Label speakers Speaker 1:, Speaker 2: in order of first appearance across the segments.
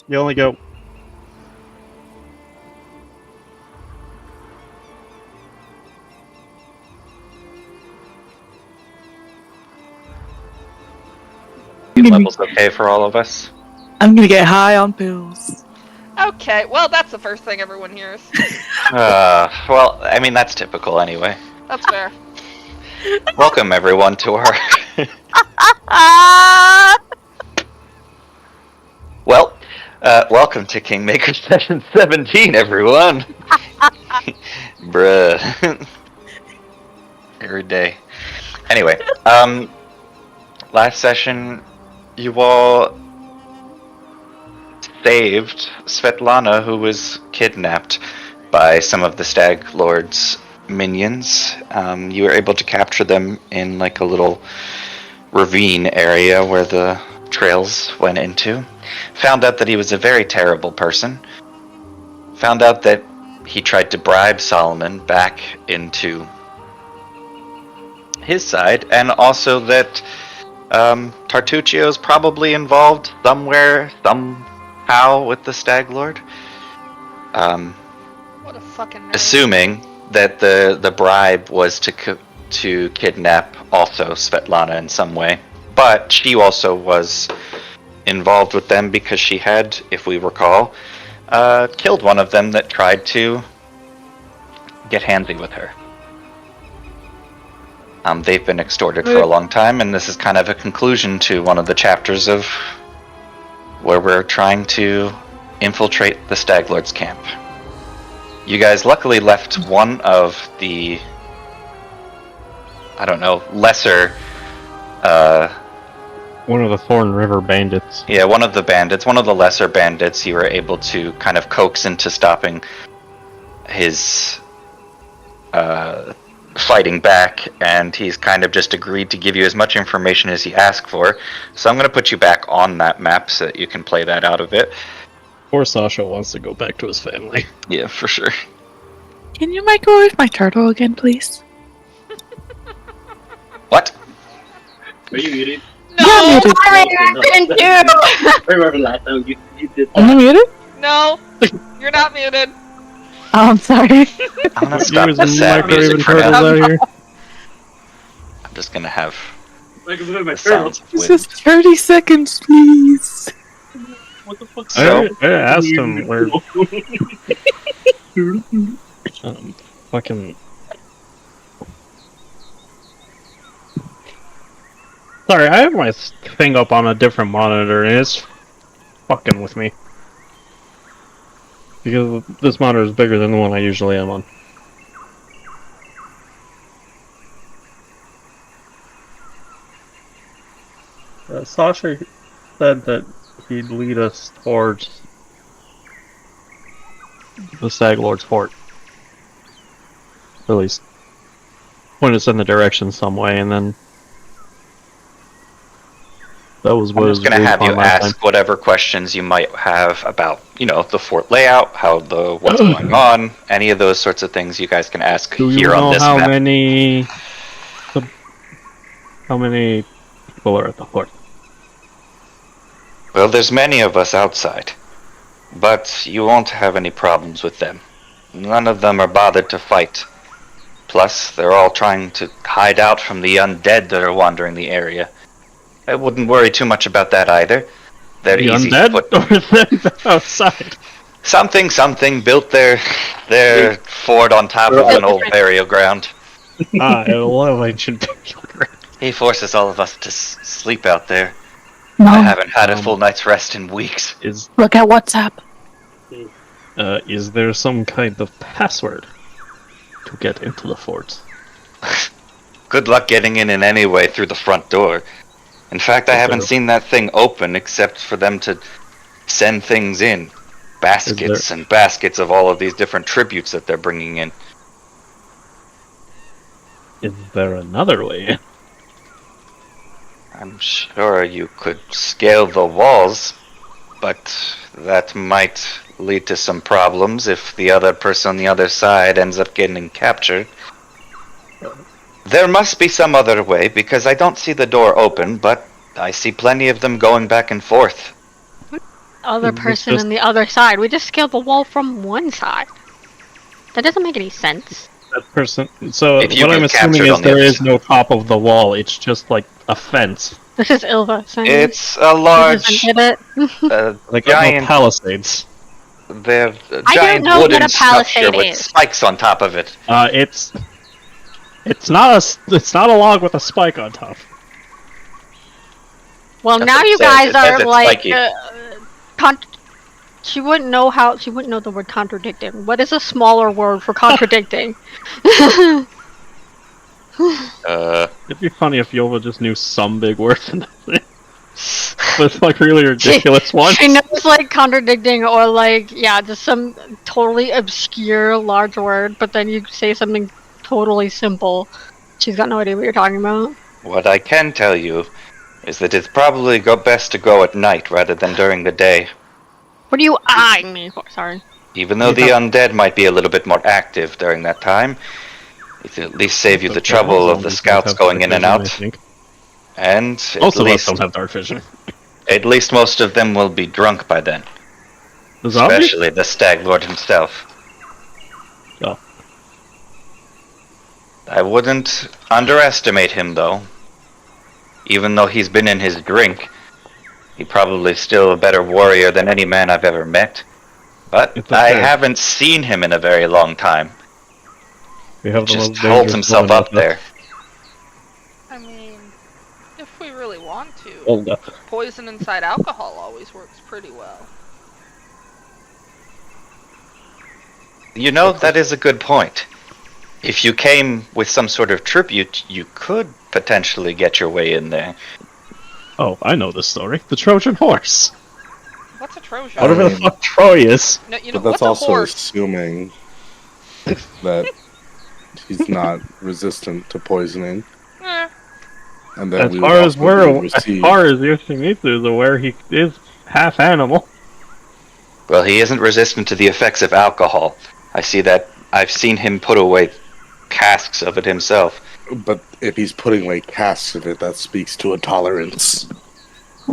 Speaker 1: You only go.
Speaker 2: Level's okay for all of us.
Speaker 3: I'm gonna get high on pills.
Speaker 4: Okay, well, that's the first thing everyone hears.
Speaker 2: Well, I mean, that's typical anyway.
Speaker 4: That's fair.
Speaker 2: Welcome, everyone, to our... Well, welcome to Kingmaker Session 17, everyone! Bruh. Every day. Anyway, last session, you all saved Svetlana, who was kidnapped by some of the Stag Lord's minions. You were able to capture them in like a little ravine area where the trails went into. Found out that he was a very terrible person. Found out that he tried to bribe Solomon back into his side, and also that Tartuccio is probably involved somewhere, somehow with the Stag Lord.
Speaker 4: What a fucking nerd.
Speaker 2: Assuming that the bribe was to kidnap also Svetlana in some way, but she also was involved with them because she had, if we recall, killed one of them that tried to get handsy with her. They've been extorted for a long time, and this is kind of a conclusion to one of the chapters of where we're trying to infiltrate the Stag Lord's camp. You guys luckily left one of the, I don't know, lesser...
Speaker 1: One of the Thorn River bandits.
Speaker 2: Yeah, one of the bandits, one of the lesser bandits, you were able to kind of coax into stopping his fighting back, and he's kind of just agreed to give you as much information as he asked for. So I'm going to put you back on that map so that you can play that out of it.
Speaker 1: Poor Sasha wants to go back to his family.
Speaker 2: Yeah, for sure.
Speaker 3: Can you microwave my turtle again, please?
Speaker 2: What?
Speaker 5: Are you muted?
Speaker 4: No!
Speaker 3: Yeah, muted.
Speaker 5: Thank you! I remember last time you did
Speaker 3: Am I
Speaker 5: that.
Speaker 3: muted?
Speaker 4: No! You're not muted.
Speaker 3: Oh, I'm sorry.
Speaker 2: I'm going to stop the sad music for
Speaker 1: turtles
Speaker 2: now.
Speaker 1: out here.
Speaker 2: I'm just going to have
Speaker 5: Like, look at my
Speaker 2: the
Speaker 5: turtle.
Speaker 2: sounds of
Speaker 3: This
Speaker 2: wind.
Speaker 3: is 30 seconds, please.
Speaker 5: What the fuck?
Speaker 2: So-
Speaker 1: I asked him where fucking. Sorry, I have my thing up on a different monitor and it's fucking with me. Because this monitor is bigger than the one I usually am on. Sasha said that he'd lead us towards the Stag Lord's fort. At least point us in the direction some way, and then that was what
Speaker 2: I'm
Speaker 1: was
Speaker 2: just going to
Speaker 1: agreed
Speaker 2: have you
Speaker 1: upon last
Speaker 2: ask whatever questions you might have about, the fort layout, what's going on, any of those sorts of things you guys can ask
Speaker 1: Do you
Speaker 2: here
Speaker 1: know
Speaker 2: on this
Speaker 1: how
Speaker 2: map.
Speaker 1: many people are at the fort?
Speaker 2: Well, there's many of us outside, but you won't have any problems with them. None of them are bothered to fight. Plus, they're all trying to hide out from the undead that are wandering the area. I wouldn't worry too much about that either. They're
Speaker 1: The
Speaker 2: easy
Speaker 1: undead
Speaker 2: to put.
Speaker 1: or them outside?
Speaker 2: Something built their fort on top of an old burial ground.
Speaker 1: I love ancient burial ground.
Speaker 2: He forces all of us to sleep out there.
Speaker 3: No.
Speaker 2: I haven't had a full night's rest in weeks.
Speaker 3: Look at WhatsApp.
Speaker 1: Is there some kind of password to get into the fort?
Speaker 2: Good luck getting in any way through the front door. In fact, I haven't seen that thing open except for them to send things in. Baskets and baskets of all of these different tributes that they're bringing in.
Speaker 1: Is there another way in?
Speaker 2: I'm sure you could scale the walls, but that might lead to some problems if the other person on the other side ends up getting captured. There must be some other way, because I don't see the door open, but I see plenty of them going back and forth.
Speaker 3: other
Speaker 1: It's
Speaker 3: person
Speaker 1: just-
Speaker 3: on the other side. We just scaled the wall from one side. That doesn't make any sense.
Speaker 1: That person. So
Speaker 2: If you
Speaker 1: what I'm
Speaker 2: get
Speaker 1: assuming
Speaker 2: captured
Speaker 1: is
Speaker 2: on the
Speaker 1: there
Speaker 2: other
Speaker 1: is
Speaker 2: side.
Speaker 1: no top of the wall. It's just like a fence.
Speaker 3: This is Ilva saying
Speaker 2: It's a
Speaker 3: She
Speaker 2: large,
Speaker 3: doesn't get it.
Speaker 1: Like no
Speaker 2: giant,
Speaker 1: palisades.
Speaker 2: they have a
Speaker 3: I don't
Speaker 2: giant
Speaker 3: know what
Speaker 2: wooden
Speaker 3: a
Speaker 2: structure
Speaker 3: palisade
Speaker 2: with
Speaker 3: is.
Speaker 2: spikes on top of it.
Speaker 1: It's not a log with a spike on top.
Speaker 3: Well,
Speaker 2: That's
Speaker 3: now
Speaker 2: what it
Speaker 3: you
Speaker 2: says.
Speaker 3: guys
Speaker 2: It says
Speaker 3: are
Speaker 2: it's
Speaker 3: like.
Speaker 2: spiky.
Speaker 3: She wouldn't know She wouldn't know the word contradicting. What is a smaller word for contradicting?
Speaker 1: It'd be funny if Yova just knew some big words and nothing. But like really ridiculous ones.
Speaker 3: She knows like contradicting or like just some totally obscure large word, but then you say something totally simple. She's got no idea what you're talking about.
Speaker 2: What I can tell you is that it's probably best to go at night rather than during the day.
Speaker 3: What are you eyeing me for? Sorry.
Speaker 2: Even though the undead might be a little bit more active during that time, it can at least save you the trouble of the scouts going in and out. And
Speaker 1: Most of us don't have dark vision.
Speaker 2: at least most of them will be drunk by then.
Speaker 1: The zombie?
Speaker 2: Especially the Stag Lord himself.
Speaker 1: Oh.
Speaker 2: I wouldn't underestimate him, though. Even though he's been in his drink, he's probably still a better warrior than any man I've ever met. But
Speaker 1: It's
Speaker 2: I
Speaker 1: okay.
Speaker 2: haven't seen him in a very long time.
Speaker 1: We have the
Speaker 2: Just
Speaker 1: most
Speaker 2: holds
Speaker 1: dangerous
Speaker 2: himself
Speaker 1: woman
Speaker 2: up there.
Speaker 4: I mean, if we really want to,
Speaker 1: Olga.
Speaker 4: poison inside alcohol always works pretty well.
Speaker 2: You know, that is a good point. If you came with some sort of tribute, you could potentially get your way in there.
Speaker 1: Oh, I know this story. The Trojan horse.
Speaker 4: What's a Trojan?
Speaker 1: Whatever the
Speaker 6: mean-
Speaker 1: fuck Troy is.
Speaker 4: No, you know,
Speaker 6: But that's
Speaker 4: what's a
Speaker 6: also
Speaker 4: horse?
Speaker 6: assuming that he's not resistant to poisoning,
Speaker 4: Eh,
Speaker 6: and that
Speaker 1: As
Speaker 6: we
Speaker 1: far
Speaker 6: would
Speaker 1: as
Speaker 6: also
Speaker 1: we're,
Speaker 6: be
Speaker 1: as
Speaker 6: received.
Speaker 1: far as Yoshimitsu is aware, he is half animal.
Speaker 2: Well, he isn't resistant to the effects of alcohol. I see that. I've seen him put away casks of it himself.
Speaker 6: But if he's putting away casks of it, that speaks to a tolerance.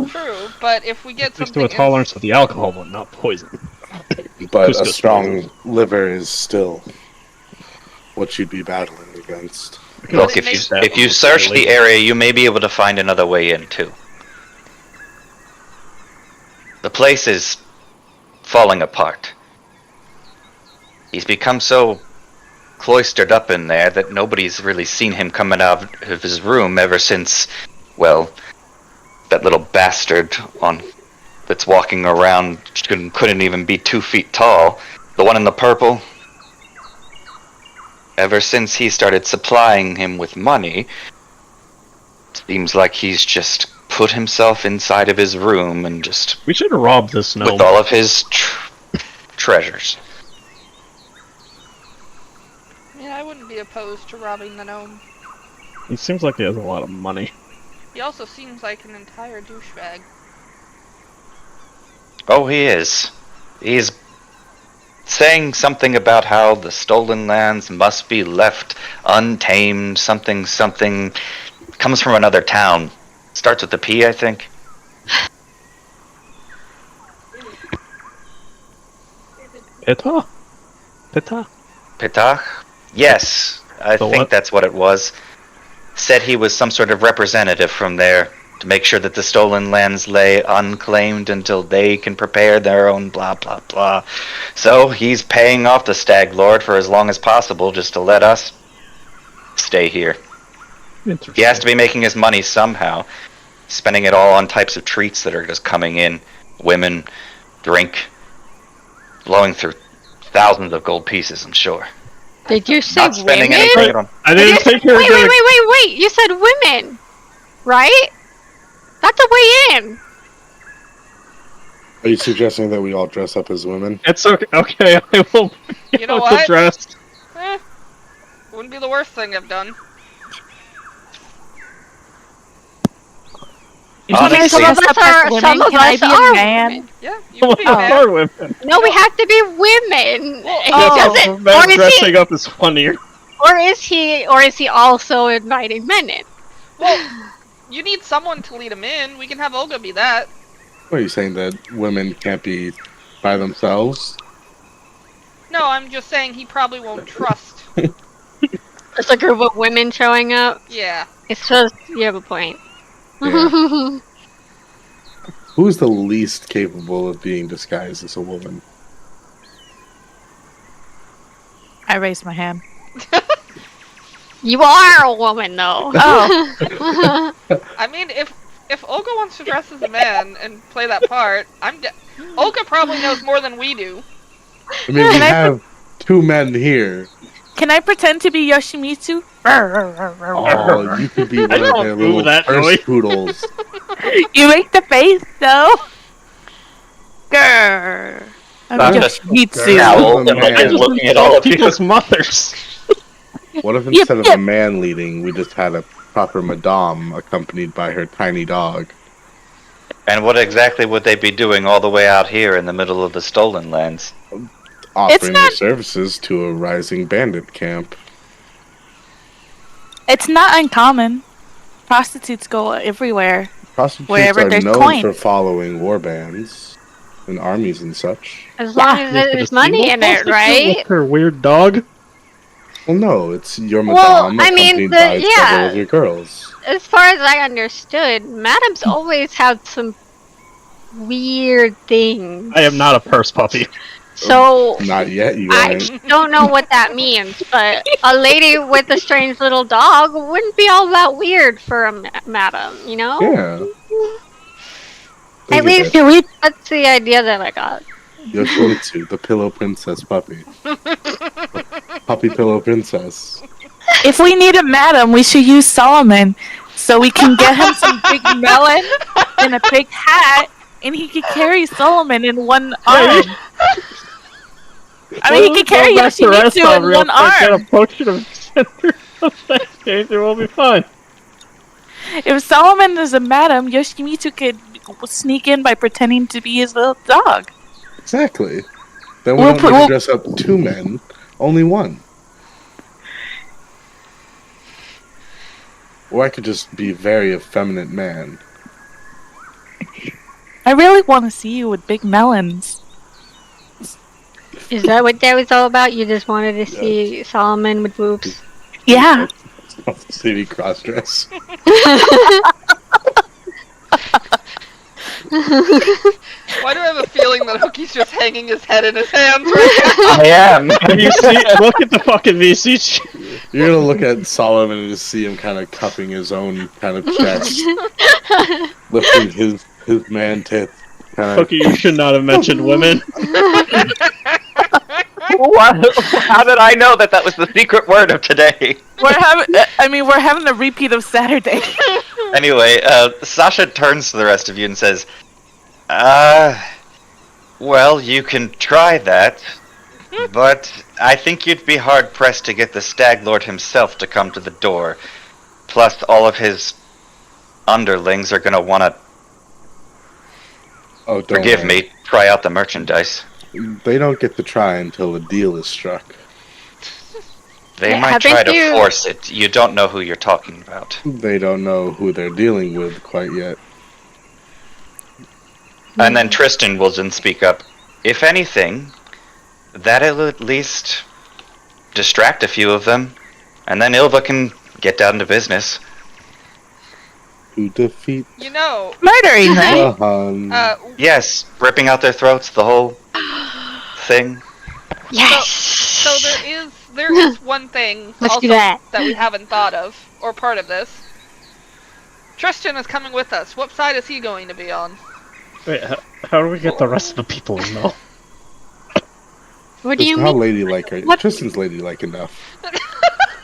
Speaker 4: true, but if we get
Speaker 1: Just
Speaker 4: something
Speaker 1: to a tolerance of the alcohol, but not poison.
Speaker 6: But
Speaker 1: Couscous
Speaker 6: a strong
Speaker 1: poison.
Speaker 6: liver is still what you'd be battling against.
Speaker 2: Look,
Speaker 4: it
Speaker 2: if
Speaker 4: makes-
Speaker 2: you search the area, you may be able to find another way in too. The place is falling apart. He's become so cloistered up in there that nobody's really seen him coming out of his room ever since, well, that little bastard that's walking around couldn't even be 2 feet tall. The one in the purple. Ever since he started supplying him with money, seems like he's just put himself inside of his room and just
Speaker 1: We should rob this gnome.
Speaker 2: with all of his treasures.
Speaker 4: Yeah, I wouldn't be opposed to robbing the gnome.
Speaker 1: He seems like he has a lot of money.
Speaker 4: He also seems like an entire douchebag.
Speaker 2: Oh, he is. He's saying something about how the stolen lands must be left untamed. Something comes from another town. Starts with the P, I think.
Speaker 1: Peta? Peta?
Speaker 2: Petach? Yes, I
Speaker 1: The
Speaker 2: think
Speaker 1: what?
Speaker 2: that's what it was. Said he was some sort of representative from there to make sure that the stolen lands lay unclaimed until they can prepare their own blah blah blah. So he's paying off the Stag Lord for as long as possible just to let us stay here.
Speaker 1: Interesting.
Speaker 2: He has to be making his money somehow, spending it all on types of treats that are just coming in. Women, drink, blowing through thousands of gold pieces, I'm sure.
Speaker 3: Did you say
Speaker 2: Not spending
Speaker 3: women?
Speaker 2: anything on.
Speaker 1: I didn't think you were
Speaker 3: Wait,
Speaker 1: gonna...
Speaker 3: wait! You said women, right? That's a way in.
Speaker 6: Are you suggesting that we all dress up as women?
Speaker 1: It's okay, I will be
Speaker 4: You know
Speaker 1: able to
Speaker 4: what?
Speaker 1: dress.
Speaker 4: Wouldn't be the worst thing I've done.
Speaker 2: Honestly,
Speaker 3: Some of us are.
Speaker 7: women?
Speaker 3: Some of
Speaker 7: Can I
Speaker 3: us
Speaker 7: be a
Speaker 3: are
Speaker 7: man?
Speaker 3: women.
Speaker 4: Yeah, you could be a
Speaker 1: Well,
Speaker 4: man.
Speaker 1: are women.
Speaker 3: No, we have to be women. He
Speaker 7: oh.
Speaker 3: doesn't.
Speaker 1: Men
Speaker 3: Or is
Speaker 1: dressing
Speaker 3: he?
Speaker 1: up is funnier.
Speaker 3: Or is he? Or is he also inviting men in?
Speaker 4: Well, you need someone to lead him in. We can have Olga be that.
Speaker 6: What are you saying, that women can't be by themselves?
Speaker 4: No, I'm just saying he probably won't trust.
Speaker 3: It's a group of women showing up.
Speaker 4: Yeah.
Speaker 3: It's just, you have a point.
Speaker 6: Yeah. Who's the least capable of being disguised as a woman?
Speaker 7: I raised my hand.
Speaker 3: You are a woman, though.
Speaker 7: Oh.
Speaker 4: I mean, if Olga wants to dress as a man and play that part, Olga probably knows more than we do.
Speaker 6: I mean, we have two men here.
Speaker 7: Can I pretend to be Yoshimitsu?
Speaker 6: Oh, you could be one of
Speaker 1: don't
Speaker 6: their
Speaker 1: do
Speaker 6: little
Speaker 1: that
Speaker 6: purse
Speaker 1: noise.
Speaker 6: poodles.
Speaker 7: You make the face, though. Grrr. I'm
Speaker 2: Sasha
Speaker 7: Yoshimitsu.
Speaker 2: scowled and
Speaker 6: Man.
Speaker 2: looking at all of you.
Speaker 1: People's mothers.
Speaker 6: What if instead of a man leading, we just had a proper madame accompanied by her tiny dog?
Speaker 2: And what exactly would they be doing all the way out here in the middle of the stolen lands?
Speaker 6: Offering
Speaker 7: not-
Speaker 6: their services to a rising bandit camp.
Speaker 7: It's not uncommon. Prostitutes go everywhere.
Speaker 6: Prostitutes
Speaker 7: Wherever
Speaker 6: are
Speaker 7: there's
Speaker 6: known
Speaker 7: coin.
Speaker 6: for following war bands and armies and such.
Speaker 3: As long as there's money in it, right?
Speaker 1: With her weird dog.
Speaker 6: Well, no, it's your
Speaker 3: Well,
Speaker 6: madame
Speaker 3: I mean,
Speaker 6: accompanied by
Speaker 3: yeah.
Speaker 6: several of your girls.
Speaker 3: As far as I understood, Madam's always had some weird things.
Speaker 1: I am not a purse puppy.
Speaker 3: So,
Speaker 6: Not yet, you
Speaker 3: I
Speaker 6: aren't.
Speaker 3: don't know what that means, but a lady with a strange little dog wouldn't be all that weird for a madam, you know?
Speaker 6: Yeah.
Speaker 3: At
Speaker 6: Think of
Speaker 3: least
Speaker 6: it.
Speaker 3: that's the idea that I got.
Speaker 6: Yoshimitsu, the pillow princess puppy. Puppy pillow princess.
Speaker 7: If we need a madam, we should use Solomon. So we can get him some big melon and a big hat, and he could carry Solomon in one arm. I mean, he could carry Yoshimitsu in one
Speaker 1: Get a
Speaker 7: arm.
Speaker 1: potion of center of that game, it will be fine.
Speaker 7: If Solomon is a madam, Yoshimitsu could sneak in by pretending to be his little dog.
Speaker 6: Exactly. Then we don't need to dress up two men, only one. Or I could just be a very effeminate man.
Speaker 7: I really want to see you with big melons.
Speaker 3: Is that what that was all about? You just wanted to see Solomon with boobs?
Speaker 7: Yeah.
Speaker 6: City cross dress.
Speaker 4: Why do I have a feeling that Hookie's just hanging his head in his hands right now?
Speaker 2: I am.
Speaker 1: You see, look at the fucking VC.
Speaker 6: You're gonna look at Solomon and just see him kind of cupping his own kind of chest, lifting his man tits.
Speaker 1: Cookie, you should not have mentioned women.
Speaker 2: What? How did I know that was the secret word of today?
Speaker 7: We're having a repeat of Saturday.
Speaker 2: Anyway, Sasha turns to the rest of you and says, well, you can try that, but I think you'd be hard-pressed to get the Stag Lord himself to come to the door. Plus, all of his underlings are gonna wanna, forgive me, try out the merchandise.
Speaker 6: They don't get to try until a deal is struck.
Speaker 2: They
Speaker 3: Yeah,
Speaker 2: might try
Speaker 3: haven't
Speaker 2: to
Speaker 3: you-
Speaker 2: force it. You don't know who you're talking about.
Speaker 6: They don't know who they're dealing with quite yet.
Speaker 2: And then Tristan will then speak up. If anything, that'll at least distract a few of them, and then Ilva can get down to business.
Speaker 6: To defeat
Speaker 4: You know,
Speaker 7: Murdering, right?
Speaker 6: Bahan.
Speaker 2: Yes, ripping out their throats, the whole thing.
Speaker 3: Yes!
Speaker 4: so there is one thing
Speaker 3: Let's do
Speaker 4: also
Speaker 3: that.
Speaker 4: we haven't thought of, or part of this. Tristan is coming with us. What side is he going to be on?
Speaker 1: Wait, how do we get the rest of the people in though?
Speaker 3: What do you
Speaker 6: How
Speaker 3: mean?
Speaker 6: ladylike are you?
Speaker 3: What?
Speaker 6: Tristan's ladylike enough.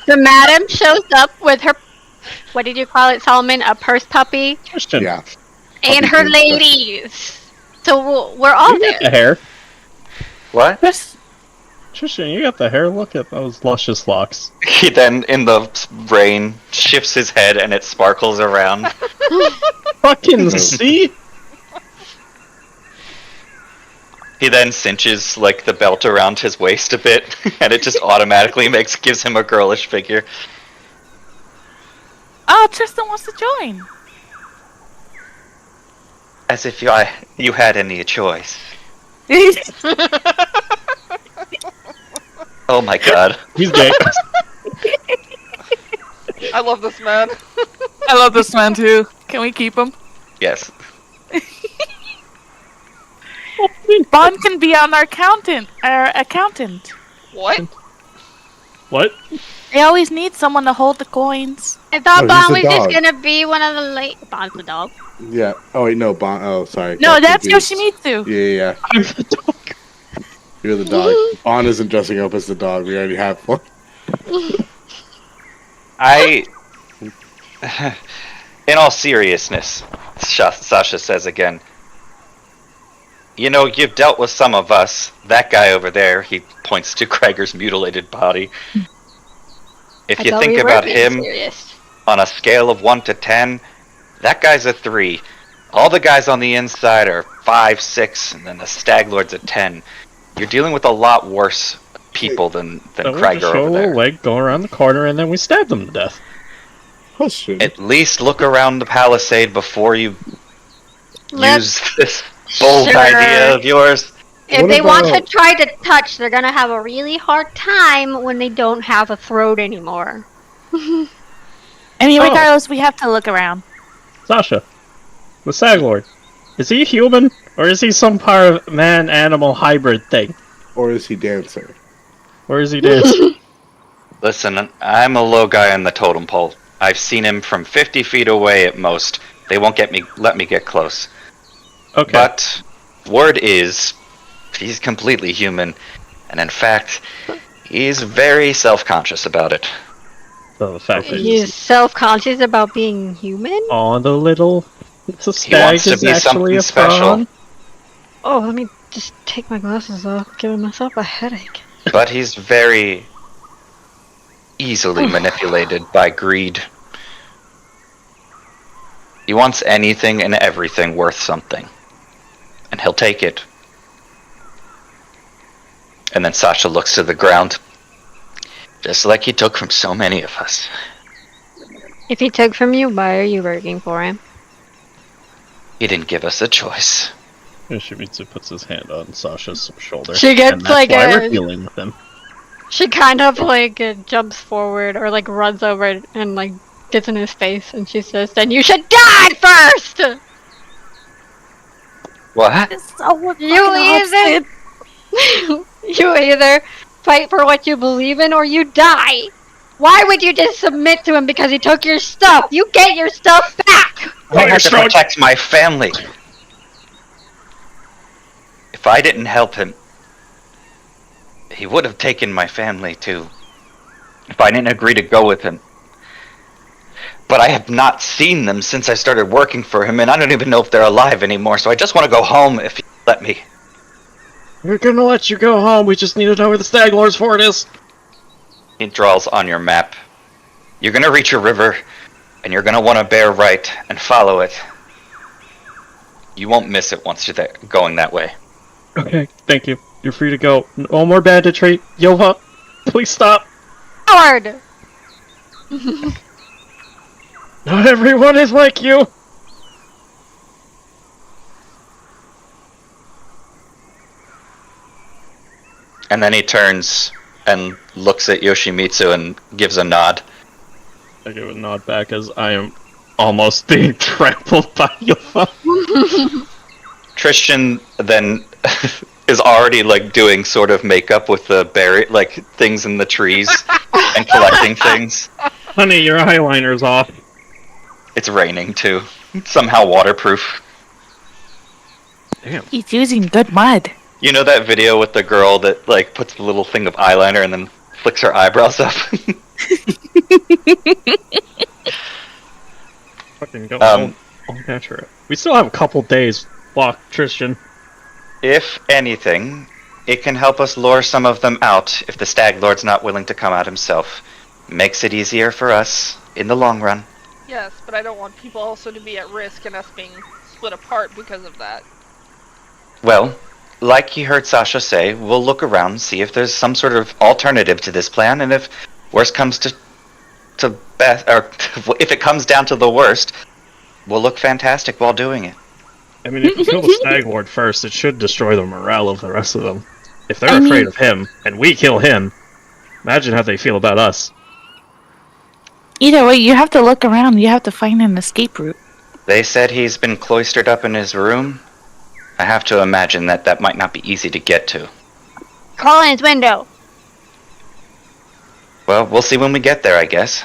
Speaker 3: The madam shows up with her, what did you call it, Solomon? A purse puppy?
Speaker 1: Christian,
Speaker 6: Yeah.
Speaker 3: And
Speaker 6: Puppy
Speaker 3: her
Speaker 6: princess.
Speaker 3: ladies! So we're all
Speaker 1: you got the
Speaker 3: there.
Speaker 1: hair.
Speaker 2: What?
Speaker 1: Tristan, you got the hair. Look at those luscious locks.
Speaker 2: He then, in the rain, shifts his head and it sparkles around.
Speaker 1: Fucking see?
Speaker 2: He then cinches like the belt around his waist a bit, and it just automatically gives him a girlish figure.
Speaker 7: Oh, Tristan wants to join.
Speaker 2: as if you had any choice. Oh my god.
Speaker 1: He's gay.
Speaker 4: I love this man.
Speaker 7: I love this man too. Can we keep him?
Speaker 2: Yes.
Speaker 7: Bond can be on our accountant.
Speaker 4: What?
Speaker 1: What?
Speaker 7: They always need someone to hold the coins.
Speaker 3: I thought
Speaker 6: Oh,
Speaker 3: Bond
Speaker 6: he's
Speaker 3: was
Speaker 6: a
Speaker 3: just
Speaker 6: dog.
Speaker 3: gonna be one of the late. Bond's the dog.
Speaker 6: Yeah. Oh wait, no, Bon. Oh, sorry.
Speaker 7: No,
Speaker 6: Got
Speaker 7: that's
Speaker 6: confused.
Speaker 7: Yoshimitsu.
Speaker 6: Yeah.
Speaker 1: I'm the dog.
Speaker 6: You're the dog. Bon isn't dressing up as the dog. We already have one.
Speaker 2: In all seriousness, Sasha says again, you know, you've dealt with some of us. That guy over there, he points to Krieger's mutilated body. If
Speaker 3: I
Speaker 2: you
Speaker 3: thought
Speaker 2: think
Speaker 3: we were
Speaker 2: about
Speaker 3: being
Speaker 2: him
Speaker 3: serious.
Speaker 2: on a scale of 1 to 10, that guy's a 3. All the guys on the inside are 5, 6, and then the Stag Lord's a 10. You're dealing with a lot worse people than
Speaker 1: Then we
Speaker 2: Krieger
Speaker 1: just show
Speaker 2: over
Speaker 1: a little
Speaker 2: there.
Speaker 1: leg, go around the corner, and then we stab them to death.
Speaker 6: Question.
Speaker 2: At least look around the palisade before you
Speaker 3: Let's-
Speaker 2: use this bold
Speaker 3: Sure.
Speaker 2: idea of yours.
Speaker 3: If
Speaker 6: What
Speaker 3: they want to
Speaker 6: about-
Speaker 3: try to touch, they're gonna have a really hard time when they don't have a throat anymore.
Speaker 7: I mean,
Speaker 1: Oh.
Speaker 7: regardless, we have to look around.
Speaker 1: Sasha, the Stag Lord, is he human, or is he some part of man-animal hybrid thing?
Speaker 6: Or is he dancer?
Speaker 1: Or is he dancing?
Speaker 2: Listen, I'm a low guy on the totem pole. I've seen him from 50 feet away at most. They won't let me get close.
Speaker 1: Okay.
Speaker 2: But word is, he's completely human, and in fact, he's very self-conscious about it.
Speaker 1: So the fact that
Speaker 3: He's self-conscious about being human?
Speaker 1: oh, the little stag
Speaker 2: wants to
Speaker 1: is
Speaker 2: be
Speaker 1: actually a
Speaker 2: something special.
Speaker 1: prawn.
Speaker 3: Oh, let me just take my glasses off, giving myself a headache.
Speaker 2: But he's very easily manipulated by greed. He wants anything and everything worth something, and he'll take it. And then Sasha looks to the ground, just like he took from so many of us.
Speaker 3: If he took from you, why are you working for him?
Speaker 2: He didn't give us a choice.
Speaker 1: Yoshimitsu puts his hand on Sasha's shoulder.
Speaker 3: She gets
Speaker 1: and that's
Speaker 3: like
Speaker 1: why
Speaker 3: a-
Speaker 1: we're dealing with him.
Speaker 3: She kind of like jumps forward or like runs over and like gets in his face and she says, "Then you should die first!"
Speaker 2: What?
Speaker 7: It's so
Speaker 3: You either you either fight for what you believe in or you die. Why would you just submit to him because he took your stuff? You get your stuff back!
Speaker 2: I had to
Speaker 1: strong.
Speaker 2: protect my family. If I didn't help him, he would have taken my family too. If I didn't agree to go with him. But I have not seen them since I started working for him, and I don't even know if they're alive anymore, so I just want to go home if you let me.
Speaker 1: We're gonna let you go home. We just need to know where the Stag Lord's fort is.
Speaker 2: He draws on your map. You're gonna reach a river, and you're gonna want to bear right and follow it. You won't miss it once you're there, going that way.
Speaker 1: Okay, thank you. You're free to go. No more banditry. Yoha, please stop.
Speaker 3: Howard!
Speaker 1: Not everyone is like you.
Speaker 2: And then he turns and looks at Yoshimitsu and gives a nod.
Speaker 1: I give a nod back as I am almost being trampled by Yoha.
Speaker 2: Christian then is already like doing sort of makeup with the like things in the trees and collecting things.
Speaker 1: Honey, your eyeliner's off.
Speaker 2: It's raining too. Somehow waterproof.
Speaker 1: Damn.
Speaker 7: He's using good mud.
Speaker 2: You know that video with the girl that like puts the little thing of eyeliner and then flicks her eyebrows up?
Speaker 1: Fucking go.
Speaker 2: Um,
Speaker 1: Natural. We still have a couple days. Walk, Tristan.
Speaker 2: If anything, it can help us lure some of them out if the Stag Lord's not willing to come out himself. Makes it easier for us in the long run.
Speaker 4: Yes, but I don't want people also to be at risk and us being split apart because of that.
Speaker 2: Well, like you heard Sasha say, we'll look around, see if there's some sort of alternative to this plan, and if worst comes to best, or if it comes down to the worst, we'll look fantastic while doing it.
Speaker 1: I mean, if you kill the Stag Lord first, it should destroy the morale of the rest of them. If they're
Speaker 7: I
Speaker 1: afraid
Speaker 7: mean-
Speaker 1: of him, and we kill him, imagine how they feel about us.
Speaker 7: Either way, you have to look around. You have to find an escape route.
Speaker 2: They said he's been cloistered up in his room. I have to imagine that might not be easy to get to.
Speaker 3: Crawl in his window.
Speaker 2: Well, we'll see when we get there, I guess.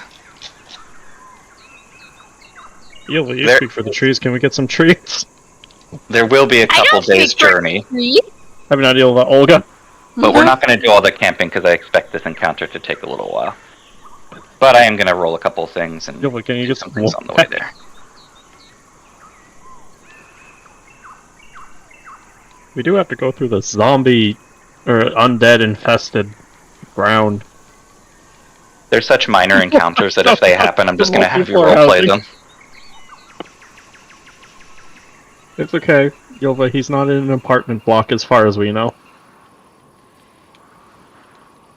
Speaker 1: Yeah, well, you
Speaker 2: There-
Speaker 1: speak for the trees. Can we get some trees?
Speaker 2: There will be a couple
Speaker 3: don't
Speaker 2: days
Speaker 3: speak for
Speaker 2: journey,
Speaker 3: trees.
Speaker 1: Have an idea about Olga?
Speaker 2: but we're not going to do all the camping because I expect this encounter to take a little while. But I am going to roll a couple things and
Speaker 1: Yeah, but can you get
Speaker 2: some
Speaker 1: some
Speaker 2: things on the way there.
Speaker 1: We do have to go through the zombie or undead infested ground.
Speaker 2: They're such minor encounters that if they happen, I'm just going to have you
Speaker 1: Multi-floor
Speaker 2: roleplay
Speaker 1: housing.
Speaker 2: them.
Speaker 1: It's okay, Yova. He's not in an apartment block, as far as we know.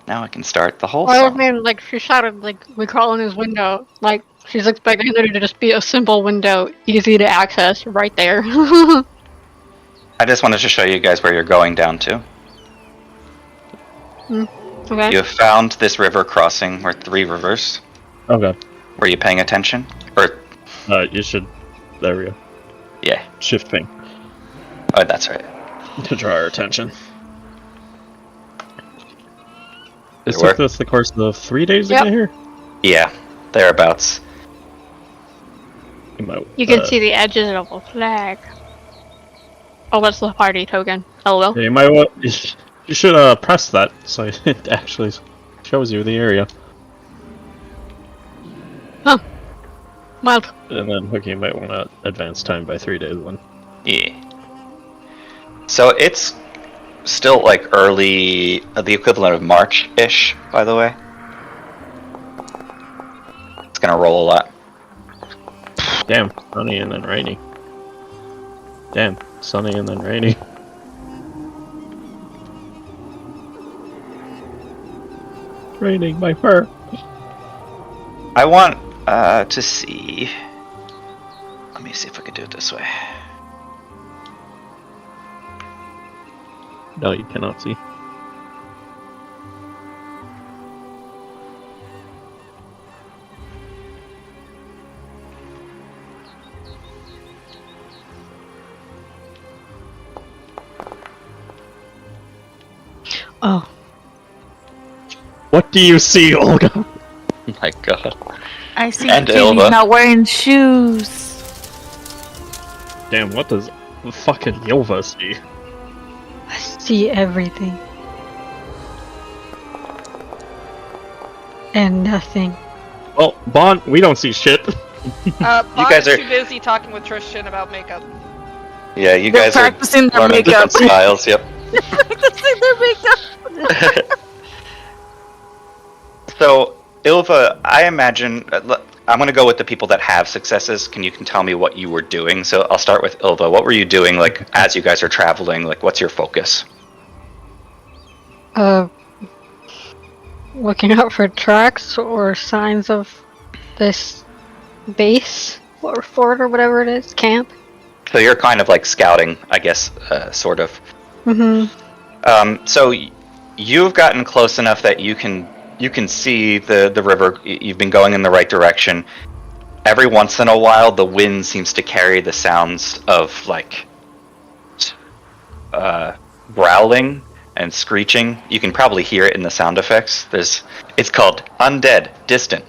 Speaker 2: Now I can start the whole
Speaker 3: Well, I
Speaker 2: song.
Speaker 3: mean, like, she shouted, like, we crawl in his window. Like, she's expecting there to just be a simple window, easy to access, right there.
Speaker 2: I just wanted to show you guys where you're going down to.
Speaker 3: Okay.
Speaker 2: You have found this river crossing, or 3 rivers.
Speaker 1: Okay.
Speaker 2: Were you paying attention? Or,
Speaker 1: You should. There we go.
Speaker 2: yeah.
Speaker 1: Shift ping
Speaker 2: Oh, that's right.
Speaker 1: to draw our attention. It
Speaker 2: It worked.
Speaker 1: took us the course of 3 days to
Speaker 3: Yep.
Speaker 1: get here.
Speaker 2: Yeah, thereabouts.
Speaker 1: You might,
Speaker 3: You can see the edges of a flag. Oh, that's the party token. LOL.
Speaker 1: Yeah, you might want. You should press that so it actually shows you the area.
Speaker 3: Mild.
Speaker 1: And then, okay, you might want to advance time by 3 days then.
Speaker 2: Yeah. So it's still like early, the equivalent of March-ish, by the way. It's gonna roll a lot.
Speaker 1: Damn, sunny and then rainy. Damn, sunny and then rainy. Raining my fur.
Speaker 2: I want to see. Let me see if I can do it this way.
Speaker 1: No, you cannot see.
Speaker 3: Oh.
Speaker 1: What do you see, Olga?
Speaker 2: Oh my god.
Speaker 7: I see
Speaker 2: And
Speaker 7: Jimmy's
Speaker 2: Ilva.
Speaker 7: not wearing shoes.
Speaker 1: Damn, what does fucking Yova see?
Speaker 3: I see everything. And nothing.
Speaker 1: Well, Bond, we don't see shit.
Speaker 2: guys
Speaker 4: Bond's
Speaker 2: are-
Speaker 4: too busy talking with Tristan about makeup.
Speaker 2: Yeah, you
Speaker 7: They're
Speaker 2: guys are
Speaker 7: practicing their
Speaker 2: learning
Speaker 7: makeup.
Speaker 2: different styles. Yep.
Speaker 7: Practicing their makeup.
Speaker 2: So, Ilva, I imagine I'm going to go with the people that have successes. You can tell me what you were doing. So I'll start with Ilva. What were you doing, like as you guys are traveling? Like, what's your focus?
Speaker 3: Looking out for tracks or signs of this base or fort or whatever it is, camp.
Speaker 2: So you're kind of like scouting, I guess, sort of.
Speaker 3: Mm-hmm.
Speaker 2: So you've gotten close enough that you can see the river. You've been going in the right direction. Every once in a while, the wind seems to carry the sounds of like growling and screeching. You can probably hear it in the sound effects. It's called Undead Distant.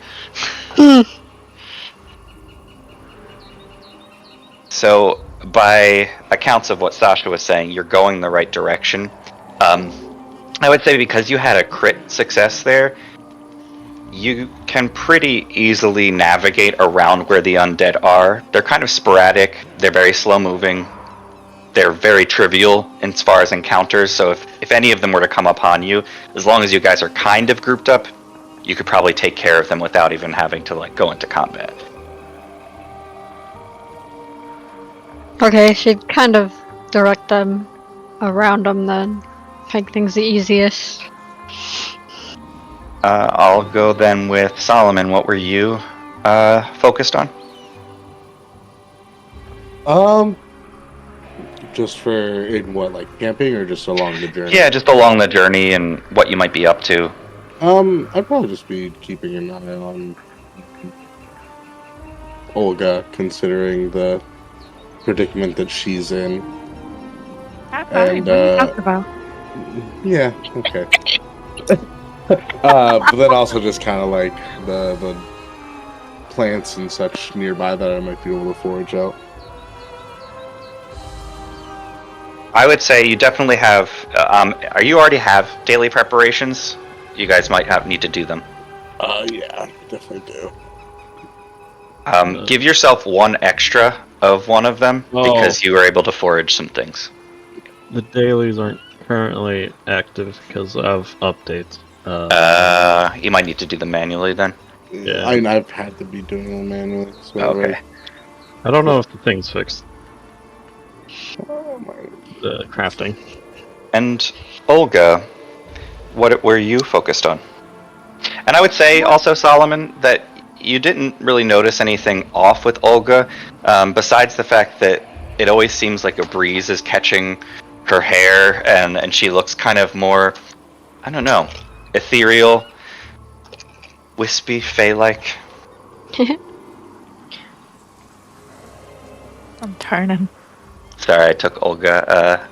Speaker 2: So, by accounts of what Sasha was saying, you're going the right direction. I would say because you had a crit success there, you can pretty easily navigate around where the undead are. They're kind of sporadic, they're very slow moving, they're very trivial as far as encounters, so if any of them were to come upon you, as long as you guys are kind of grouped up, you could probably take care of them without even having to like go into combat.
Speaker 3: Okay, she'd kind of direct them around them then. Make things the easiest.
Speaker 2: I'll go then with Solomon. What were you focused on?
Speaker 6: Just for in what, like camping, or just along the journey?
Speaker 2: Yeah, just along the journey and what you might be up to.
Speaker 6: I'd probably just be keeping an eye on Olga, considering the predicament that she's in.
Speaker 7: That's fine.
Speaker 6: And
Speaker 7: What are you talking about?
Speaker 6: yeah, okay. But then also just kind of like the plants and such nearby that I might be able to forage out.
Speaker 2: I would say you definitely have. Are you already have daily preparations? You guys might need to do them.
Speaker 6: Yeah, definitely do.
Speaker 2: Give yourself one extra of one of them because you were able to forage some things.
Speaker 1: The dailies aren't currently active because of updates.
Speaker 2: You might need to do them manually then.
Speaker 1: Yeah.
Speaker 6: I've had to be doing them manually. So
Speaker 2: Okay.
Speaker 1: I don't know if the thing's fixed.
Speaker 6: Oh my.
Speaker 1: The crafting.
Speaker 2: And Olga, what were you focused on? And I would say also, Solomon, that you didn't really notice anything off with Olga, besides the fact that it always seems like a breeze is catching her hair, and she looks kind of more, I don't know, ethereal, wispy, fey-like.
Speaker 7: I'm turning.
Speaker 2: Sorry, I took Olga,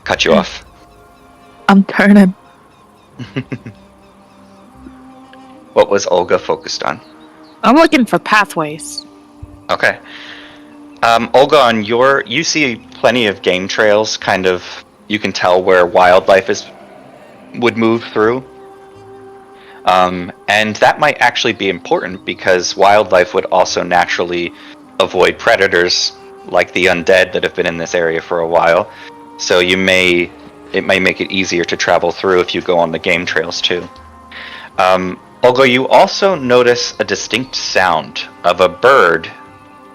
Speaker 2: cut you off.
Speaker 7: I'm turning.
Speaker 2: What was Olga focused on?
Speaker 7: I'm looking for pathways.
Speaker 2: Okay. Olga, you see plenty of game trails, kind of, you can tell where wildlife would move through. And that might actually be important because wildlife would also naturally avoid predators like the undead that have been in this area for a while. So it may make it easier to travel through if you go on the game trails too. Olga, you also notice a distinct sound of a bird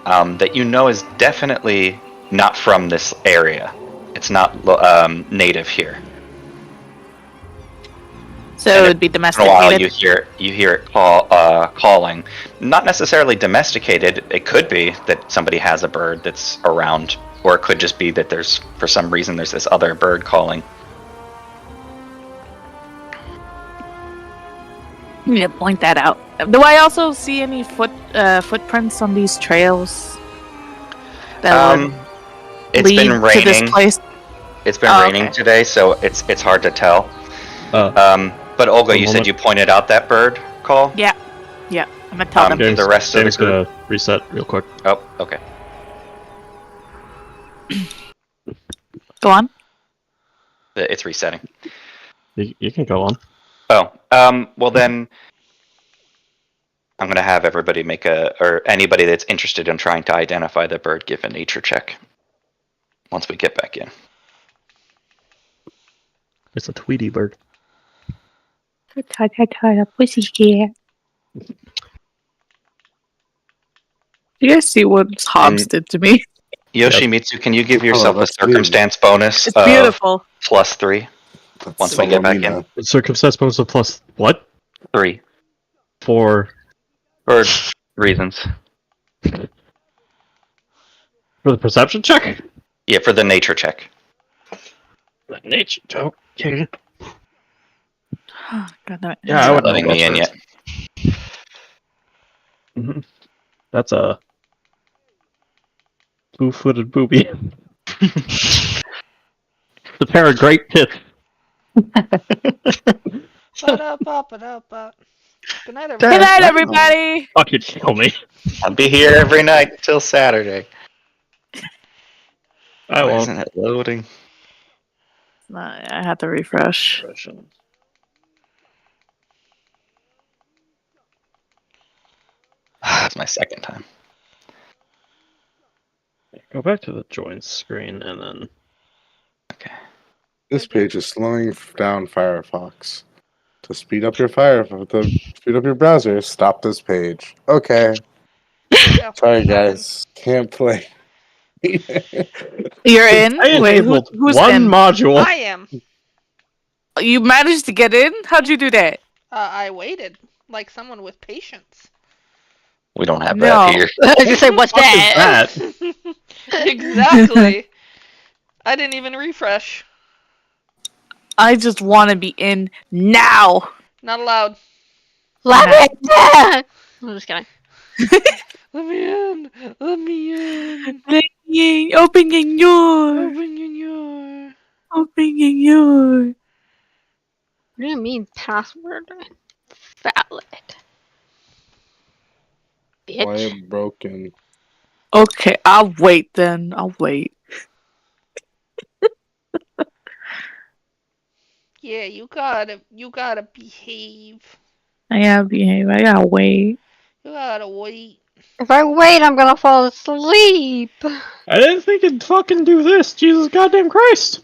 Speaker 2: that you know is definitely not from this area. It's not native here.
Speaker 7: So
Speaker 2: And
Speaker 7: it would be
Speaker 2: In a
Speaker 7: domesticated.
Speaker 2: while, you hear it calling. Not necessarily domesticated. It could be that somebody has a bird that's around, or it could just be that for some reason there's this other bird calling.
Speaker 7: Yeah, point that out. Do I also see any footprints on these trails that would
Speaker 2: It's
Speaker 7: lead
Speaker 2: been
Speaker 7: to
Speaker 2: raining.
Speaker 7: this place?
Speaker 2: It's been
Speaker 7: Oh,
Speaker 2: raining
Speaker 7: okay.
Speaker 2: today, so it's hard to tell. But Olga,
Speaker 1: One
Speaker 2: you said
Speaker 1: moment.
Speaker 2: you pointed out that bird call.
Speaker 7: Yeah. I'm gonna tell them.
Speaker 2: The rest of the
Speaker 1: James
Speaker 2: group.
Speaker 1: gonna reset real quick.
Speaker 2: Oh, okay.
Speaker 7: Go on.
Speaker 2: It's resetting.
Speaker 1: You can go on.
Speaker 2: Oh, well then, I'm gonna have everybody or anybody that's interested in trying to identify the bird give a nature check. Once we get back in.
Speaker 1: It's a Tweety bird.
Speaker 7: Pussycat. You guys see what Hobbs did to me?
Speaker 2: Yoshimitsu, can you give yourself a
Speaker 6: that's
Speaker 2: circumstance bonus
Speaker 7: It's
Speaker 2: of
Speaker 7: beautiful.
Speaker 2: +3? Once we get back in.
Speaker 6: Solomina.
Speaker 1: Circumstance bonus of plus what?
Speaker 2: 3.
Speaker 1: For
Speaker 2: reasons.
Speaker 1: the perception check?
Speaker 2: Yeah, for the nature check.
Speaker 1: The nature. Okay.
Speaker 7: God damn it.
Speaker 1: Yeah, I
Speaker 2: Not
Speaker 1: would
Speaker 2: letting me in yet.
Speaker 1: Mm-hmm. That's a blue-footed booby. The pair of great tits.
Speaker 4: Ba-da-ba-ba-da-ba. Good night, everybody.
Speaker 7: Good night, everybody.
Speaker 1: Fucking kill me.
Speaker 2: I'll be here every night until Saturday.
Speaker 1: I
Speaker 2: Why
Speaker 1: won't.
Speaker 2: isn't it loading?
Speaker 7: No, I have to refresh.
Speaker 2: That's my second time.
Speaker 1: Go back to the join screen and then.
Speaker 2: Okay.
Speaker 6: This page is slowing down Firefox. To speed up your browser, stop this page. Okay.
Speaker 4: Yeah.
Speaker 6: Sorry guys, can't play.
Speaker 7: You're in?
Speaker 1: I
Speaker 7: Wait,
Speaker 1: enabled
Speaker 7: who's
Speaker 1: one
Speaker 7: in?
Speaker 1: module.
Speaker 4: I am.
Speaker 7: You managed to get in? How'd you do that?
Speaker 4: I waited like someone with patience.
Speaker 2: We don't have
Speaker 7: No.
Speaker 2: that here.
Speaker 3: I was gonna say, what's
Speaker 1: What is
Speaker 3: that?
Speaker 1: that?
Speaker 4: Exactly. I didn't even refresh.
Speaker 7: I just want to be in now.
Speaker 4: Not allowed.
Speaker 3: Let me in! I'm just kidding.
Speaker 4: Let me in. Let me in.
Speaker 7: Opening your.
Speaker 4: Open your.
Speaker 7: Opening your.
Speaker 3: What do you mean password? Valid. Bitch.
Speaker 6: Quiet broken.
Speaker 7: Okay, I'll wait then. I'll wait.
Speaker 4: Yeah, you gotta behave.
Speaker 7: I gotta behave. I gotta wait.
Speaker 4: You gotta wait.
Speaker 3: If I wait, I'm gonna fall asleep.
Speaker 1: I didn't think it'd fucking do this. Jesus goddamn Christ.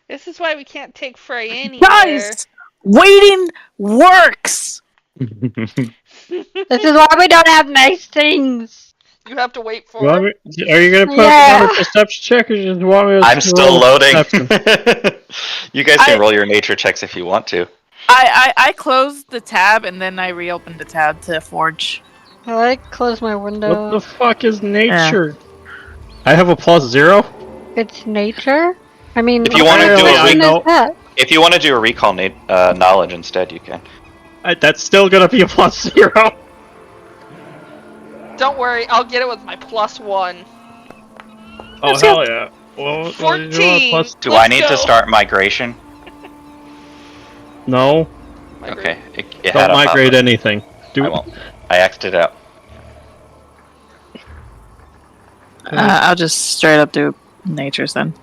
Speaker 4: This is why we can't take Frey anywhere.
Speaker 7: Guys, waiting works.
Speaker 3: This is why we don't have nice things.
Speaker 4: You have to wait for
Speaker 1: Are
Speaker 4: him.
Speaker 1: you gonna put
Speaker 3: Yeah.
Speaker 1: another perception check or just want me to
Speaker 2: I'm still
Speaker 1: roll
Speaker 2: loading.
Speaker 1: perception?
Speaker 2: You guys can roll your nature checks if you want to.
Speaker 7: I closed the tab and then I reopened the tab to forge.
Speaker 3: I like close my window.
Speaker 1: What the fuck is nature? I have a +0?
Speaker 3: It's nature? I mean,
Speaker 2: If you wanna do
Speaker 1: apparently
Speaker 2: a
Speaker 1: I
Speaker 3: what
Speaker 1: know.
Speaker 3: is that?
Speaker 2: If you want to do a recall knowledge instead, you can.
Speaker 1: That's still gonna be a +0.
Speaker 4: Don't worry, I'll get it with my +1.
Speaker 1: Oh hell yeah. Well,
Speaker 4: 14.
Speaker 2: Do I need to start migration?
Speaker 1: No,
Speaker 2: Okay. It had
Speaker 1: don't
Speaker 2: a pop-up.
Speaker 1: migrate anything.
Speaker 2: I won't. I X'd it out.
Speaker 7: I'll just straight up do natures then.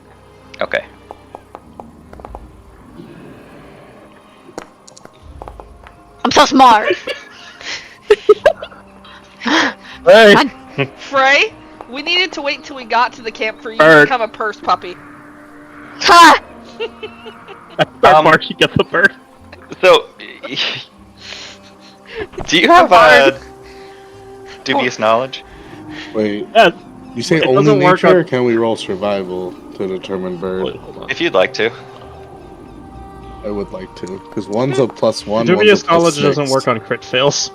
Speaker 2: Okay.
Speaker 3: I'm so smart.
Speaker 1: Hey,
Speaker 4: Frey, we needed to wait till we got to the camp for you to
Speaker 1: Bird.
Speaker 4: become a purse puppy.
Speaker 3: Ha!
Speaker 1: Mark, you get the bird.
Speaker 2: So, do you have dubious knowledge?
Speaker 6: Wait,
Speaker 1: Yeah,
Speaker 6: you say
Speaker 1: It
Speaker 6: only
Speaker 1: doesn't work
Speaker 6: nature, or
Speaker 1: on-
Speaker 6: can we roll survival to determine bird?
Speaker 1: wait, hold on.
Speaker 2: If you'd like to.
Speaker 6: I would like to, because one's a +1.
Speaker 1: Dubious
Speaker 6: one's a
Speaker 1: knowledge
Speaker 6: +6.
Speaker 1: doesn't work on crit fails.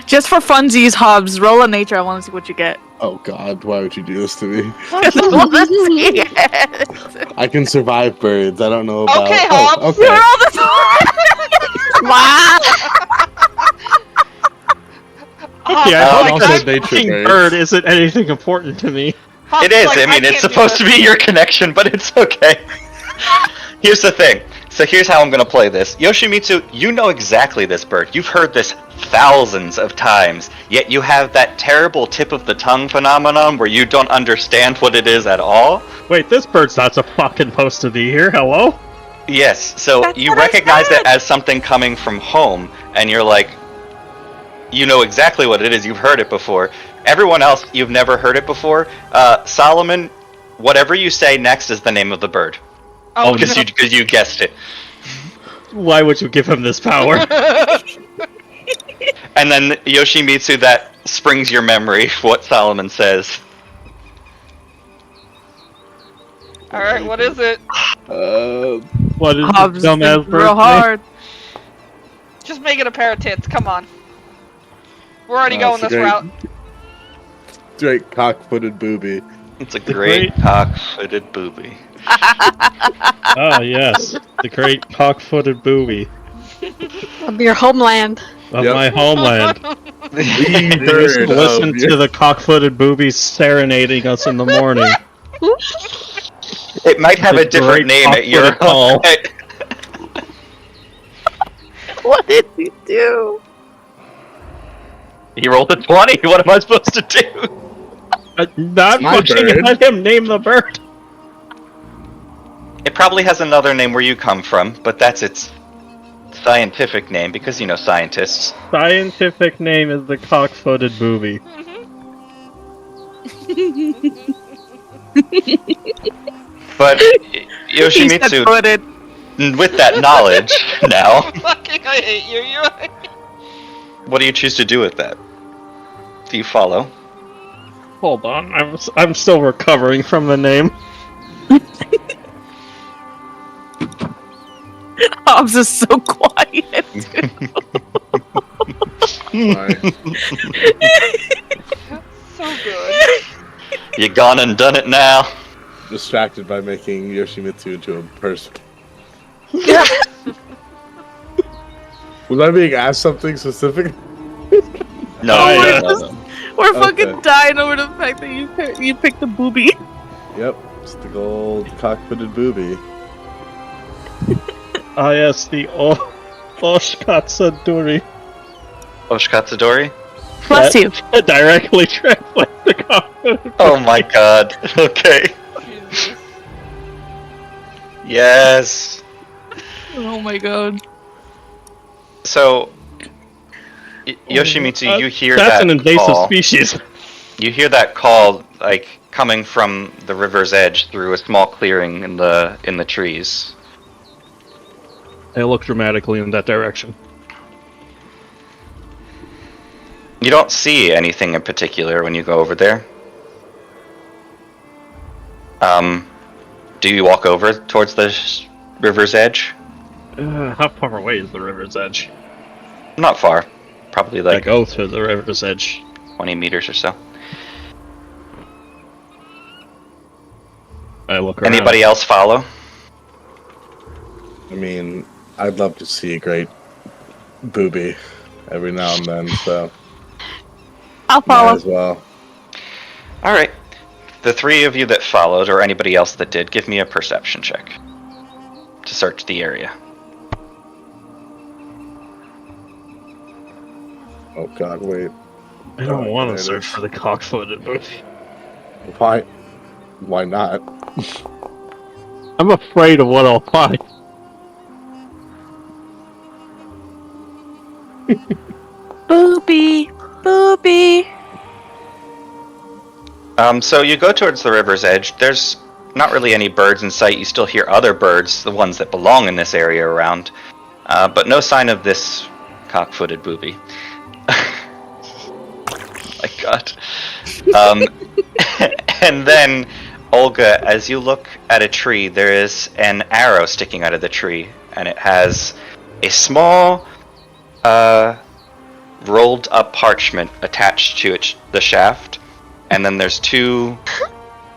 Speaker 7: Just for funsies, Hobbs, roll a nature. I want to see what you get.
Speaker 6: Oh god, why would you do this to me?
Speaker 7: I want to see it.
Speaker 6: I can survive birds. I don't know about.
Speaker 4: Okay,
Speaker 6: Oh,
Speaker 4: Hobbs.
Speaker 7: You
Speaker 6: okay.
Speaker 7: roll this. Wow.
Speaker 4: Hobbs,
Speaker 1: Yeah, I
Speaker 6: I
Speaker 1: hope
Speaker 6: also
Speaker 1: this
Speaker 6: nature
Speaker 1: fucking
Speaker 6: birds.
Speaker 1: bird isn't anything important to me.
Speaker 4: Hobbs
Speaker 2: It is.
Speaker 4: like,
Speaker 2: I mean, it's
Speaker 4: can't do
Speaker 2: supposed to
Speaker 4: this.
Speaker 2: be your connection, but it's okay. Here's the thing. So here's how I'm gonna play this. Yoshimitsu, you know exactly this bird. You've heard this thousands of times, yet you have that terrible tip of the tongue phenomenon where you don't understand what it is at all.
Speaker 1: Wait, this bird's not fucking supposed to be here. Hello?
Speaker 2: Yes, so
Speaker 7: That's
Speaker 2: you
Speaker 7: what I
Speaker 2: recognize
Speaker 7: said.
Speaker 2: it as something coming from home, and you're like, you know exactly what it is. You've heard it before. Everyone else, you've never heard it before. Solomon, whatever you say next is the name of the bird.
Speaker 4: Oh,
Speaker 2: Because
Speaker 4: no.
Speaker 2: you guessed it.
Speaker 1: Why would you give him this power?
Speaker 2: And then Yoshimitsu, that springs your memory what Solomon says.
Speaker 4: Alright, what is it?
Speaker 1: What is
Speaker 7: Hobbs
Speaker 1: this dumbass
Speaker 7: thinking
Speaker 1: bird?
Speaker 7: real hard.
Speaker 4: Just make it a pair of tits, come on. We're already
Speaker 6: Oh,
Speaker 4: going
Speaker 6: it's a
Speaker 4: this
Speaker 6: great-
Speaker 4: route.
Speaker 6: Great cock-footed booby.
Speaker 2: It's a great cock-footed booby.
Speaker 1: Ah, yes. The great cock-footed booby
Speaker 3: Of your homeland.
Speaker 1: of
Speaker 6: Yep.
Speaker 1: my homeland.
Speaker 6: The
Speaker 1: Listen,
Speaker 6: bird
Speaker 1: listen
Speaker 6: of
Speaker 1: to the cock-footed boobies serenading us in the morning.
Speaker 2: It might have
Speaker 1: The
Speaker 2: a different
Speaker 1: great
Speaker 2: name at your
Speaker 1: cock-footed call.
Speaker 7: What did he do?
Speaker 2: He rolled a 20. What am I supposed to do?
Speaker 1: Not
Speaker 6: My
Speaker 1: fucking
Speaker 6: bird.
Speaker 1: let him name the bird.
Speaker 2: It probably has another name where you come from, but that's its scientific name because you know scientists.
Speaker 1: Scientific name is the cock-footed booby.
Speaker 2: But
Speaker 7: He said
Speaker 2: Yoshimitsu,
Speaker 7: put it.
Speaker 2: with that knowledge now,
Speaker 4: Fucking, I hate you. You.
Speaker 2: what do you choose to do with that? Do you follow?
Speaker 1: Hold on, I'm still recovering from the name.
Speaker 7: Hobbs is so quiet.
Speaker 4: So good.
Speaker 2: You gone and done it now?
Speaker 6: distracted by making Yoshimitsu into a person. Was I being asked something specific?
Speaker 2: No,
Speaker 7: Oh,
Speaker 2: no.
Speaker 7: We're
Speaker 6: Okay.
Speaker 7: fucking dying over the fact that you picked the booby.
Speaker 6: Yep, it's the gold cock-footed booby.
Speaker 1: Ah, yes, the Oshkatsudori.
Speaker 2: Oshikatsudori?
Speaker 7: Bless you.
Speaker 1: Directly translate the cock-footed
Speaker 2: Oh my god. Okay.
Speaker 4: Jesus.
Speaker 2: Yes.
Speaker 7: Oh my god.
Speaker 2: So, Yoshimitsu, you hear
Speaker 1: That's
Speaker 2: that
Speaker 1: an invasive
Speaker 2: call.
Speaker 1: species.
Speaker 2: You hear that call, like, coming from the river's edge through a small clearing in the trees.
Speaker 1: I look dramatically in that direction.
Speaker 2: You don't see anything in particular when you go over there. Do you walk over towards the river's edge?
Speaker 1: How far away is the river's edge?
Speaker 2: Not far. Probably
Speaker 1: I
Speaker 2: like
Speaker 1: go to the river's edge.
Speaker 2: 20 meters or so.
Speaker 1: I look around.
Speaker 2: Anybody else follow?
Speaker 6: I mean, I'd love to see a great booby every now and then, so
Speaker 7: I'll
Speaker 6: might
Speaker 7: follow.
Speaker 6: as well.
Speaker 2: Alright. The three of you that followed, or anybody else that did, give me a perception check to search the area.
Speaker 6: Oh god, wait.
Speaker 1: I don't want
Speaker 6: there
Speaker 1: to
Speaker 6: it
Speaker 1: search
Speaker 6: is.
Speaker 1: for the cock-footed booty.
Speaker 6: Why? Why not?
Speaker 1: I'm afraid of what I'll find.
Speaker 7: Booby. Booby.
Speaker 2: So you go towards the river's edge. There's not really any birds in sight. You still hear other birds, the ones that belong in this area around. But no sign of this cock-footed booby. My god. And then, Olga, as you look at a tree, there is an arrow sticking out of the tree, and it has a small, rolled up parchment attached to the shaft, and then there's two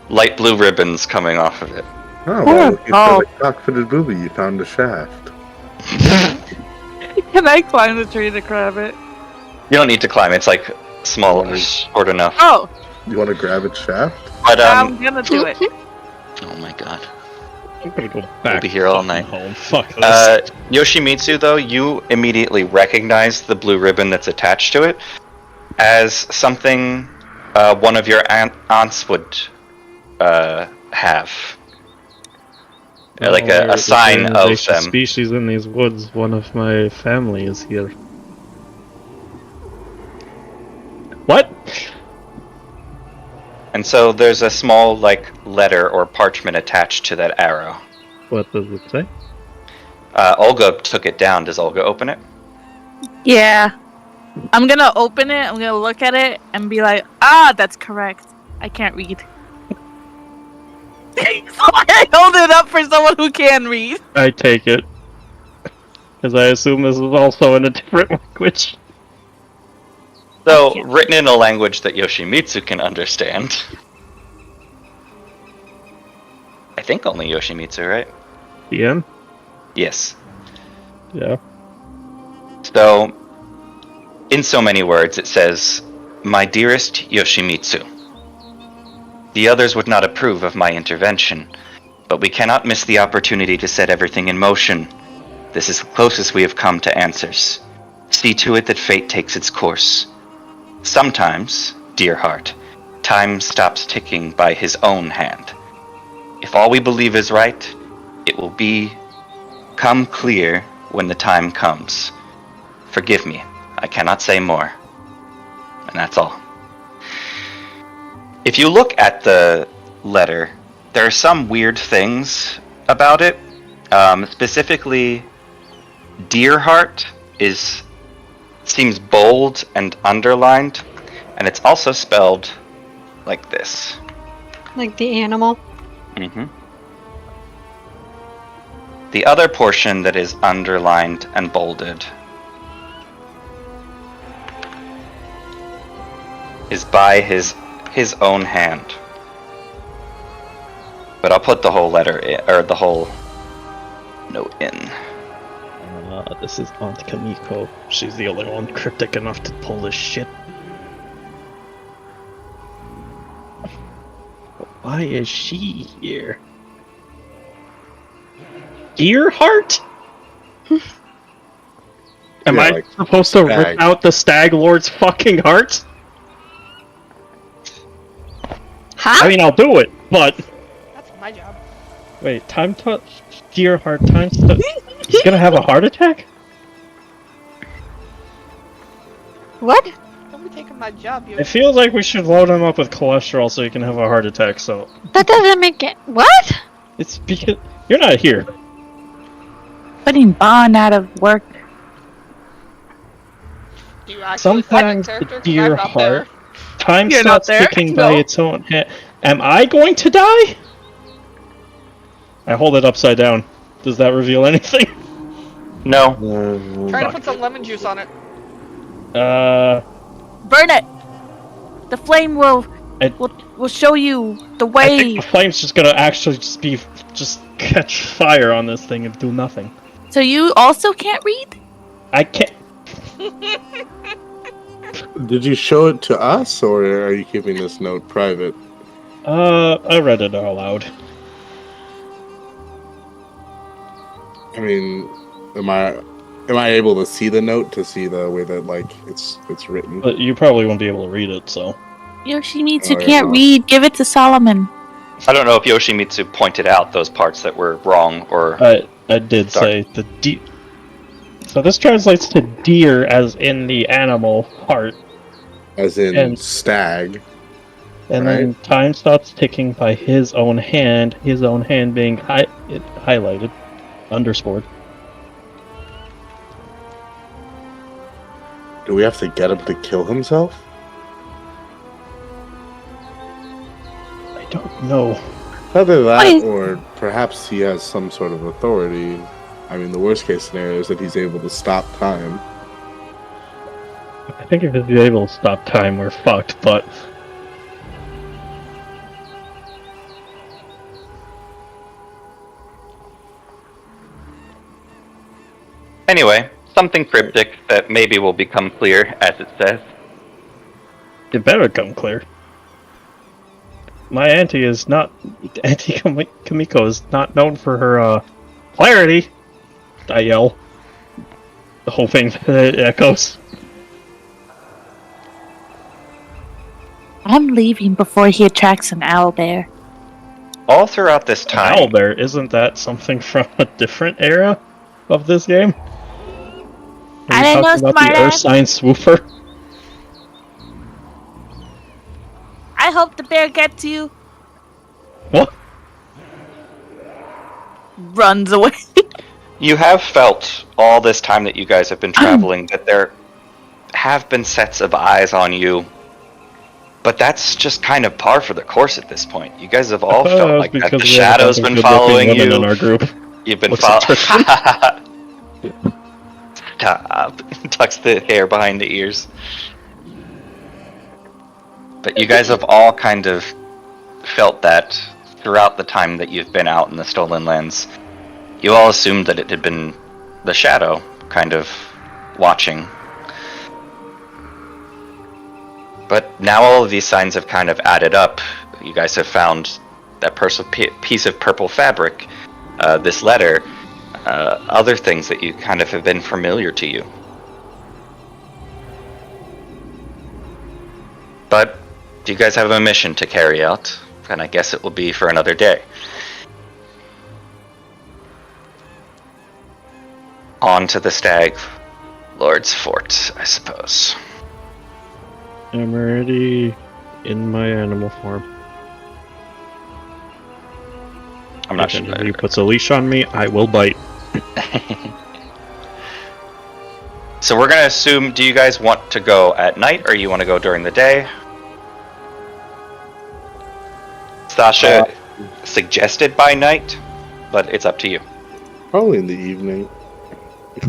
Speaker 2: light blue ribbons coming off of it.
Speaker 6: Oh, well, looking for the cock-fitted booby, you found a shaft.
Speaker 7: Can I climb the tree to grab it?
Speaker 2: You don't need to climb, it's like small, short enough.
Speaker 7: Oh,
Speaker 6: You want to grab its shaft?
Speaker 2: But,
Speaker 7: I'm gonna do it.
Speaker 2: oh my god.
Speaker 1: I'm gonna go back.
Speaker 2: We'll be here all
Speaker 1: fucking
Speaker 2: night.
Speaker 1: Home. Fuck this.
Speaker 2: Yoshimitsu, though, you immediately recognize the blue ribbon that's attached to it as something one of your aunts would have. Like a sign
Speaker 1: There's an
Speaker 2: of
Speaker 1: invasive
Speaker 2: them.
Speaker 1: species in these woods. One of my family is here. What?
Speaker 2: And so there's a small, like, letter or parchment attached to that arrow.
Speaker 1: What does it say?
Speaker 2: Olga took it down. Does Olga open it?
Speaker 7: Yeah. I'm gonna open it, I'm gonna look at it, and be like, ah, that's correct. I can't read. So I hold it up for someone who can read.
Speaker 1: I take it. Because I assume this is also in a different language.
Speaker 2: So, written in a language that Yoshimitsu can understand. I think only Yoshimitsu, right?
Speaker 1: DM?
Speaker 2: Yes.
Speaker 1: Yeah.
Speaker 2: So, in so many words, it says, "My dearest Yoshimitsu, the others would not approve of my intervention, but we cannot miss the opportunity to set everything in motion. This is the closest we have come to answers. See to it that fate takes its course. Sometimes, dear heart, time stops ticking by his own hand. If all we believe is right, it will become clear when the time comes. Forgive me, I cannot say more." And that's all. If you look at the letter, there are some weird things about it. Specifically, dear heart seems bold and underlined, and it's also spelled like this.
Speaker 3: Like the animal.
Speaker 2: Mm-hmm. The other portion that is underlined and bolded is by his own hand. But I'll put the whole letter in, or the whole note in.
Speaker 1: This is Aunt Kamiko. She's the only one cryptic enough to pull this shit. Why is she here? Dear heart? Am
Speaker 6: Yeah,
Speaker 1: I
Speaker 6: like
Speaker 1: supposed to
Speaker 6: Stag.
Speaker 1: rip out the Stag Lord's fucking heart?
Speaker 3: Huh?
Speaker 1: I mean, I'll do it, but...
Speaker 4: That's my job.
Speaker 1: Wait, time to... Dear heart, time to... He's gonna have a heart attack?
Speaker 3: What?
Speaker 4: Don't be taking my job, you.
Speaker 1: It feels like we should load him up with cholesterol so he can have a heart attack, so...
Speaker 3: That doesn't make it. What?
Speaker 1: It's because... You're not here.
Speaker 7: Putting Bond out of work.
Speaker 4: Do you actually
Speaker 1: Sometimes
Speaker 4: find
Speaker 1: the
Speaker 4: a character? 'Cause
Speaker 1: dear
Speaker 4: I'm not
Speaker 1: heart...
Speaker 4: there.
Speaker 1: Time
Speaker 7: You're not
Speaker 1: starts
Speaker 7: there?
Speaker 1: ticking
Speaker 7: No.
Speaker 1: by its own hand. Am I going to die? I hold it upside down. Does that reveal anything?
Speaker 2: No.
Speaker 4: Try to put some lemon juice on it.
Speaker 7: Burn it! The flame will
Speaker 1: I-
Speaker 7: will show you the
Speaker 1: I
Speaker 7: way.
Speaker 1: think the flame's just gonna actually just catch fire on this thing and do nothing.
Speaker 7: So you also can't read?
Speaker 1: I can't...
Speaker 6: Did you show it to us, or are you keeping this note private?
Speaker 1: I read it out loud.
Speaker 6: I mean, am I able to see the note to see the way that like it's written?
Speaker 1: But you probably won't be able to read it, so...
Speaker 7: Yoshimitsu
Speaker 6: Oh, yeah.
Speaker 7: can't read. Give it to Solomon.
Speaker 2: I don't know if Yoshimitsu pointed out those parts that were wrong or.
Speaker 1: I did
Speaker 2: Sorry.
Speaker 1: say the de... So this translates to deer as in the animal heart,
Speaker 6: As in
Speaker 1: And-
Speaker 6: stag.
Speaker 1: and then time stops ticking by his own hand being highlighted, underscored.
Speaker 6: Do we have to get him to kill himself?
Speaker 1: I don't know.
Speaker 6: Either that,
Speaker 7: Wait.
Speaker 6: or perhaps he has some sort of authority. I mean, the worst case scenario is that he's able to stop time.
Speaker 1: I think if he's able to stop time, we're fucked, but...
Speaker 2: Anyway, something cryptic that maybe will become clear as it says.
Speaker 1: It better come clear. My auntie is not... Auntie Kamiko is not known for her, clarity! I yell. The whole thing echoes.
Speaker 7: I'm leaving before he attracts an owl bear.
Speaker 2: All throughout this time,
Speaker 1: Owlbear, isn't that something from a different era of this game? Are
Speaker 7: I
Speaker 1: you
Speaker 7: didn't know,
Speaker 1: talking about the
Speaker 7: smartass.
Speaker 1: Ursine Swooper?
Speaker 7: I hope the bear gets you.
Speaker 1: What?
Speaker 7: Runs away.
Speaker 2: you have felt all this time that you guys have been traveling that there have been sets of eyes on you. But that's just kind of par for the course at this point. You guys have all felt like that. The shadow's been following you.
Speaker 1: In our group.
Speaker 2: You've been
Speaker 1: Looks
Speaker 2: following. Stop. Tucks the hair behind the ears. But you guys have all kind of felt that throughout the time that you've been out in the Stolen Lands. You all assumed that it had been the shadow kind of watching. But now all of these signs have kind of added up. You guys have found that piece of purple fabric, this letter, other things that you kind of have been familiar to you. But you guys have a mission to carry out, and I guess it will be for another day. On to the Stag Lord's Fort, I suppose.
Speaker 1: I'm already in my animal form.
Speaker 2: I'm not
Speaker 1: If
Speaker 2: sure.
Speaker 1: anybody puts a leash on me, I will bite.
Speaker 2: So we're gonna assume, do you guys want to go at night or you want to go during the day? Sasha suggested by night, but it's up to you.
Speaker 6: Probably in the evening.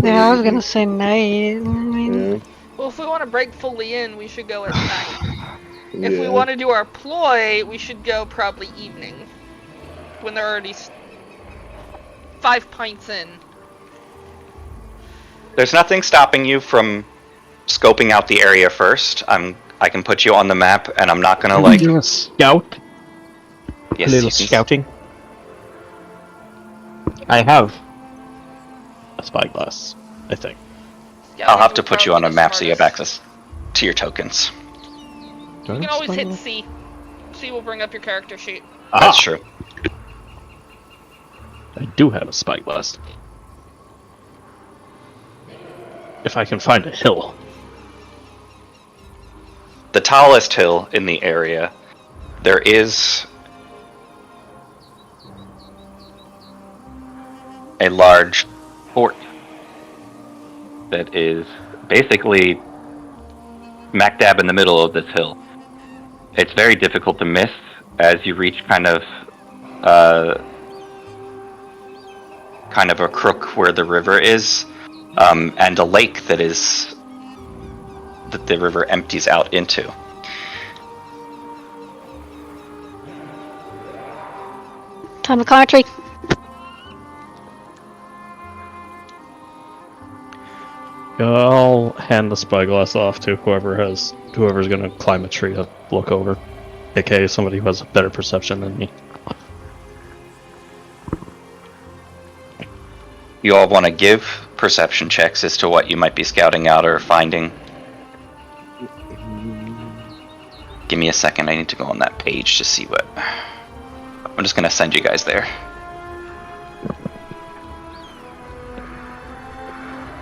Speaker 3: Yeah, I was gonna say night. I mean,
Speaker 6: Yeah.
Speaker 4: Well, if we want to break fully in, we should go at night. If we
Speaker 6: Yeah.
Speaker 4: want to do our ploy, we should go probably evening. when they're already 5 pints in.
Speaker 2: There's nothing stopping you from scoping out the area first. I can put you on the map, and I'm not gonna like.
Speaker 1: Do a scout.
Speaker 2: Yes,
Speaker 1: a little
Speaker 2: you can-
Speaker 1: scouting. I have a spyglass, I think.
Speaker 4: Yeah,
Speaker 2: I'll have to
Speaker 4: would
Speaker 2: put you on
Speaker 4: probably
Speaker 2: a
Speaker 4: be
Speaker 2: map so you have
Speaker 4: smartest.
Speaker 2: access to your tokens.
Speaker 1: Do I
Speaker 4: You can
Speaker 1: have
Speaker 4: always hit
Speaker 1: spyglass?
Speaker 4: C. C will bring up your character sheet.
Speaker 2: That's true.
Speaker 1: I do have a spyglass. If I can find a hill.
Speaker 2: The tallest hill in the area, there is a large fort that is basically smack dab in the middle of this hill. It's very difficult to miss as you reach kind of a crook where the river is, and a lake that the river empties out into.
Speaker 3: Time to climb a tree.
Speaker 1: I'll hand the spyglass off to whoever's gonna climb a tree to look over. AKA somebody who has a better perception than me.
Speaker 2: You all want to give perception checks as to what you might be scouting out or finding. Give me a second, I need to go on that page to see what... I'm just going to send you guys there.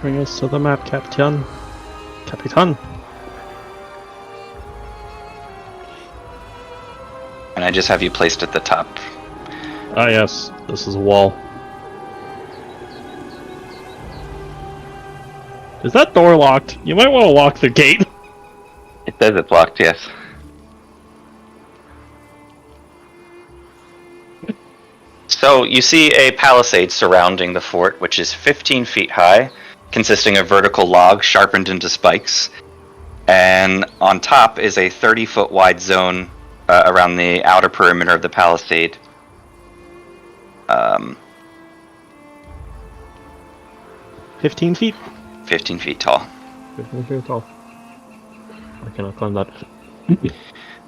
Speaker 1: Bring us to the map, Capitan. Capitan.
Speaker 2: And I just have you placed at the top.
Speaker 1: Ah yes, this is a wall. Is that door locked? You might want to lock the gate.
Speaker 2: It says it's locked, yes. So you see a palisade surrounding the fort, which is 15 feet high, consisting of vertical logs sharpened into spikes. And on top is a 30-foot wide zone around the outer perimeter of the palisade.
Speaker 1: 15 feet?
Speaker 2: 15 feet tall.
Speaker 1: 15 feet tall. I cannot climb that.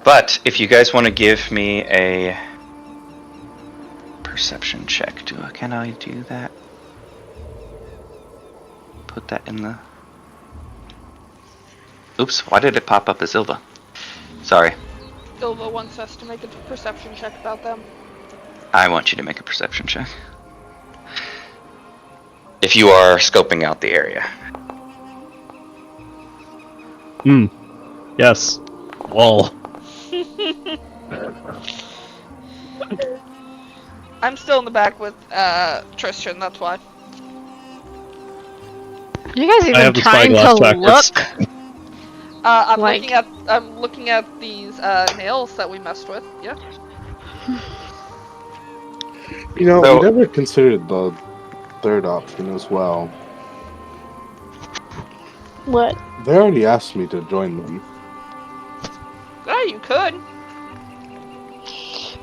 Speaker 2: But if you guys want to give me a perception check, can I do that? Put that in the... Oops, why did it pop up as Ilva? Sorry.
Speaker 4: Ilva wants us to make a perception check about them.
Speaker 2: I want you to make a perception check. If you are scoping out the area.
Speaker 1: Yes. Wall.
Speaker 4: I'm still in the back with Tristan, that's why.
Speaker 3: Are you guys
Speaker 1: I
Speaker 3: even
Speaker 1: have the
Speaker 3: trying
Speaker 1: spyglass
Speaker 3: to
Speaker 1: backwards.
Speaker 3: look?
Speaker 4: I'm looking at these nails that we messed with. Yeah.
Speaker 6: You know,
Speaker 2: So-
Speaker 6: we never considered the third option as well.
Speaker 3: What?
Speaker 6: They already asked me to join them.
Speaker 4: Yeah, you could.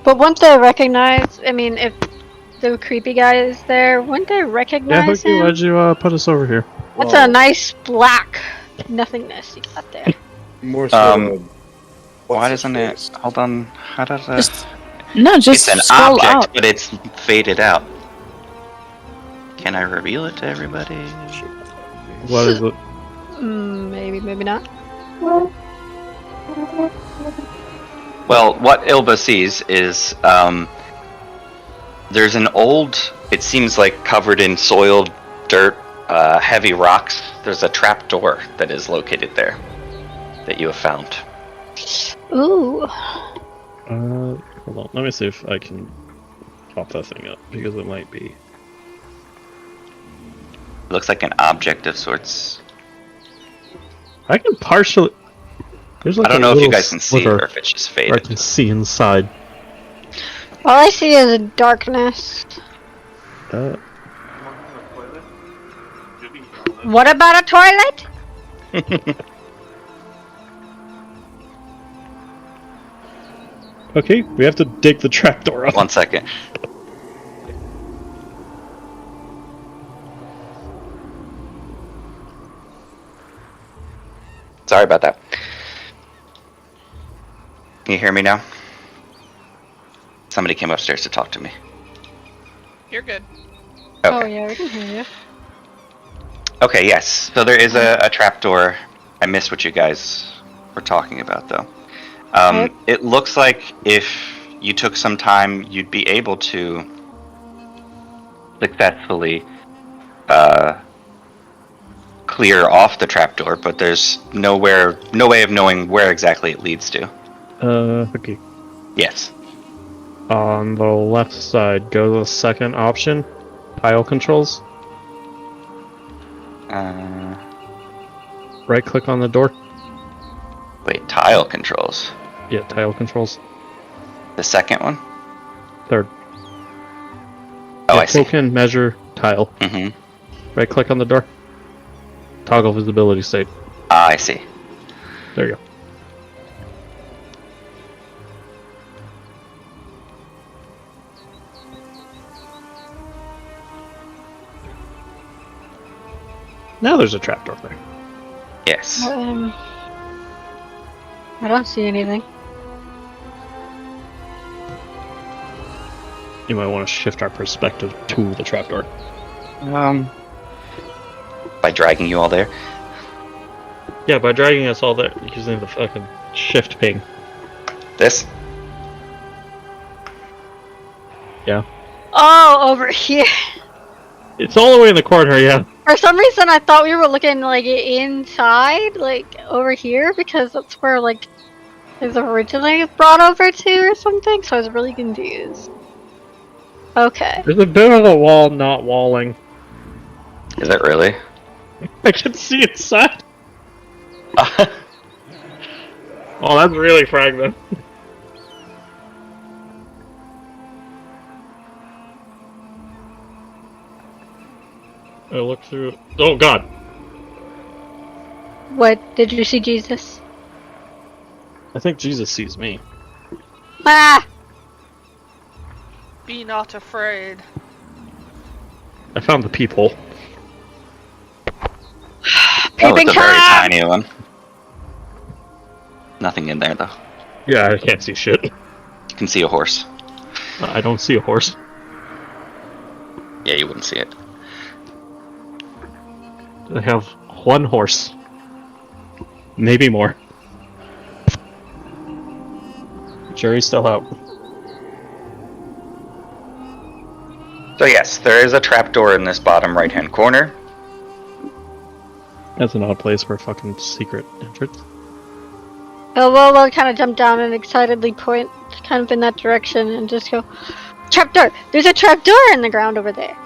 Speaker 3: But wouldn't they recognize? I mean, if the creepy guy is there, wouldn't they
Speaker 1: Yeah,
Speaker 3: recognize
Speaker 1: Hookie,
Speaker 3: him?
Speaker 1: why'd you put us over here?
Speaker 3: That's
Speaker 6: Well,
Speaker 3: a nice black nothingness you got there.
Speaker 6: More so.
Speaker 2: Why doesn't it... Hold on. How does it...
Speaker 7: Just
Speaker 2: It's an
Speaker 7: scroll
Speaker 2: object,
Speaker 7: up.
Speaker 2: but it's faded out. Can I reveal it to everybody?
Speaker 1: What is it?
Speaker 3: Maybe, maybe not.
Speaker 2: Well, what Ilva sees is there's an old, it seems like covered in soiled dirt, heavy rocks. There's a trap door that is located there that you have found.
Speaker 3: Ooh.
Speaker 1: Hold on. Let me see if I can pop that thing up because it might be.
Speaker 2: It looks like an object of sorts.
Speaker 1: I can partially. There's like
Speaker 2: I don't
Speaker 1: a
Speaker 2: know if you
Speaker 1: little
Speaker 2: guys can see it
Speaker 1: sliver
Speaker 2: or if it's just
Speaker 1: where I
Speaker 2: faded.
Speaker 1: can see inside.
Speaker 3: All I see is darkness. What about a toilet?
Speaker 1: Okay, we have to dig the trapdoor up.
Speaker 2: 1 second. Sorry about that. Can you hear me now? Somebody came upstairs to talk to me.
Speaker 4: You're good.
Speaker 2: Okay.
Speaker 3: Oh yeah, we can hear you.
Speaker 2: Okay, yes. So there is a trapdoor. I missed what you guys were talking about, though. It looks like if you took some time, you'd be able to successfully clear off the trapdoor, but there's no way of knowing where exactly it leads to.
Speaker 1: Okay.
Speaker 2: Yes.
Speaker 1: On the left side, go to the second option. Tile controls. Right click on the door.
Speaker 2: Wait, tile controls.
Speaker 1: Yeah, tile controls.
Speaker 2: The second one?
Speaker 1: Third.
Speaker 2: Oh,
Speaker 1: Yeah,
Speaker 2: I see.
Speaker 1: token, measure, tile.
Speaker 2: Mm-hmm.
Speaker 1: Right click on the door. Toggle visibility state.
Speaker 2: Ah, I see.
Speaker 1: There you go. Now there's a trapdoor there.
Speaker 2: Yes.
Speaker 3: I don't see anything.
Speaker 1: You might want to shift our perspective to the trapdoor.
Speaker 2: By dragging you all there.
Speaker 1: Yeah, by dragging us all there using the fucking shift ping.
Speaker 2: This?
Speaker 1: Yeah.
Speaker 3: Oh, over here.
Speaker 1: It's all the way in the corner, yeah.
Speaker 3: For some reason, I thought we were looking like inside, like over here, because that's where like it was originally brought over to or something. So I was really confused. Okay.
Speaker 1: There's a bit of a wall not walling.
Speaker 2: Is it really?
Speaker 1: I can see inside. Oh, that's really fragmented. I look through. Oh God!
Speaker 3: What did you see, Jesus?
Speaker 1: I think Jesus sees me.
Speaker 3: Ah!
Speaker 4: Be not afraid.
Speaker 1: I found the peephole.
Speaker 2: Oh,
Speaker 3: Peeping
Speaker 2: it's a very
Speaker 3: Tom!
Speaker 2: tiny one. Nothing in there, though.
Speaker 1: Yeah, I can't see shit.
Speaker 2: You can see a horse.
Speaker 1: I don't see a horse.
Speaker 2: Yeah, you wouldn't see it.
Speaker 1: I have one horse. Maybe more. Jury's still out.
Speaker 2: So yes, there is a trapdoor in this bottom right-hand corner.
Speaker 1: That's an odd place for a fucking secret entrance.
Speaker 3: Oh, well, I'll kind of jump down and excitedly point kind of in that direction and just go, trapdoor! There's a trapdoor in the ground over there!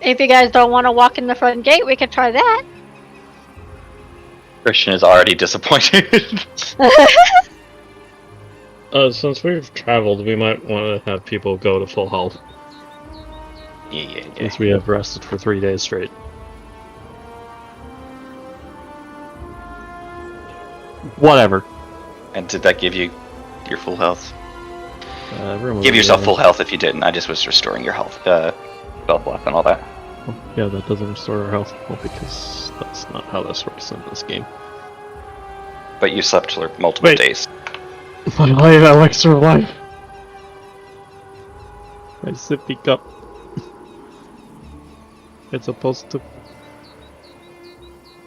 Speaker 3: If you guys don't want to walk in the front gate, we could try that.
Speaker 2: Christian is already disappointed.
Speaker 1: Since we've traveled, we might want to have people go to full health.
Speaker 2: Yeah.
Speaker 1: Since we have rested for 3 days straight. Whatever.
Speaker 2: And did that give you your full health?
Speaker 1: Everyone
Speaker 2: Give
Speaker 1: was
Speaker 2: yourself
Speaker 1: really-
Speaker 2: full health if you didn't. I just was restoring your health, spell block and all that.
Speaker 1: Yeah, that doesn't restore our health. Well, because that's not how this works in this game.
Speaker 2: But you slept for multiple
Speaker 1: Wait.
Speaker 2: days.
Speaker 1: My life, elixir of life. My sippy cup. It's supposed to.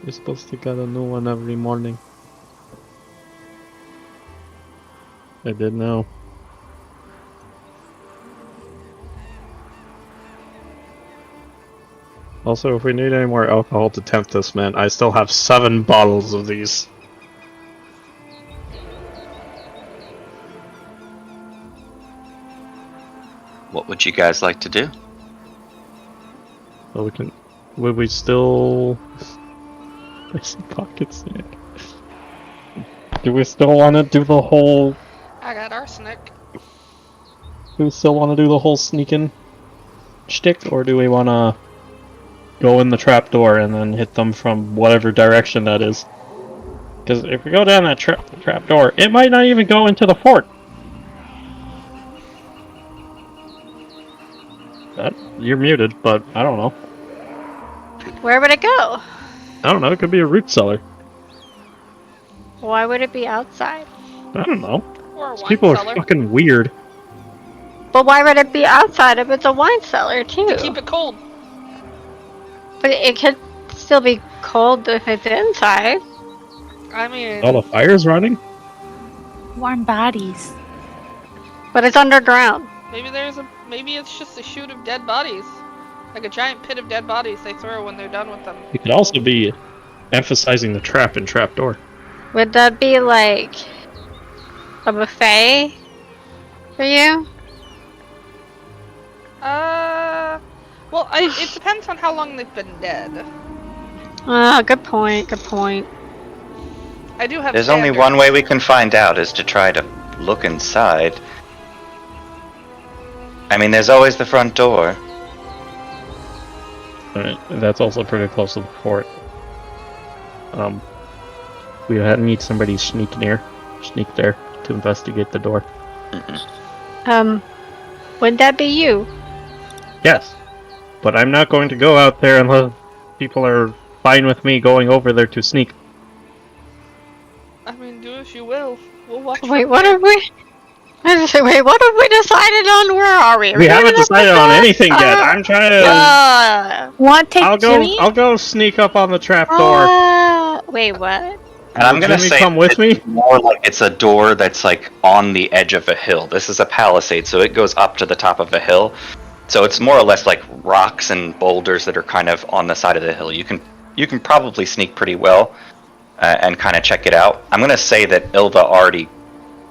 Speaker 1: You're supposed to get a new one every morning. I did now. Also, if we need any more alcohol to tempt this man, I still have 7 bottles of these.
Speaker 2: What would you guys like to do?
Speaker 1: So we can. Would we still. I see pocket snake. Do we still want to do the whole.
Speaker 4: I got arsenic.
Speaker 1: Do we still want to do the whole sneaking shtick? Or do we want to go in the trapdoor and then hit them from whatever direction that is? Because if we go down that trapdoor, it might not even go into the fort. You're muted, but I don't know.
Speaker 3: Where would it go?
Speaker 1: I don't know. It could be a root cellar.
Speaker 3: Why would it be outside?
Speaker 1: I don't know.
Speaker 4: Or a
Speaker 1: These
Speaker 4: wine
Speaker 1: people
Speaker 4: cellar.
Speaker 1: are fucking weird.
Speaker 3: But why would it be outside if it's a wine cellar too?
Speaker 4: To keep it cold.
Speaker 3: But it could still be cold if it's inside.
Speaker 4: I mean,
Speaker 1: All the fires running.
Speaker 7: Warm bodies.
Speaker 3: But it's underground.
Speaker 4: maybe it's just a chute of dead bodies. Like a giant pit of dead bodies they throw when they're done with them.
Speaker 1: It could also be emphasizing the trap and trapdoor.
Speaker 3: Would that be like a buffet for you?
Speaker 4: Well, it depends on how long they've been dead.
Speaker 3: Good point. Good point.
Speaker 4: I do have.
Speaker 2: There's only
Speaker 4: standards.
Speaker 2: one way we can find out is to try to look inside. I mean, there's always the front door.
Speaker 1: That's also pretty close to the fort. We need somebody sneak there to investigate the door.
Speaker 3: Would that be you?
Speaker 1: Yes, but I'm not going to go out there unless people are fine with me going over there to sneak.
Speaker 4: I mean, do as you will. We'll watch.
Speaker 3: Wait, what have we? I was gonna say, wait, what have we decided on? Where are we?
Speaker 1: We haven't decided on anything yet. I'm trying to.
Speaker 7: Want to take
Speaker 1: I'll
Speaker 7: Jimmy?
Speaker 1: go sneak up on the trapdoor.
Speaker 3: Wait, what?
Speaker 2: And I'm gonna
Speaker 1: Jimmy
Speaker 2: say
Speaker 1: come with me?
Speaker 2: it's more like it's a door that's like on the edge of a hill. This is a palisade, so it goes up to the top of a hill. So it's more or less like rocks and boulders that are kind of on the side of the hill. You can probably sneak pretty well and kind of check it out. I'm gonna say that Ilva already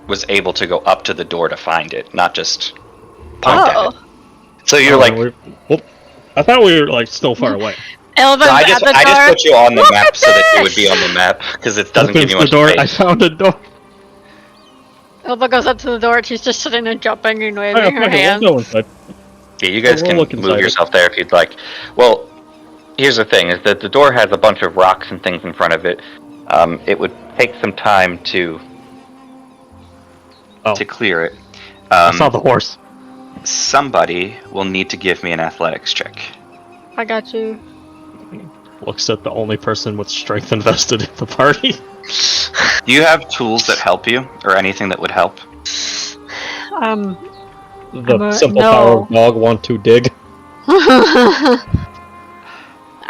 Speaker 2: was able to go up to the door to find it, not just point at it. So you're like,
Speaker 1: I thought we were like still far away.
Speaker 3: Elva's
Speaker 2: I
Speaker 3: at
Speaker 2: just
Speaker 3: the door.
Speaker 2: put you on the
Speaker 3: Look
Speaker 2: map
Speaker 3: at
Speaker 2: so that you would
Speaker 3: this!
Speaker 2: be on the map because it doesn't give
Speaker 1: Opens
Speaker 2: you
Speaker 1: the
Speaker 2: much
Speaker 1: door. I
Speaker 2: space.
Speaker 1: found a door.
Speaker 3: Elva goes up to the door and she's just sitting there jumping and waving
Speaker 1: Oh,
Speaker 3: her
Speaker 1: fuck it,
Speaker 3: hands.
Speaker 1: we'll go inside.
Speaker 2: Yeah, you guys
Speaker 1: We'll
Speaker 2: can
Speaker 1: look
Speaker 2: move
Speaker 1: inside it.
Speaker 2: yourself there if you'd like. Well, here's the thing: is that the door has a bunch of rocks and things in front of it. It would take some time to clear it.
Speaker 1: I saw the horse.
Speaker 2: Somebody will need to give me an athletics check.
Speaker 3: I got you.
Speaker 1: Looks at the only person with strength invested in the party.
Speaker 2: Do you have tools that help you, or anything that would help?
Speaker 1: The simple
Speaker 3: no.
Speaker 1: power of dog want to dig.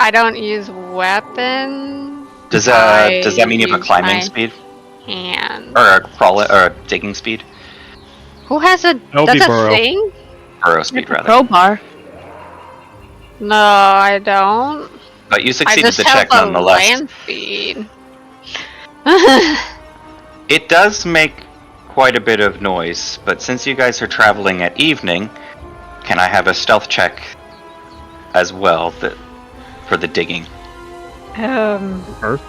Speaker 3: I don't use weapon.
Speaker 2: Does that mean you have a
Speaker 3: use
Speaker 2: climbing
Speaker 3: my
Speaker 2: speed,
Speaker 3: hand.
Speaker 2: or a crawl, or a digging speed?
Speaker 3: Who has a?
Speaker 1: That'll be
Speaker 3: That's a
Speaker 1: Burrow.
Speaker 3: thing?
Speaker 2: Burrow speed, rather.
Speaker 7: Crowbar.
Speaker 3: No, I don't.
Speaker 2: But you
Speaker 3: I
Speaker 2: succeeded
Speaker 3: just
Speaker 2: the
Speaker 3: have
Speaker 2: check
Speaker 3: a
Speaker 2: nonetheless.
Speaker 3: land speed.
Speaker 2: It does make quite a bit of noise, but since you guys are traveling at evening, can I have a stealth check as well for the digging?
Speaker 1: Earth?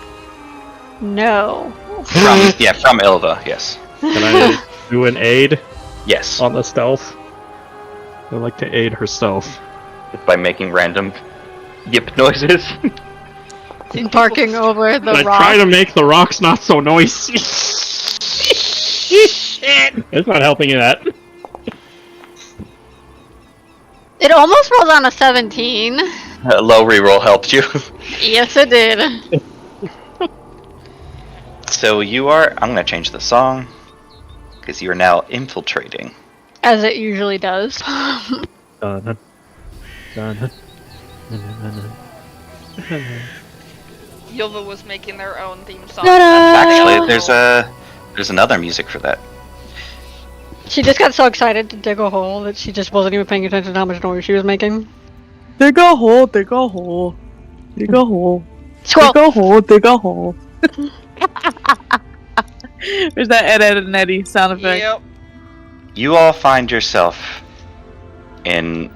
Speaker 3: No.
Speaker 2: From Ilva, yes.
Speaker 1: Can I do an aid
Speaker 2: Yes.
Speaker 1: on the stealth? I like to aid her stealth.
Speaker 2: By making random yip noises.
Speaker 3: Barking over the
Speaker 1: I
Speaker 3: rock.
Speaker 1: try to make the rocks not so noisy.
Speaker 3: Shit.
Speaker 1: It's not helping you that.
Speaker 3: It almost rolled on a 17.
Speaker 2: A low reroll helped you.
Speaker 3: Yes, it did.
Speaker 2: So I'm gonna change the song, because you are now infiltrating.
Speaker 3: As it usually does.
Speaker 1: Dun, dun,
Speaker 4: Yova was making their own theme song.
Speaker 2: Actually, there's another music for that.
Speaker 3: She just got so excited to dig a hole that she just wasn't even paying attention to how much noise she was making.
Speaker 7: Dig a hole, dig a hole. Dig a hole.
Speaker 3: Squirrel!
Speaker 7: Dig a hole, dig a hole. There's that Ed and Eddie sound effect.
Speaker 4: Yep.
Speaker 2: You all find yourself in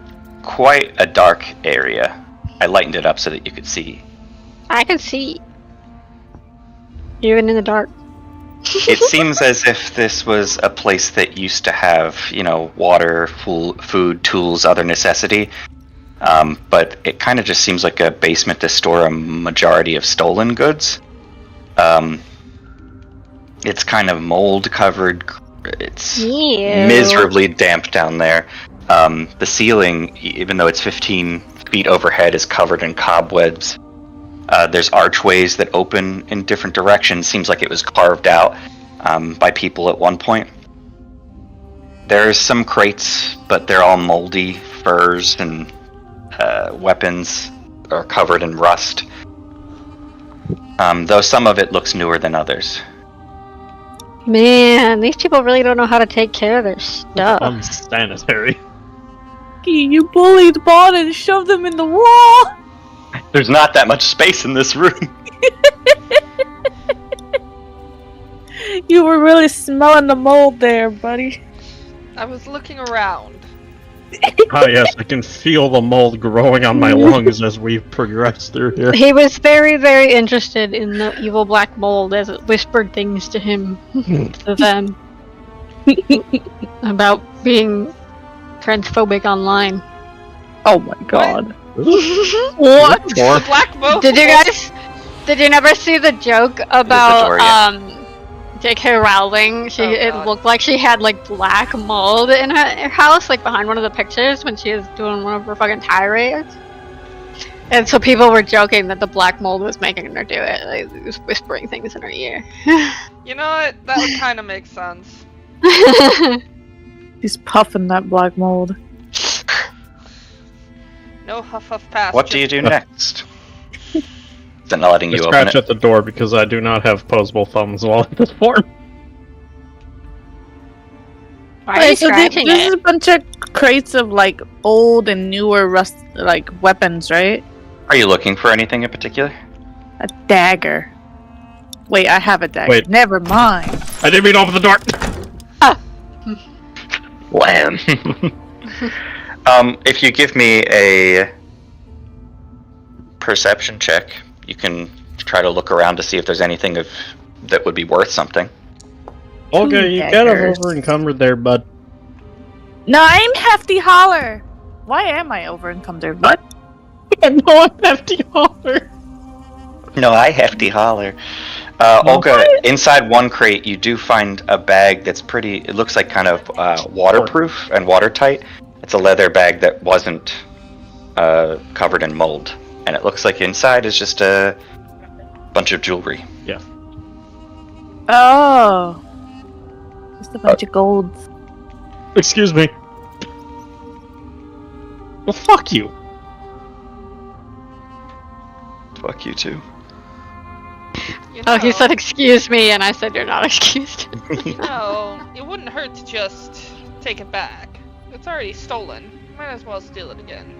Speaker 2: quite a dark area. I lightened it up so that you could see.
Speaker 3: I can see. Even in the dark.
Speaker 2: It seems as if this was a place that used to have, water, food, tools, other necessity. But it kind of just seems like a basement to store a majority of stolen goods. It's kind of mold covered. It's
Speaker 3: Ew.
Speaker 2: miserably damp down there. The ceiling, even though it's 15 feet overhead is covered in cobwebs. There's archways that open in different directions. Seems like it was carved out by people at one point. There's some crates, but they're all moldy. Furs and weapons are covered in rust. Though some of it looks newer than others.
Speaker 3: Man, these people really don't know how to take care of their stuff.
Speaker 1: Unsanitary.
Speaker 7: You bullied Bon and shoved him in the wall.
Speaker 2: There's not that much space in this room.
Speaker 7: You were really smelling the mold there, buddy.
Speaker 4: I was looking around.
Speaker 1: Ah, yes, I can feel the mold growing on my lungs as we progress through here.
Speaker 3: He was very, very interested in the evil black mold as it whispered things to him, to them, about being transphobic online.
Speaker 7: Oh my god.
Speaker 3: What?
Speaker 1: More.
Speaker 4: The black mold.
Speaker 3: Did you never see the joke about J.K. Rowling? It looked like she had like black mold in her house, like behind one of the pictures when she was doing one of her fucking tirades. And so people were joking that the black mold was making her do it. Like, it was whispering things in her ear.
Speaker 4: You know what? That would kind of make sense.
Speaker 7: He's puffing that black mold.
Speaker 4: No huff huff pass.
Speaker 2: What do you do next? Is it not letting
Speaker 1: I
Speaker 2: you open
Speaker 1: scratch
Speaker 2: it?
Speaker 1: at the door because I do not have posable thumbs while in this form.
Speaker 3: Why are you scratching
Speaker 7: this is
Speaker 3: it?
Speaker 7: a bunch of crates of like old and newer rust like weapons, right?
Speaker 2: Are you looking for anything in particular?
Speaker 7: A dagger. Wait, I have a dagger.
Speaker 1: Wait.
Speaker 7: Never mind.
Speaker 1: I didn't mean to open the door!
Speaker 2: Wham! If you give me a perception check, you can try to look around to see if there's anything that would be worth something.
Speaker 1: Okay, you got
Speaker 7: daggers.
Speaker 1: us over encumbered there, bud.
Speaker 7: No, I'm Hefty Holler. Why am I over encumbered? What?
Speaker 1: No, I'm hefty holler.
Speaker 2: No, I hefty holler. Olga, inside one crate, you do find a bag that's pretty. It looks like kind of waterproof and watertight. It's a leather bag that wasn't covered in mold, and it looks like inside is just a bunch of jewelry.
Speaker 1: Yeah.
Speaker 7: Oh. Just a bunch of golds.
Speaker 1: Excuse me. Well, fuck you.
Speaker 2: Fuck you too.
Speaker 4: You
Speaker 3: Oh, he
Speaker 4: know-
Speaker 3: said excuse me, and I said you're not excused.
Speaker 4: No, it wouldn't hurt to just take it back. It's already stolen. Might as well steal it again.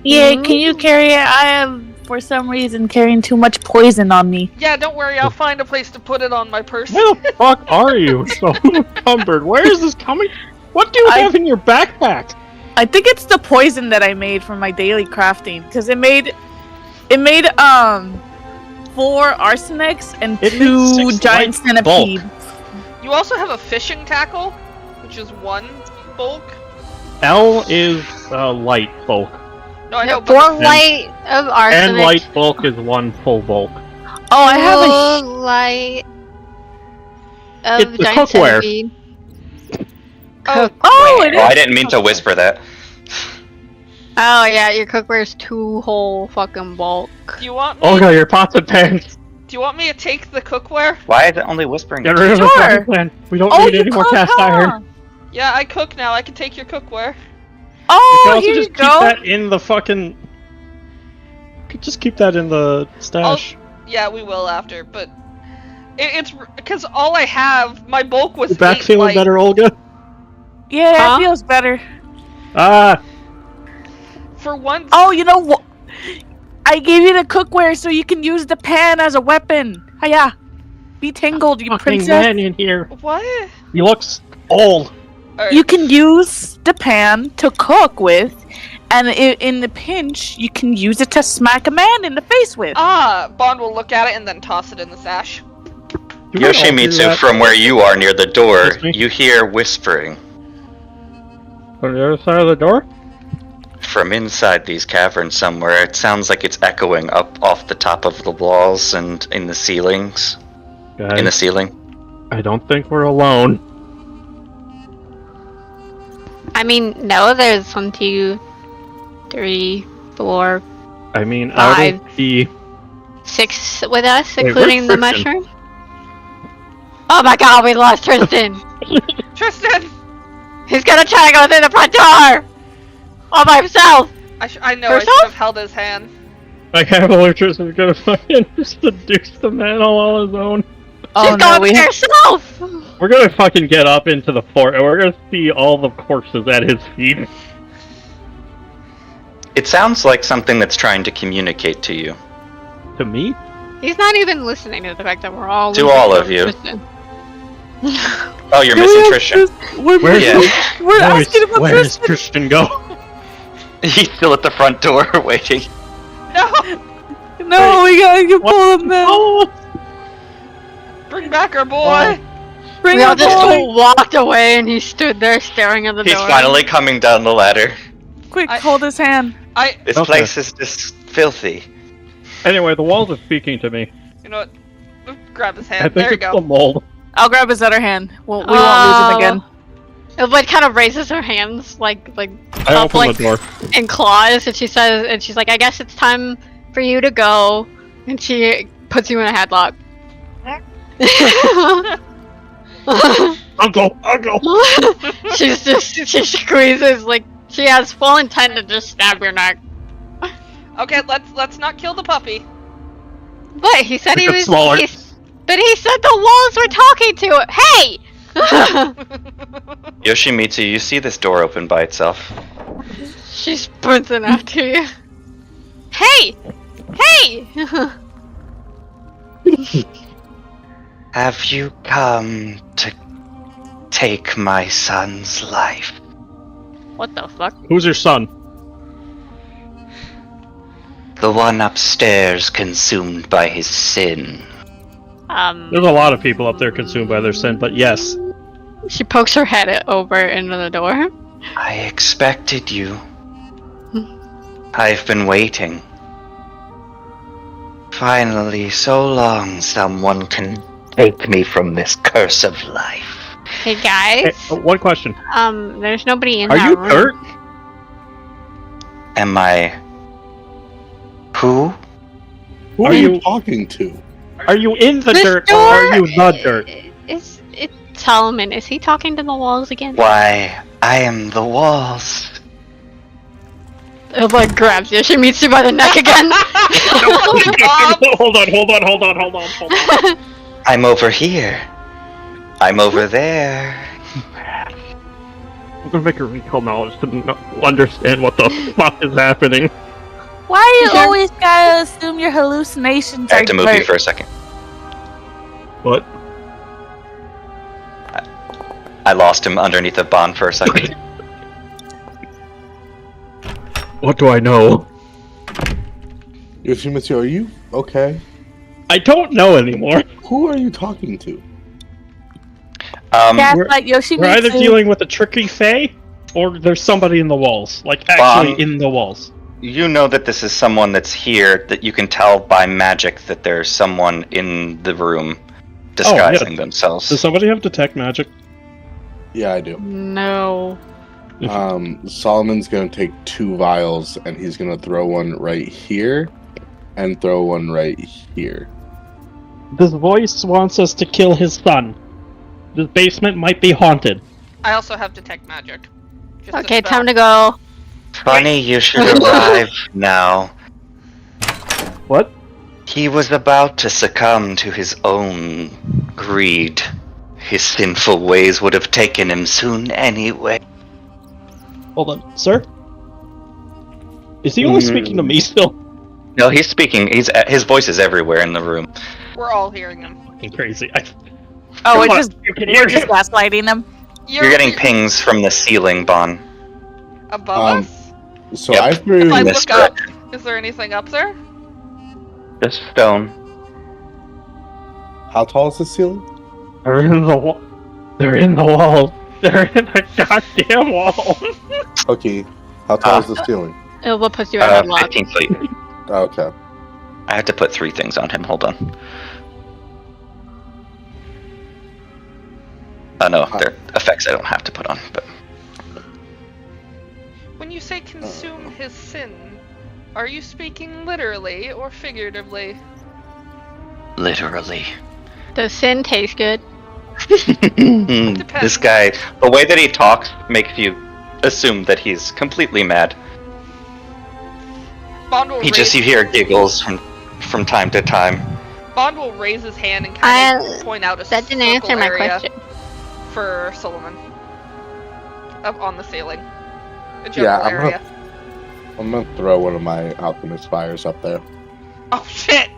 Speaker 7: Yeah, can you carry it? I am, for some reason, carrying too much poison on me.
Speaker 4: Yeah, don't worry, I'll find a place to put it on my person.
Speaker 1: Where the fuck are you so encumbered? Where is this coming? What do you have in your backpack?
Speaker 7: I think it's the poison that I made for my daily crafting, because it made 4 arsenics and
Speaker 1: It made
Speaker 7: 2
Speaker 1: 6
Speaker 7: giant
Speaker 1: light bulk.
Speaker 7: centipedes.
Speaker 4: You also have a fishing tackle, which is 1 bulk.
Speaker 1: L is light bulk,
Speaker 4: No, I know,
Speaker 3: No, 4
Speaker 4: but
Speaker 3: light of arsenic.
Speaker 1: and light bulk is 1 full bulk.
Speaker 7: Oh, I have a...
Speaker 3: 2 light of
Speaker 1: It's the
Speaker 3: giant
Speaker 1: cookware.
Speaker 3: centipede.
Speaker 4: Oh,
Speaker 7: Oh, it
Speaker 2: Oh, I
Speaker 7: is.
Speaker 2: didn't mean to whisper that.
Speaker 3: Oh yeah, your cookware's 2 whole fucking bulk.
Speaker 4: do you want me?
Speaker 1: Oh god, your pots and pans.
Speaker 4: Do you want me to take the cookware?
Speaker 2: Why is it only whispering?
Speaker 1: Get rid of the
Speaker 7: Sure.
Speaker 1: pots and pan. We don't
Speaker 7: Oh,
Speaker 1: need
Speaker 7: you
Speaker 1: any more
Speaker 7: cook,
Speaker 1: cast
Speaker 7: huh?
Speaker 1: iron.
Speaker 4: Yeah, I cook now. I can take your cookware.
Speaker 1: You can
Speaker 7: Oh,
Speaker 1: also
Speaker 7: here
Speaker 1: just
Speaker 7: you
Speaker 1: keep
Speaker 7: go.
Speaker 1: that in the fucking. You could just keep that in the stash.
Speaker 4: Yeah, we will after, but it's because all I have, my bulk was
Speaker 1: You back
Speaker 4: 8
Speaker 1: feeling
Speaker 4: light.
Speaker 1: better, Olga?
Speaker 7: Yeah,
Speaker 3: Huh?
Speaker 7: it feels better.
Speaker 1: Ah,
Speaker 4: For once.
Speaker 7: Oh, you know what? I gave you the cookware so you can use the pan as a weapon. Hiya. Be tangled, you
Speaker 1: fucking
Speaker 7: princess.
Speaker 1: man in here.
Speaker 4: What?
Speaker 1: He looks old.
Speaker 4: Alright.
Speaker 7: You can use the pan to cook with, and in the pinch, you can use it to smack a man in the face with.
Speaker 4: Bond will look at it and then toss it in the sash.
Speaker 1: Do we all do
Speaker 2: Yoshimitsu,
Speaker 1: that?
Speaker 2: from where you are near the door,
Speaker 1: Excuse me?
Speaker 2: you hear whispering.
Speaker 1: On the other side of the door?
Speaker 2: From inside these caverns somewhere, it sounds like it's echoing up off the top of the walls and in the ceilings. In the
Speaker 1: Guys,
Speaker 2: ceiling.
Speaker 1: I don't think we're alone.
Speaker 3: I mean, no, there's 1, 2, 3, 4,
Speaker 1: I mean,
Speaker 3: Five.
Speaker 1: out of the
Speaker 3: 6 with us,
Speaker 1: Wait,
Speaker 3: including the
Speaker 1: where's Tristan?
Speaker 3: mushroom. Oh my god, we lost Tristan!
Speaker 4: Tristan!
Speaker 3: He's gonna try to go through the front door! All by himself!
Speaker 4: I know I
Speaker 3: Herself?
Speaker 4: should have held his hand.
Speaker 1: I can't believe Tristan's gonna fucking seduce the man all on his own.
Speaker 7: Oh
Speaker 3: She's
Speaker 7: no,
Speaker 3: going
Speaker 7: we
Speaker 3: by
Speaker 7: have
Speaker 3: herself!
Speaker 1: We're gonna fucking get up into the fort and we're gonna see all the corpses at his feet.
Speaker 2: It sounds like something that's trying to communicate to you.
Speaker 1: To me?
Speaker 3: He's not even listening to the fact that we're all
Speaker 2: To
Speaker 3: looking
Speaker 2: all
Speaker 3: at
Speaker 2: of you.
Speaker 3: Tristan.
Speaker 2: Oh, you're missing Tristan.
Speaker 1: Where's
Speaker 7: We're
Speaker 1: Boys,
Speaker 7: asking about
Speaker 1: where does
Speaker 7: Tristan.
Speaker 1: Tristan go?
Speaker 2: He's still at the front door waiting.
Speaker 4: No!
Speaker 7: No, we gotta pull him back.
Speaker 1: Oh,
Speaker 4: Bring back our boy!
Speaker 7: Bring
Speaker 3: We all
Speaker 7: him
Speaker 3: just
Speaker 7: back.
Speaker 3: walked away and he stood there staring at the
Speaker 2: He's
Speaker 3: door.
Speaker 2: finally coming down the ladder.
Speaker 7: Quick,
Speaker 4: I-
Speaker 7: hold his hand.
Speaker 2: This
Speaker 1: Okay.
Speaker 2: place is just filthy.
Speaker 1: anyway, the walls are speaking to me.
Speaker 4: You know what? Grab his
Speaker 1: I
Speaker 4: hand.
Speaker 1: think
Speaker 4: There you
Speaker 1: it's
Speaker 4: go.
Speaker 1: the mold.
Speaker 7: I'll grab his other hand. We won't lose
Speaker 3: Oh.
Speaker 7: him again.
Speaker 3: It kind of raises her hands like
Speaker 1: I
Speaker 3: up
Speaker 1: open
Speaker 3: like
Speaker 1: the door.
Speaker 3: in claws, and she's like, I guess it's time for you to go, and she puts you in a headlock.
Speaker 1: I'll go.
Speaker 3: she squeezes like she has full intent to just stab your neck.
Speaker 4: Okay, let's not kill the puppy.
Speaker 3: But he said he
Speaker 1: Make it
Speaker 3: was.
Speaker 1: smaller.
Speaker 3: But he said the walls were talking to it. Hey!
Speaker 2: Yoshimitsu, you see this door open by itself.
Speaker 3: She's sprinting after you. Hey! Hey!
Speaker 2: Have you come to take my son's life?
Speaker 3: What the fuck?
Speaker 1: Who's your son?
Speaker 2: The one upstairs consumed by his sin.
Speaker 1: There's a lot of people up there consumed by their sin, but yes.
Speaker 3: She pokes her head over into the door.
Speaker 2: I expected you. I've been waiting. Finally, so long someone can take me from this curse of life.
Speaker 3: Hey
Speaker 1: Hey,
Speaker 3: guys.
Speaker 1: one question.
Speaker 3: There's nobody in
Speaker 1: Are
Speaker 3: that
Speaker 1: you
Speaker 3: room.
Speaker 1: hurt?
Speaker 2: Am I... Who?
Speaker 6: Who
Speaker 1: Are
Speaker 6: are you
Speaker 1: you-
Speaker 6: talking to?
Speaker 1: Are you in the
Speaker 3: This
Speaker 1: dirt or
Speaker 3: door
Speaker 1: are you the dirt?
Speaker 3: It's Solomon. Is he talking to the walls again?
Speaker 2: Why, I am the walls.
Speaker 3: It like grabs you. She meets you by the neck again.
Speaker 1: Hold on.
Speaker 2: I'm over here. I'm over there.
Speaker 1: I'm gonna make a recall knowledge to understand what the fuck is happening.
Speaker 7: Why you
Speaker 3: Sure.
Speaker 7: always gotta assume your hallucinations
Speaker 2: I
Speaker 7: are
Speaker 2: have to move you
Speaker 7: dirt?
Speaker 2: for a second.
Speaker 1: What?
Speaker 2: I lost him underneath the bond for a second.
Speaker 1: What do I know?
Speaker 6: Yoshimitsu, are you okay?
Speaker 1: I don't know anymore.
Speaker 6: Who are you talking to?
Speaker 7: That's
Speaker 1: We're-
Speaker 7: like Yoshimitsu.
Speaker 1: We're either dealing with a tricky fae, or there's somebody in the walls. Like, actually
Speaker 2: Bon.
Speaker 1: in the walls.
Speaker 2: You know that this is someone that's here, that you can tell by magic that there's someone in the room disguising themselves.
Speaker 1: Does somebody have detect magic?
Speaker 6: Yeah, I do.
Speaker 3: No.
Speaker 6: Solomon's gonna take 2 vials and he's gonna throw one right here and throw one right here.
Speaker 1: This voice wants us to kill his son. This basement might be haunted.
Speaker 4: I also have detect magic. Just a
Speaker 3: Okay,
Speaker 4: spell.
Speaker 3: time to go.
Speaker 2: Funny you should arrive now.
Speaker 1: What?
Speaker 2: He was about to succumb to his own greed. His sinful ways would have taken him soon anyway.
Speaker 1: Hold on, sir? Is he only speaking to me still?
Speaker 2: No, he's speaking. His voice is everywhere in the room.
Speaker 4: We're all hearing him.
Speaker 1: Fucking crazy.
Speaker 7: Oh,
Speaker 1: Come on,
Speaker 7: we're just gaslighting them.
Speaker 2: You're getting pings from the ceiling, Bon.
Speaker 4: above
Speaker 6: Um,
Speaker 4: us.
Speaker 6: So
Speaker 2: Yep.
Speaker 6: I threw.
Speaker 4: If I
Speaker 2: this
Speaker 4: look up, is there anything up there?
Speaker 2: Just stone.
Speaker 6: How tall is the ceiling?
Speaker 1: They're in the wall. They're in the wall. They're in the goddamn wall.
Speaker 6: Okay. How tall is the ceiling?
Speaker 3: Ilva puts you in a headlock.
Speaker 2: 15 feet.
Speaker 6: Okay.
Speaker 2: I had to put 3 things on him. Hold on. Oh no, they're effects I don't have to put on. But
Speaker 4: say consume his sin, are you speaking literally or figuratively?
Speaker 2: Literally.
Speaker 3: Does sin taste good?
Speaker 2: This guy, the way that he talks makes you assume that he's completely mad.
Speaker 4: Bond will
Speaker 2: You hear giggles from time to time.
Speaker 4: Bond will raise his hand and kind of point out a
Speaker 3: That didn't
Speaker 4: circle
Speaker 3: answer my
Speaker 4: area
Speaker 3: question.
Speaker 4: for Solomon. Up on the ceiling. A
Speaker 6: Yeah,
Speaker 4: general area.
Speaker 6: I'm gonna throw one of my alchemist fires up there.
Speaker 4: Oh shit!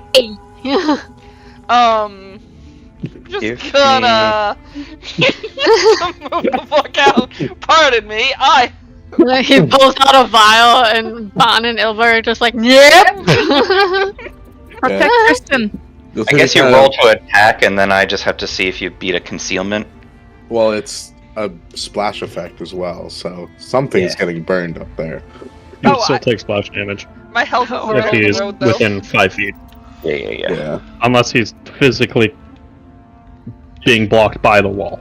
Speaker 4: Just
Speaker 2: Give
Speaker 4: gonna move the fuck out. Pardon me,
Speaker 3: He pulls out a vial, and Bon and Ilver are just like, yep.
Speaker 7: Protect Kristen.
Speaker 6: You'll
Speaker 2: I
Speaker 6: see
Speaker 2: guess
Speaker 6: the
Speaker 2: you
Speaker 6: kind
Speaker 2: roll
Speaker 6: of-
Speaker 2: to attack, and then I just have to see if you beat a concealment.
Speaker 6: Well, it's a splash effect as well, so something's
Speaker 2: Yeah.
Speaker 6: getting burned up there.
Speaker 1: You
Speaker 4: Oh,
Speaker 1: still
Speaker 4: I-
Speaker 1: take splash damage
Speaker 4: my health is
Speaker 3: Oh,
Speaker 4: the
Speaker 1: if
Speaker 4: middle
Speaker 1: he
Speaker 4: of
Speaker 1: is
Speaker 4: the road though.
Speaker 1: within 5 feet,
Speaker 2: Yeah.
Speaker 6: Yeah.
Speaker 1: unless he's physically being blocked by the wall.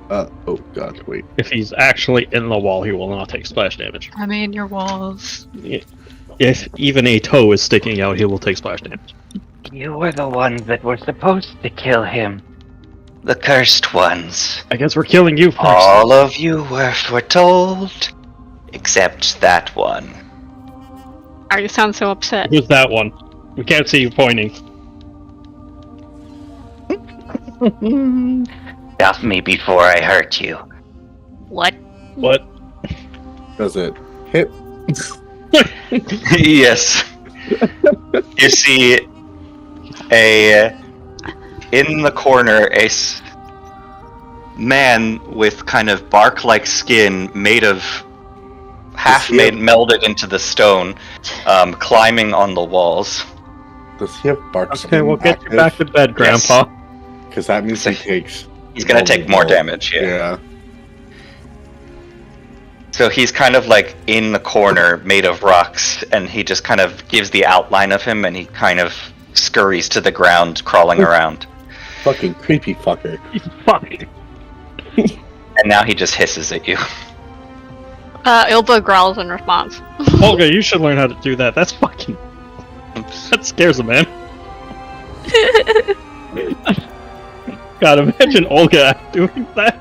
Speaker 6: Oh god, wait.
Speaker 1: If he's actually in the wall, he will not take splash damage.
Speaker 3: I mean, your walls.
Speaker 1: If even a toe is sticking out, he will take splash damage.
Speaker 2: You were the ones that were supposed to kill him. The cursed ones.
Speaker 1: I guess we're killing you first.
Speaker 2: All of you were foretold, except that one.
Speaker 3: Oh, you sound so upset.
Speaker 1: Who's that one? We can't see you pointing.
Speaker 2: Stop me before I hurt you.
Speaker 3: What?
Speaker 1: What?
Speaker 6: Does it hit?
Speaker 2: Yes. You see in the corner, man with kind of bark-like skin made of melded into the stone, climbing on the walls.
Speaker 6: Does he have bark
Speaker 1: Okay, we'll get you back to bed, Grandpa.
Speaker 6: Because that means he takes...
Speaker 2: He's gonna take more damage,
Speaker 6: Yeah.
Speaker 2: So he's kind of like in the corner, made of rocks, and he just kind of gives the outline of him, and he kind of scurries to the ground, crawling around.
Speaker 6: Fucking creepy fucker.
Speaker 1: Fuck.
Speaker 2: And now he just hisses at you.
Speaker 3: Ilva growls in response.
Speaker 1: Olga, you should learn how to do that. That's fucking... That scares a man. God, imagine Olga doing that.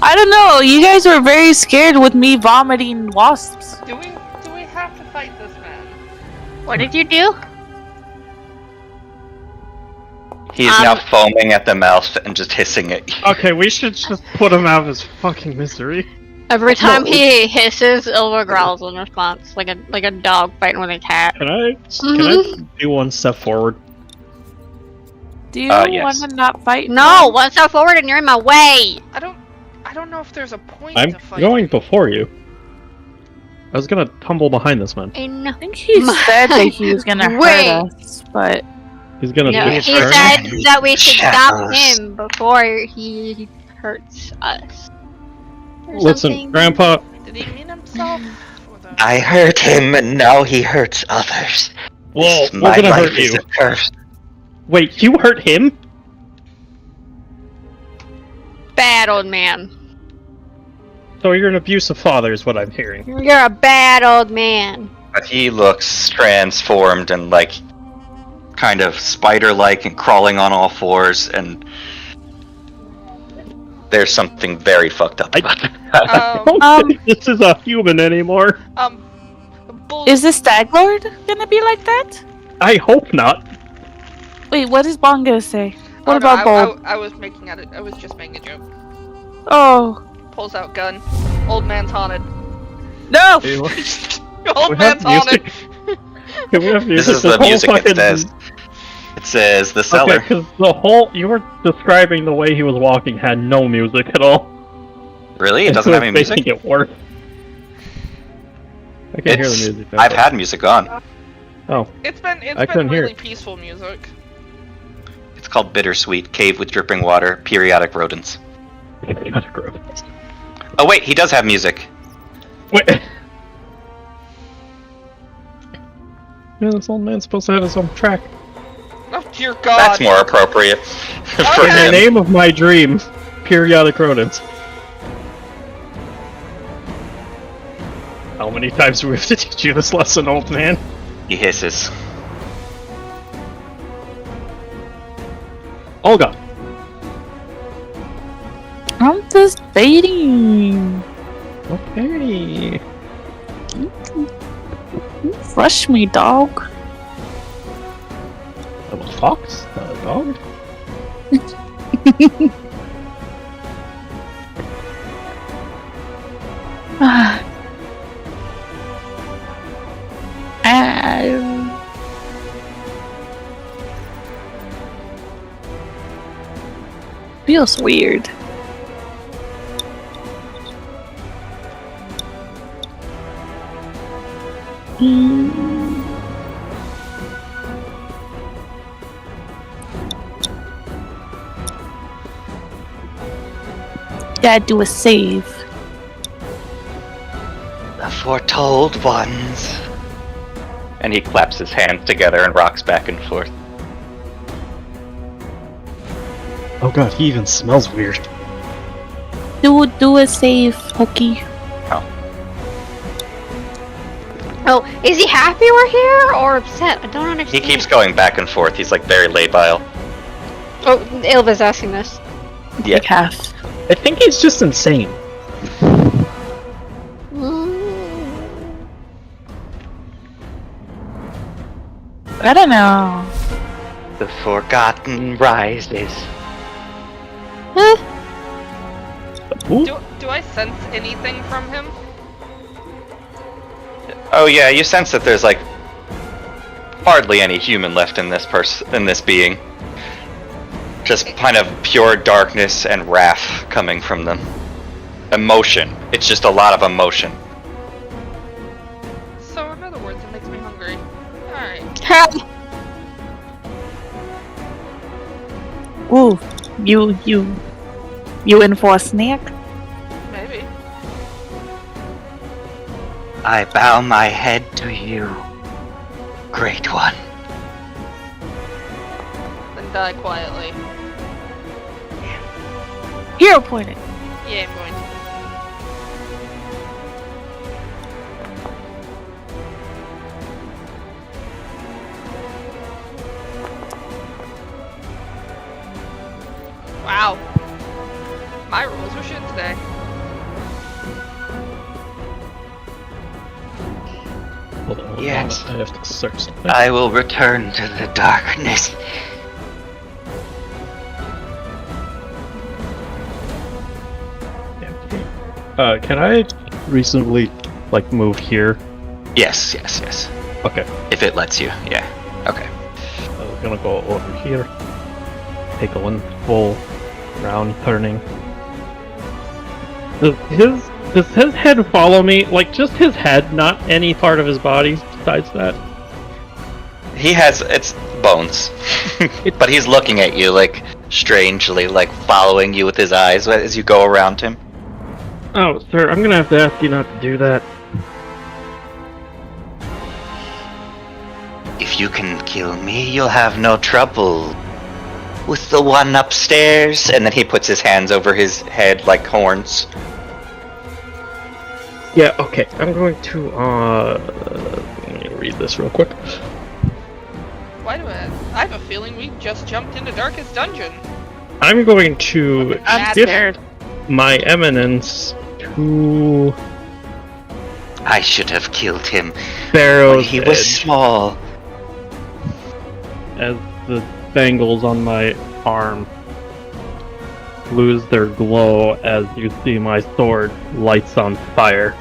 Speaker 7: I don't know. You guys were very scared with me vomiting wasps.
Speaker 4: Do we have to fight this man?
Speaker 3: What did you do?
Speaker 2: He is now foaming at the mouth and just hissing at you.
Speaker 1: Okay, we should just put him out of his fucking misery.
Speaker 3: Every time he hisses, Ilva growls in response, like a dog fighting with a cat.
Speaker 1: Can I do one step forward?
Speaker 7: Do you
Speaker 2: Yes.
Speaker 7: want to not fight?
Speaker 3: No, one step forward and you're in my way.
Speaker 4: I don't know if there's a point
Speaker 1: I'm
Speaker 4: to fight.
Speaker 1: going before you. I was gonna tumble behind this man.
Speaker 7: I think he said that he was gonna
Speaker 3: Wait.
Speaker 7: hurt us, but
Speaker 1: He's gonna
Speaker 3: No,
Speaker 1: do
Speaker 3: he
Speaker 1: his turn.
Speaker 3: said that we should stop
Speaker 2: Shadows.
Speaker 3: him before he hurts us. Or
Speaker 1: Listen,
Speaker 3: something.
Speaker 1: Grandpa,
Speaker 4: Did he mean himself? Or the...
Speaker 2: I hurt him, and now he hurts others.
Speaker 1: well, we're
Speaker 2: My
Speaker 1: gonna
Speaker 2: life
Speaker 1: hurt
Speaker 2: is
Speaker 1: you.
Speaker 2: a curse.
Speaker 1: Wait, you hurt him?
Speaker 3: Bad old man.
Speaker 1: So you're an abusive father is what I'm hearing.
Speaker 3: You're a bad old man.
Speaker 2: But he looks transformed and like kind of spider-like and crawling on all fours, and there's something very fucked up about that.
Speaker 1: I don't think this is a human anymore.
Speaker 4: Bull-
Speaker 7: is the Stag Lord gonna be like that?
Speaker 1: I hope not.
Speaker 7: Wait, what is Bon gonna say? What
Speaker 4: Oh,
Speaker 7: about
Speaker 4: no,
Speaker 7: Bold?
Speaker 4: I was making it. I was just making a joke.
Speaker 7: Oh
Speaker 4: Pulls out gun. Old man's haunted.
Speaker 7: no!
Speaker 1: Hey,
Speaker 4: Old
Speaker 1: we have
Speaker 4: man's haunted.
Speaker 1: music. Can we have
Speaker 2: This
Speaker 1: music?
Speaker 2: is the
Speaker 1: whole
Speaker 2: music it
Speaker 1: fucking-
Speaker 2: says. It says the
Speaker 1: Okay,
Speaker 2: cellar.
Speaker 1: because the whole you were describing the way he was walking had no music at all.
Speaker 2: Really? It doesn't have any music?
Speaker 1: Making it worse. I can't hear the music. though.
Speaker 2: I've had music on.
Speaker 1: Oh,
Speaker 4: It's been
Speaker 1: I couldn't hear
Speaker 4: really
Speaker 1: it.
Speaker 4: peaceful music.
Speaker 2: It's called Bittersweet, Cave with Dripping Water, Periodic Rodents.
Speaker 1: that's gross.
Speaker 2: Oh wait, he does have music.
Speaker 1: Wait. Yeah, this old man's supposed to have his own track.
Speaker 4: Oh dear God.
Speaker 2: That's more appropriate for
Speaker 4: Okay.
Speaker 1: In the
Speaker 2: him.
Speaker 1: name of my dream, periodic rodents. many times do we have to teach you this lesson, old man?
Speaker 2: He hisses.
Speaker 1: Olga.
Speaker 7: I'm just waiting.
Speaker 1: Okay.
Speaker 7: Rush me, dog.
Speaker 1: A fox? A dog?
Speaker 7: Feels weird. Gotta do a save.
Speaker 2: The foretold ones. And he claps his hands together and rocks back and forth.
Speaker 1: Oh god, he even smells weird.
Speaker 7: Do a save, Hookie.
Speaker 3: Oh, is he happy we're here or upset? I don't understand.
Speaker 2: He keeps going back and forth. He's like very labile.
Speaker 3: Oh, Ilva's asking this.
Speaker 2: Yeah.
Speaker 7: Like half.
Speaker 1: I think he's just insane.
Speaker 7: I don't know.
Speaker 2: The forgotten rises.
Speaker 3: Huh?
Speaker 1: Ooh.
Speaker 4: Do I sense anything from him?
Speaker 2: Oh yeah, you sense that there's like hardly any human left in this being. Just kind of pure darkness and wrath coming from them. Emotion. It's just a lot of emotion.
Speaker 4: So in other words, it makes me hungry. Alright.
Speaker 7: Ooh, you in for a snack?
Speaker 4: Maybe.
Speaker 2: I bow my head to you, Great One.
Speaker 4: Then die quietly.
Speaker 7: Hero pointed.
Speaker 4: Yeah, I'm going to. Wow. My rules were shit today.
Speaker 1: Hold on,
Speaker 2: Yes.
Speaker 1: I have to search something.
Speaker 2: I will return to the darkness.
Speaker 1: Can I reasonably, like, move here?
Speaker 2: Yes.
Speaker 1: Okay.
Speaker 2: If it lets you, yeah. Okay.
Speaker 1: I was gonna go over here. Take a one full round turning. Does his head follow me? Like, just his head, not any part of his body besides that?
Speaker 2: It's bones. But he's looking at you, like, strangely, like, following you with his eyes as you go around him.
Speaker 1: Oh, sir, I'm gonna have to ask you not to do that.
Speaker 2: If you can kill me, you'll have no trouble with the one upstairs. And then he puts his hands over his head like horns.
Speaker 1: Yeah, okay, I'm going to, let me read this real quick.
Speaker 4: Why do I have a feeling we just jumped into Darkest Dungeon.
Speaker 1: I'm going to
Speaker 7: I'm
Speaker 1: shift
Speaker 7: scared.
Speaker 1: my eminence to
Speaker 2: I should have killed him when
Speaker 1: Pharaoh's
Speaker 2: he was
Speaker 1: Edge,
Speaker 2: small.
Speaker 1: as the bangles on my arm lose their glow as you see my sword lights on fire.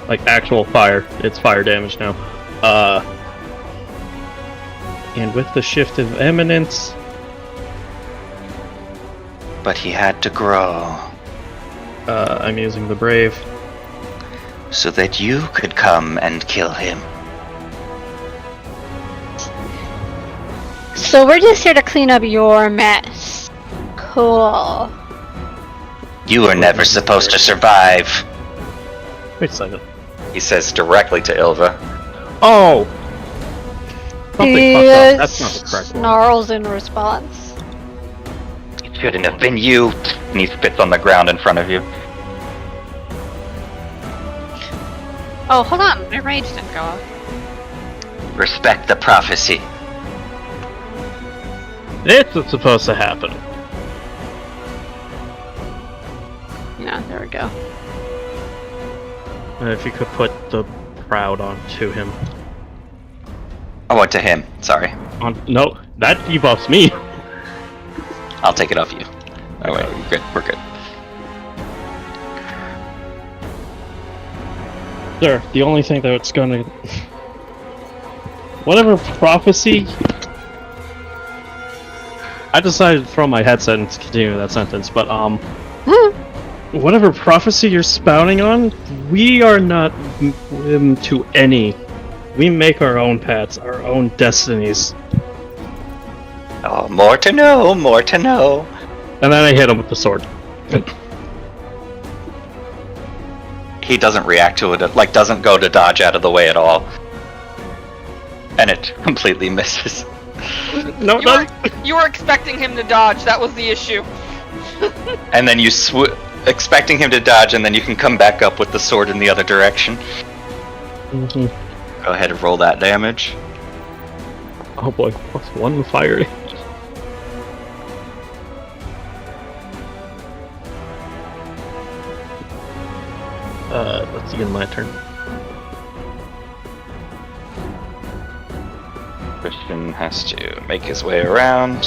Speaker 1: Like actual fire. It's fire damage now. And with the shift of eminence,
Speaker 2: But he had to grow
Speaker 1: I'm using the brave.
Speaker 2: so that you could come and kill him.
Speaker 3: So we're just here to clean up your mess. Cool.
Speaker 2: You were never supposed to survive,
Speaker 1: Wait a second.
Speaker 2: he says directly to Ilva.
Speaker 1: Oh! Something
Speaker 3: He
Speaker 1: fucked up. That's not the correct one.
Speaker 3: snarls in response.
Speaker 2: It shouldn't have been you. And he spits on the ground in front of you.
Speaker 3: Oh, hold on. My rage didn't go off.
Speaker 2: Respect the prophecy.
Speaker 1: It's what's supposed to happen.
Speaker 3: Yeah, there we go.
Speaker 1: If you could put the proud onto him.
Speaker 2: Oh, to him. Sorry.
Speaker 1: No, that debuffs me.
Speaker 2: I'll take it off you. Oh wait, we're good. We're good.
Speaker 1: Sure, the only thing that's gonna... Whatever prophecy... I decided to throw my headset and continue that sentence, but whatever prophecy you're spouting on, we are not to any. We make our own paths, our own destinies.
Speaker 2: Oh, more to know, more to know.
Speaker 1: And then I hit him with the sword.
Speaker 2: He doesn't react to it, like doesn't go to dodge out of the way at all. And it completely misses.
Speaker 1: No, no.
Speaker 4: You were expecting him to dodge, that was the issue.
Speaker 2: And then you expecting him to dodge, and then you can come back up with the sword in the other direction.
Speaker 1: Mm-hmm.
Speaker 2: Go ahead and roll that damage.
Speaker 1: Oh boy, +1 fire. Let's begin my turn.
Speaker 2: Christian has to make his way around.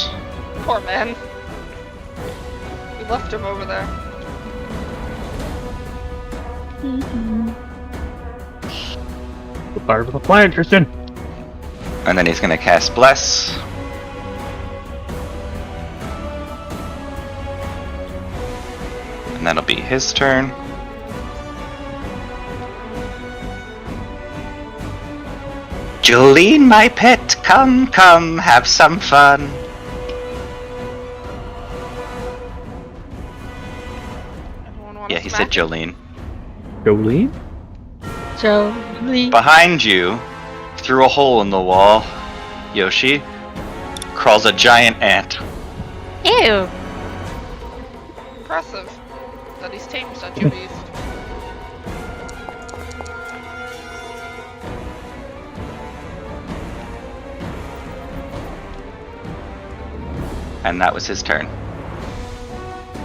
Speaker 4: Poor man. We left him over there.
Speaker 1: The fire with a plan, Tristan.
Speaker 2: And then he's gonna cast Bless. And that'll be his turn. Jolene, my pet, come, come, have some fun.
Speaker 4: Everyone wanna
Speaker 2: Yeah, he
Speaker 4: smack
Speaker 2: said Jolene.
Speaker 1: Jolene?
Speaker 3: Jolie.
Speaker 2: Behind you, through a hole in the wall, Yoshi, crawls a giant ant.
Speaker 3: Ew.
Speaker 4: Impressive that he's tamed such a beast.
Speaker 2: And that was his turn.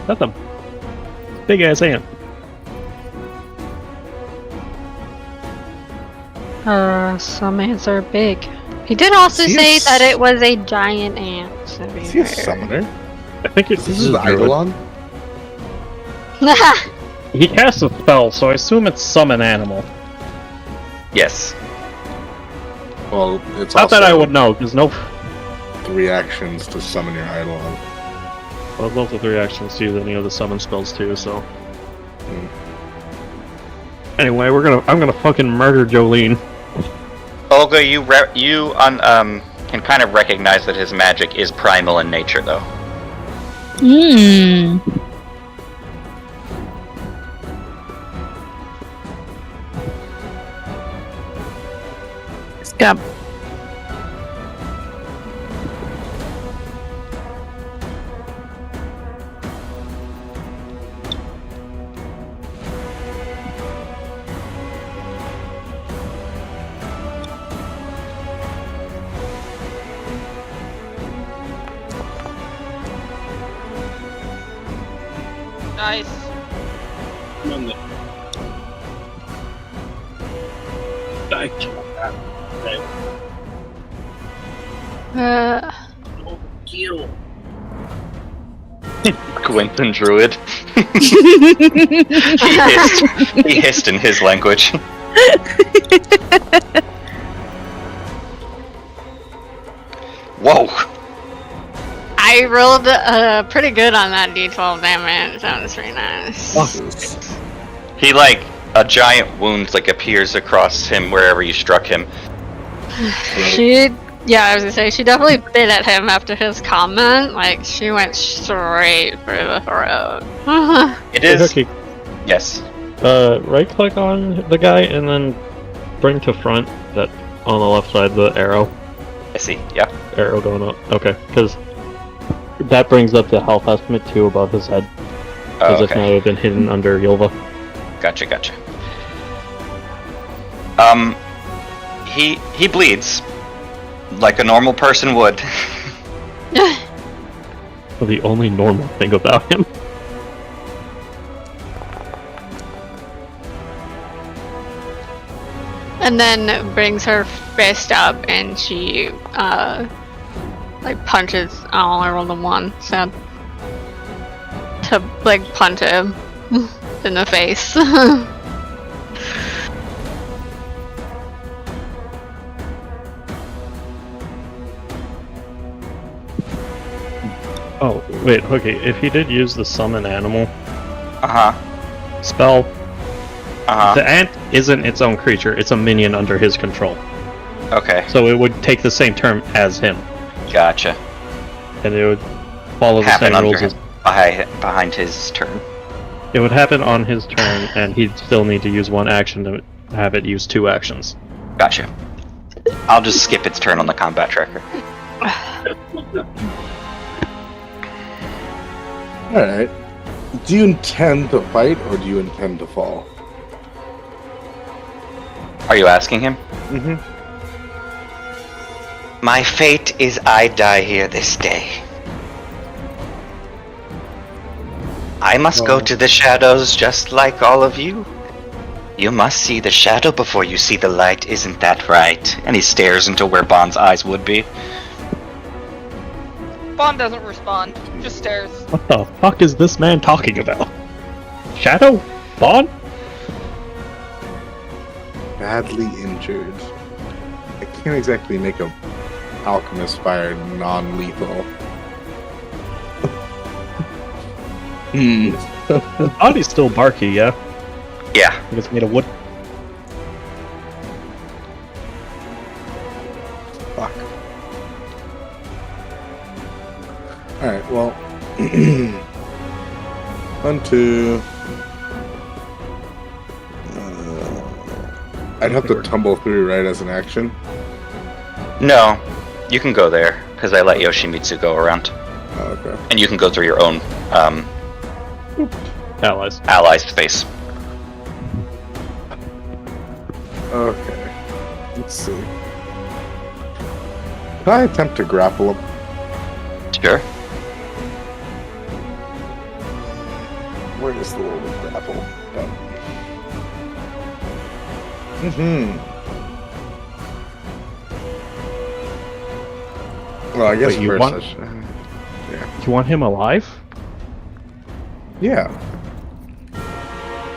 Speaker 1: That's a big ass ant.
Speaker 3: Some ants are big. He did also
Speaker 6: Is he
Speaker 3: say
Speaker 6: a
Speaker 3: that it was a giant ant. So be
Speaker 6: Is he a
Speaker 3: fair.
Speaker 6: summoner?
Speaker 1: I think
Speaker 6: This is the Eidolon?
Speaker 1: He casts a spell, so I assume it's summon animal.
Speaker 2: Yes.
Speaker 6: Well, it's
Speaker 1: Not
Speaker 6: also
Speaker 1: that I would know, because no.
Speaker 6: 3 actions to summon your Eidolon.
Speaker 1: Well, both of the reactions to use any of the summon spells too, so. Anyway, I'm gonna fucking murder Jolene.
Speaker 2: Olga, you can kind of recognize that his magic is primal in nature, though.
Speaker 7: Hmm. It's got.
Speaker 4: Nice.
Speaker 2: Quentin Druid. He hissed in his language. Whoa!
Speaker 3: I rolled pretty good on that D12 damage. That was pretty nice.
Speaker 2: He a giant wound appears across him wherever you struck him.
Speaker 3: Yeah, I was gonna say, she definitely bit at him after his comment. Like, she went straight for the throat.
Speaker 2: It is.
Speaker 1: Okay.
Speaker 2: Yes.
Speaker 1: Right click on the guy and then bring to front that on the left side, the arrow.
Speaker 2: I see. Yeah.
Speaker 1: Arrow going up. Okay, because that brings up the health estimate too above his head.
Speaker 2: Oh,
Speaker 1: As if it
Speaker 2: okay.
Speaker 1: might have been hidden under Yulva.
Speaker 2: Gotcha. He bleeds like a normal person would.
Speaker 1: Well, the only normal thing about him.
Speaker 3: And then brings her fist up and she like punches. Oh, I rolled a 1, so to like punch him in the face.
Speaker 1: Oh, wait, okay, if he did use the summon animal spell, the ant isn't its own creature, it's a minion under his control.
Speaker 2: Okay,
Speaker 1: So it would take the same turn as him,
Speaker 2: gotcha.
Speaker 1: and it would follow the
Speaker 2: Happen
Speaker 1: same rules
Speaker 2: under
Speaker 1: as...
Speaker 2: behind his turn.
Speaker 1: It would happen on his turn, and he'd still need to use 1 action to have it use 2 actions.
Speaker 2: Gotcha. I'll just skip its turn on the combat tracker.
Speaker 6: Alright. Do you intend to fight or do you intend to fall?
Speaker 2: Are you asking him?
Speaker 6: Mm-hmm.
Speaker 2: My fate is I die here this day. I must go to the shadows just like all of you. You must see the shadow before you see the light, isn't that right? And he stares into where Bond's eyes would be.
Speaker 4: Bond doesn't respond, just stares.
Speaker 1: What the fuck is this man talking about? Shadow? Bond?
Speaker 6: Badly injured. I can't exactly make a alchemist fire non-lethal.
Speaker 1: The body's still barky, yeah?
Speaker 2: Yeah.
Speaker 1: I think it's made of wood.
Speaker 6: Fuck. Alright, well. 1, 2. I'd have to tumble through, right, as an action?
Speaker 2: No, you can go there, because I let Yoshimitsu go around.
Speaker 6: Oh, okay.
Speaker 2: And you can go through your own
Speaker 1: Allies.
Speaker 2: ally space.
Speaker 6: Okay. Let's see. Can I attempt to grapple him?
Speaker 2: Sure.
Speaker 6: Where is the little grapple? Mm-hmm. Well, I guess
Speaker 1: Wait, you
Speaker 6: first
Speaker 1: want-
Speaker 6: I should...
Speaker 1: You want him alive?
Speaker 6: Yeah.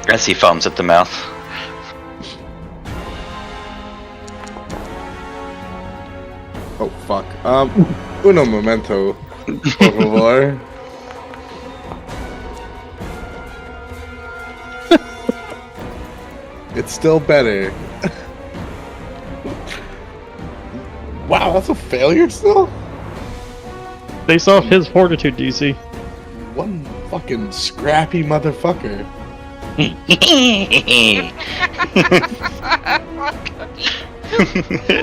Speaker 2: As he foams at the mouth.
Speaker 6: Oh, fuck. Uno momento, por favor. It's still better. Wow, that's a failure still?
Speaker 1: Based off his fortitude, DC.
Speaker 6: One fucking scrappy motherfucker.
Speaker 1: I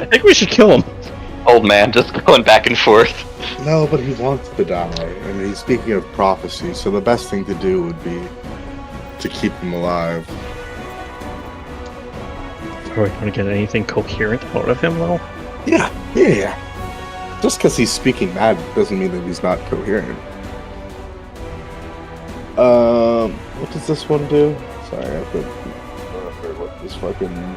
Speaker 1: think we should kill him.
Speaker 2: Old man just going back and forth.
Speaker 6: No, but he wants to die. And he's speaking of prophecy, so the best thing to do would be to keep him alive.
Speaker 1: Are we going to get anything coherent out of him, though?
Speaker 6: Yeah. Just because he's speaking mad doesn't mean that he's not coherent. What does this one do? Sorry, I have to remember what this fucking...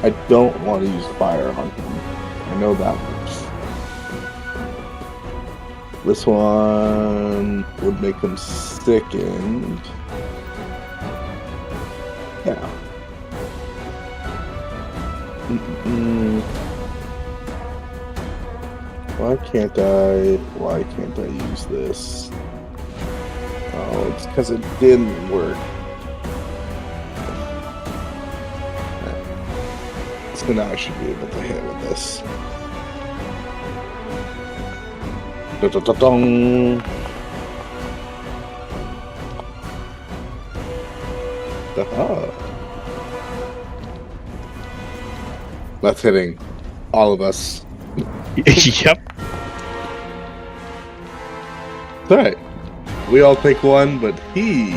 Speaker 6: I don't want to use fire on him. I know that much. This one would make him sickened. Yeah. Why can't I use this? Oh, it's because it didn't work. So now I should be able to hit with this. Da-da-da-dong. Aha. That's hitting all of us.
Speaker 1: Yep.
Speaker 6: Alright. We all take one, but he...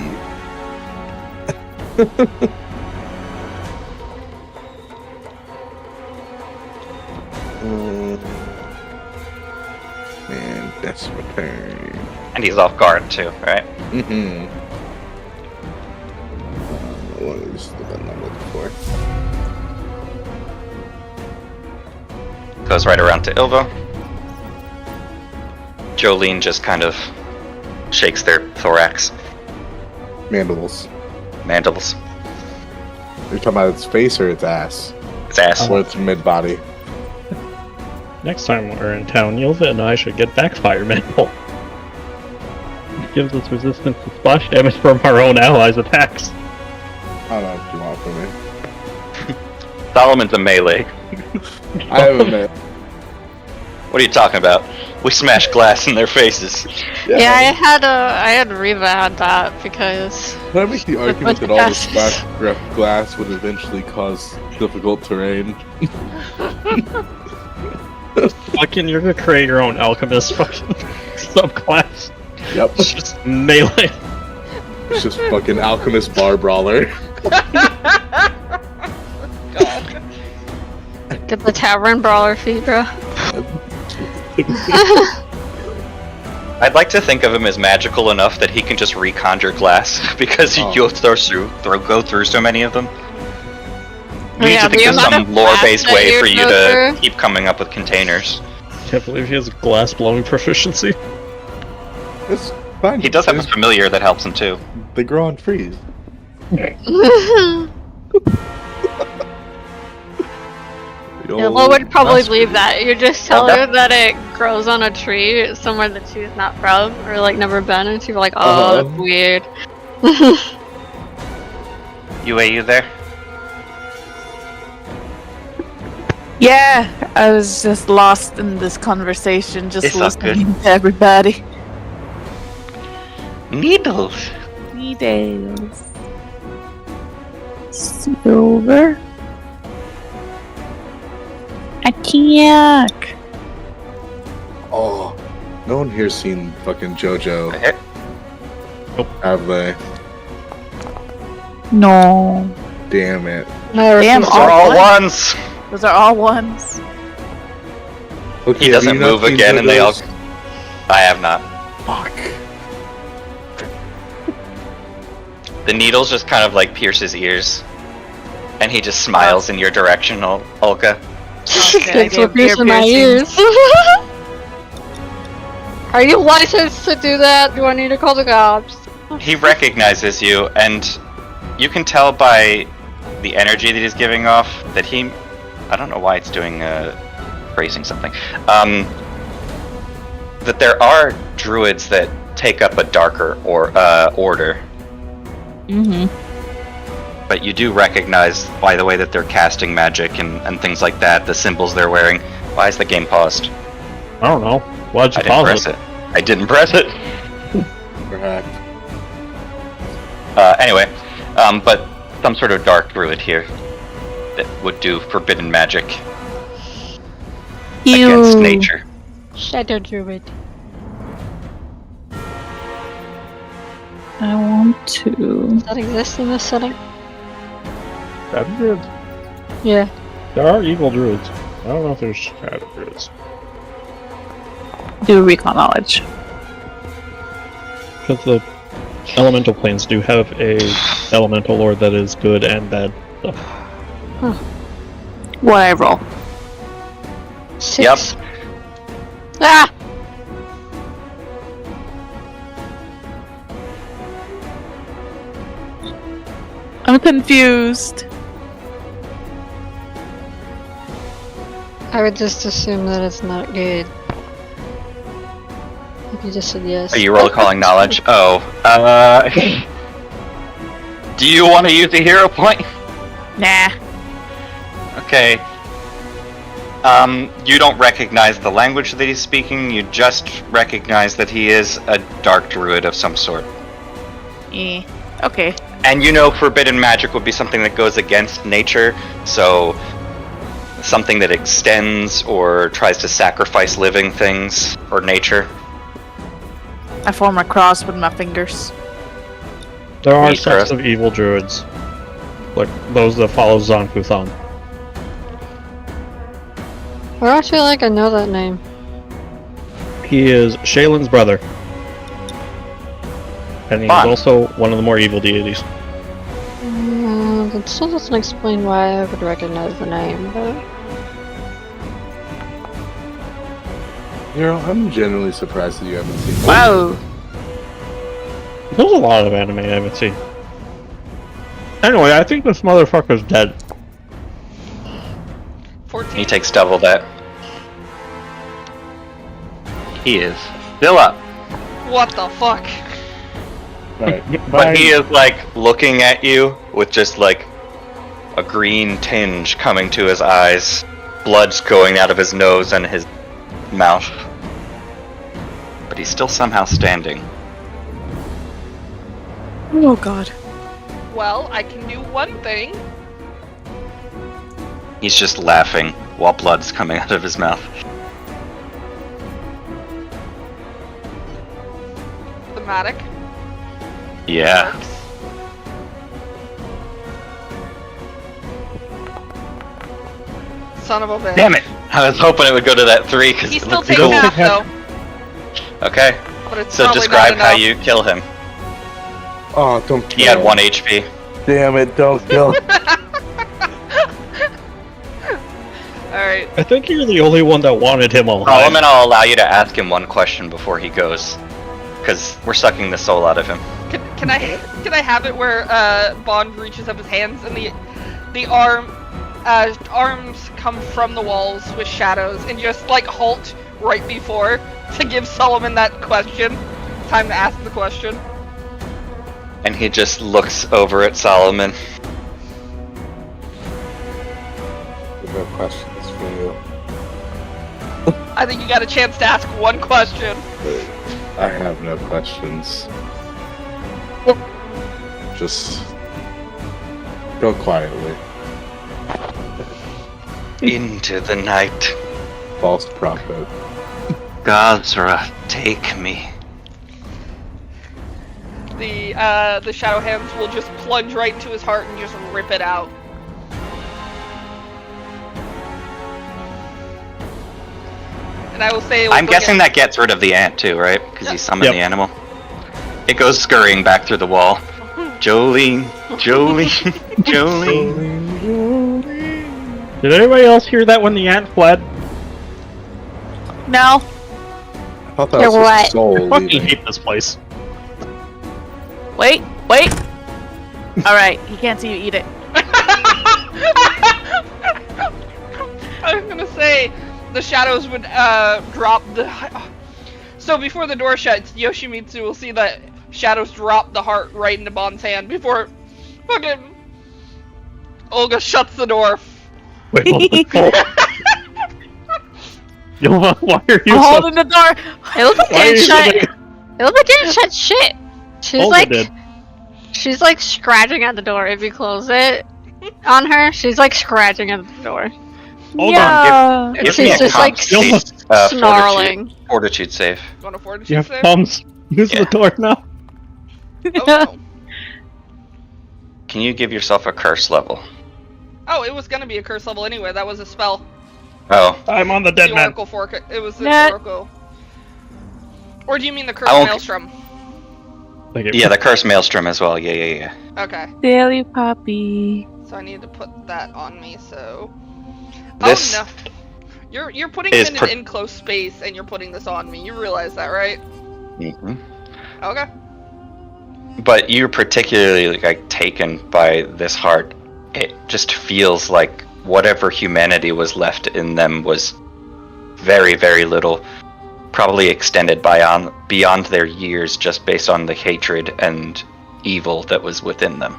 Speaker 6: And that's my turn.
Speaker 2: And he's off guard too, right?
Speaker 6: Mm-hmm. What is the button I'm looking for?
Speaker 2: Goes right around to Ilvo. Jolene just kind of shakes their thorax,
Speaker 6: Mandibles.
Speaker 2: mandibles,
Speaker 6: You're talking about its face or its ass?
Speaker 2: its ass.
Speaker 6: Or its mid-body?
Speaker 1: Next time we're in town, Yilva and I should get backfire mantle. It gives us resistance to splash damage from our own allies' attacks.
Speaker 6: I don't know what you want from me.
Speaker 2: Solomon's a melee.
Speaker 6: I haven't met.
Speaker 2: What are you talking about? We smash glass in their faces.
Speaker 3: Yeah, I had Reva had that because
Speaker 6: Can I make the argument
Speaker 3: bunch
Speaker 6: that
Speaker 3: of
Speaker 6: all the
Speaker 3: passes.
Speaker 6: splash glass would eventually cause difficult terrain?
Speaker 1: Fucking, you're gonna create your own alchemist fucking subclass.
Speaker 6: Yep.
Speaker 1: It's just melee.
Speaker 6: It's just fucking alchemist bar brawler.
Speaker 4: God.
Speaker 3: get the tavern brawler feat, bro.
Speaker 2: I'd like to think of him as magical enough that he can just reconjure glass because
Speaker 6: Oh.
Speaker 2: you'll go through so many of them. You need
Speaker 3: Yeah,
Speaker 2: to think
Speaker 3: the
Speaker 2: of
Speaker 3: amount
Speaker 2: some
Speaker 3: of
Speaker 2: lore-based
Speaker 3: glass that
Speaker 2: way
Speaker 3: you
Speaker 2: for you
Speaker 3: go
Speaker 2: to
Speaker 3: through.
Speaker 2: keep coming up with containers.
Speaker 1: Can't believe he has glass blowing proficiency.
Speaker 6: It's fine.
Speaker 2: He does have a familiar that helps him too.
Speaker 6: They grow on trees.
Speaker 3: Yeah, Lo would probably
Speaker 6: Glass
Speaker 3: believe
Speaker 6: tree.
Speaker 3: that. You just tell her that it grows on a tree somewhere that she's not from or like never been, and she'd be like, "Oh, that's weird."
Speaker 2: You there?
Speaker 7: Yeah, I was just lost in this conversation, just
Speaker 2: It's all good.
Speaker 7: listening to everybody.
Speaker 2: Needles.
Speaker 7: Needles. Silver. Akiak.
Speaker 6: Oh, no one here's seen fucking JoJo,
Speaker 2: Eh,
Speaker 6: have they?
Speaker 7: No.
Speaker 6: Damn it.
Speaker 3: Never
Speaker 7: Damn,
Speaker 3: seen
Speaker 2: Those are
Speaker 3: it.
Speaker 2: all
Speaker 7: one?
Speaker 2: ones.
Speaker 7: Those are all ones.
Speaker 6: Okay,
Speaker 2: He
Speaker 6: have
Speaker 2: doesn't
Speaker 6: you not
Speaker 2: move
Speaker 6: seen
Speaker 2: again, and they all.
Speaker 6: JoJo's?
Speaker 2: I have not.
Speaker 6: Fuck.
Speaker 2: The needles just kind of like pierce his ears, and he just smiles in your direction, Olga.
Speaker 7: Okay,
Speaker 3: Thanks
Speaker 7: I
Speaker 3: for
Speaker 7: gave ear
Speaker 3: piercing my ears.
Speaker 7: piercings.
Speaker 3: Are you licensed to do that? Do I need to call the cops?
Speaker 2: He recognizes you, and you can tell by the energy that he's giving off that he. I don't know why it's doing phrasing something. That there are druids that take up a darker order,
Speaker 7: Mm-hmm.
Speaker 2: but you do recognize by the way that they're casting magic and things like that, the symbols they're wearing. Why is the game paused?
Speaker 1: I don't know. Why'd you
Speaker 2: I didn't
Speaker 1: pause
Speaker 2: press it. I didn't press it.
Speaker 6: Perhaps.
Speaker 2: Anyway, but some sort of dark druid here that would do forbidden magic against nature.
Speaker 3: Shadow Druid.
Speaker 7: I want to
Speaker 3: Does that exist in this setting?
Speaker 1: Shadow druids.
Speaker 3: Yeah.
Speaker 1: There are evil druids. I don't know if there's shadow druids.
Speaker 7: do recon knowledge.
Speaker 1: Because the elemental planes do have a elemental lord that is good and bad stuff.
Speaker 7: What I roll?
Speaker 3: 6.
Speaker 2: Yep.
Speaker 3: Ah!
Speaker 7: I'm confused.
Speaker 3: I would just assume that it's not good. If you just said yes.
Speaker 2: Are you roll calling knowledge? Oh, do you want to use a hero point?
Speaker 7: Nah.
Speaker 2: Okay. You don't recognize the language that he's speaking, you just recognize that he is a dark druid of some sort.
Speaker 7: Yeah. Okay.
Speaker 2: And you know forbidden magic would be something that goes against nature, so something that extends or tries to sacrifice living things or nature.
Speaker 7: I form a cross with my fingers.
Speaker 1: There are
Speaker 2: Neat,
Speaker 1: sects
Speaker 2: Chris.
Speaker 1: of evil druids, like those that follow Zankuthon.
Speaker 3: Why don't you like I know that name?
Speaker 1: He is Shaylin's brother. And he's
Speaker 2: Fun.
Speaker 1: also one of the more evil deities.
Speaker 3: That still doesn't explain why I would recognize the name, but...
Speaker 6: I'm genuinely surprised that you haven't seen.
Speaker 7: Wow.
Speaker 1: There's a lot of anime I haven't seen. Anyway, I think this motherfucker's dead.
Speaker 4: 14.
Speaker 2: He takes double that. He is still up.
Speaker 4: What the fuck?
Speaker 6: Right.
Speaker 2: But he is like looking at you with just like a green tinge coming to his eyes. Blood's going out of his nose and his mouth. But he's still somehow standing.
Speaker 7: Oh god.
Speaker 4: Well, I can do one thing.
Speaker 2: He's just laughing while blood's coming out of his mouth.
Speaker 4: Thematic.
Speaker 2: Yeah.
Speaker 4: Works. Son of a bitch.
Speaker 2: Damn it! I was hoping it would go to that 3 because
Speaker 4: He's
Speaker 2: it
Speaker 4: still
Speaker 2: looks
Speaker 4: taking
Speaker 2: cool.
Speaker 4: half though,
Speaker 2: Okay,
Speaker 4: but it's
Speaker 2: so
Speaker 4: probably
Speaker 2: describe
Speaker 4: not
Speaker 2: how
Speaker 4: enough.
Speaker 2: you kill him.
Speaker 6: Oh, don't kill
Speaker 2: He had
Speaker 6: him.
Speaker 2: 1 HP.
Speaker 6: Damn it, don't kill him.
Speaker 4: Alright.
Speaker 1: I think you're the only one that wanted him alive.
Speaker 2: Solomon, I'll allow you to ask him one question before he goes. Because we're sucking the soul out of him.
Speaker 4: Can I have it where Bond reaches up his hands and the arms come from the walls with shadows and just like halt right before to give Solomon that question. Time to ask the question.
Speaker 2: And he just looks over at Solomon.
Speaker 6: I've got questions for you.
Speaker 4: I think you got a chance to ask one question.
Speaker 6: I have no questions. Just go quietly.
Speaker 2: Into the night.
Speaker 6: False prophet.
Speaker 2: Gazra, take me.
Speaker 4: The shadow hands will just plunge right into his heart and just rip it out. And I will say,
Speaker 2: I'm guessing that gets rid of the ant too, right? Because you summoned
Speaker 1: Yep.
Speaker 2: the animal. It goes scurrying back through the wall. Jolene, Jolene, Jolene.
Speaker 1: Did anybody else hear that when the ant fled?
Speaker 7: No.
Speaker 6: I thought that
Speaker 3: Yeah,
Speaker 6: was
Speaker 3: what?
Speaker 6: his soul
Speaker 1: I fucking
Speaker 6: leaving.
Speaker 1: hate this place.
Speaker 7: Wait. Alright, he can't see you eat it.
Speaker 4: I was gonna say the shadows would drop the. So before the door shuts, Yoshimitsu will see that shadows drop the heart right into Bond's hand before fucking Olga shuts the door.
Speaker 1: Wait, what the fuck? Yo, why are you
Speaker 7: I'm
Speaker 1: so...
Speaker 7: holding the door.
Speaker 3: It looks like
Speaker 1: Why are
Speaker 3: it
Speaker 1: you
Speaker 3: didn't shut.
Speaker 1: so...
Speaker 3: It looks like it didn't shut shit. She's
Speaker 1: Olga
Speaker 3: like,
Speaker 1: did.
Speaker 3: she's like scratching at the door. If you close it on her, she's like scratching at the door.
Speaker 1: Hold
Speaker 7: yeah.
Speaker 2: Give
Speaker 3: She's
Speaker 2: me a
Speaker 3: just,
Speaker 2: con
Speaker 3: like,
Speaker 2: save,
Speaker 3: Snarling.
Speaker 2: Fortitude save.
Speaker 4: Want to fortitude
Speaker 1: You have
Speaker 4: save?
Speaker 1: thumbs. Use
Speaker 2: Yeah.
Speaker 1: the door now.
Speaker 4: Oh, no.
Speaker 2: Can you give yourself a curse level?
Speaker 4: Oh, it was gonna be a curse level anyway. That was a spell.
Speaker 2: Oh,
Speaker 1: I'm on the dead
Speaker 4: The
Speaker 1: man.
Speaker 4: Oracle Fork. It was the
Speaker 7: Nah.
Speaker 4: Oracle. Or do you mean the Curse
Speaker 2: I won't-
Speaker 4: Maelstrom?
Speaker 1: Thank you.
Speaker 2: yeah, the curse maelstrom as well. Yeah.
Speaker 4: Okay.
Speaker 7: Daily puppy.
Speaker 4: So I need to put that on me. So.
Speaker 2: This
Speaker 4: Oh no. You're putting
Speaker 2: is
Speaker 4: him in an enclosed space, and you're putting this on me. You realize that, right?
Speaker 2: Mhm.
Speaker 4: Okay.
Speaker 2: But you're particularly like taken by this heart. It just feels like whatever humanity was left in them was very, very little. Probably extended beyond their years just based on the hatred and evil that was within them.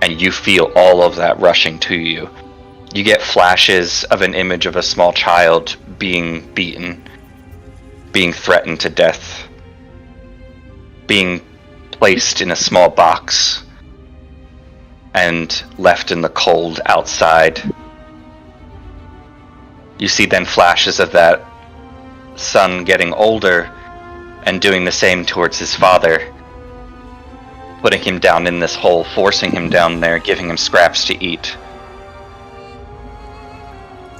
Speaker 2: And you feel all of that rushing to you. You get flashes of an image of a small child being beaten, being threatened to death, being placed in a small box, and left in the cold outside. You see then flashes of that son getting older and doing the same towards his father, putting him down in this hole, forcing him down there, giving him scraps to eat,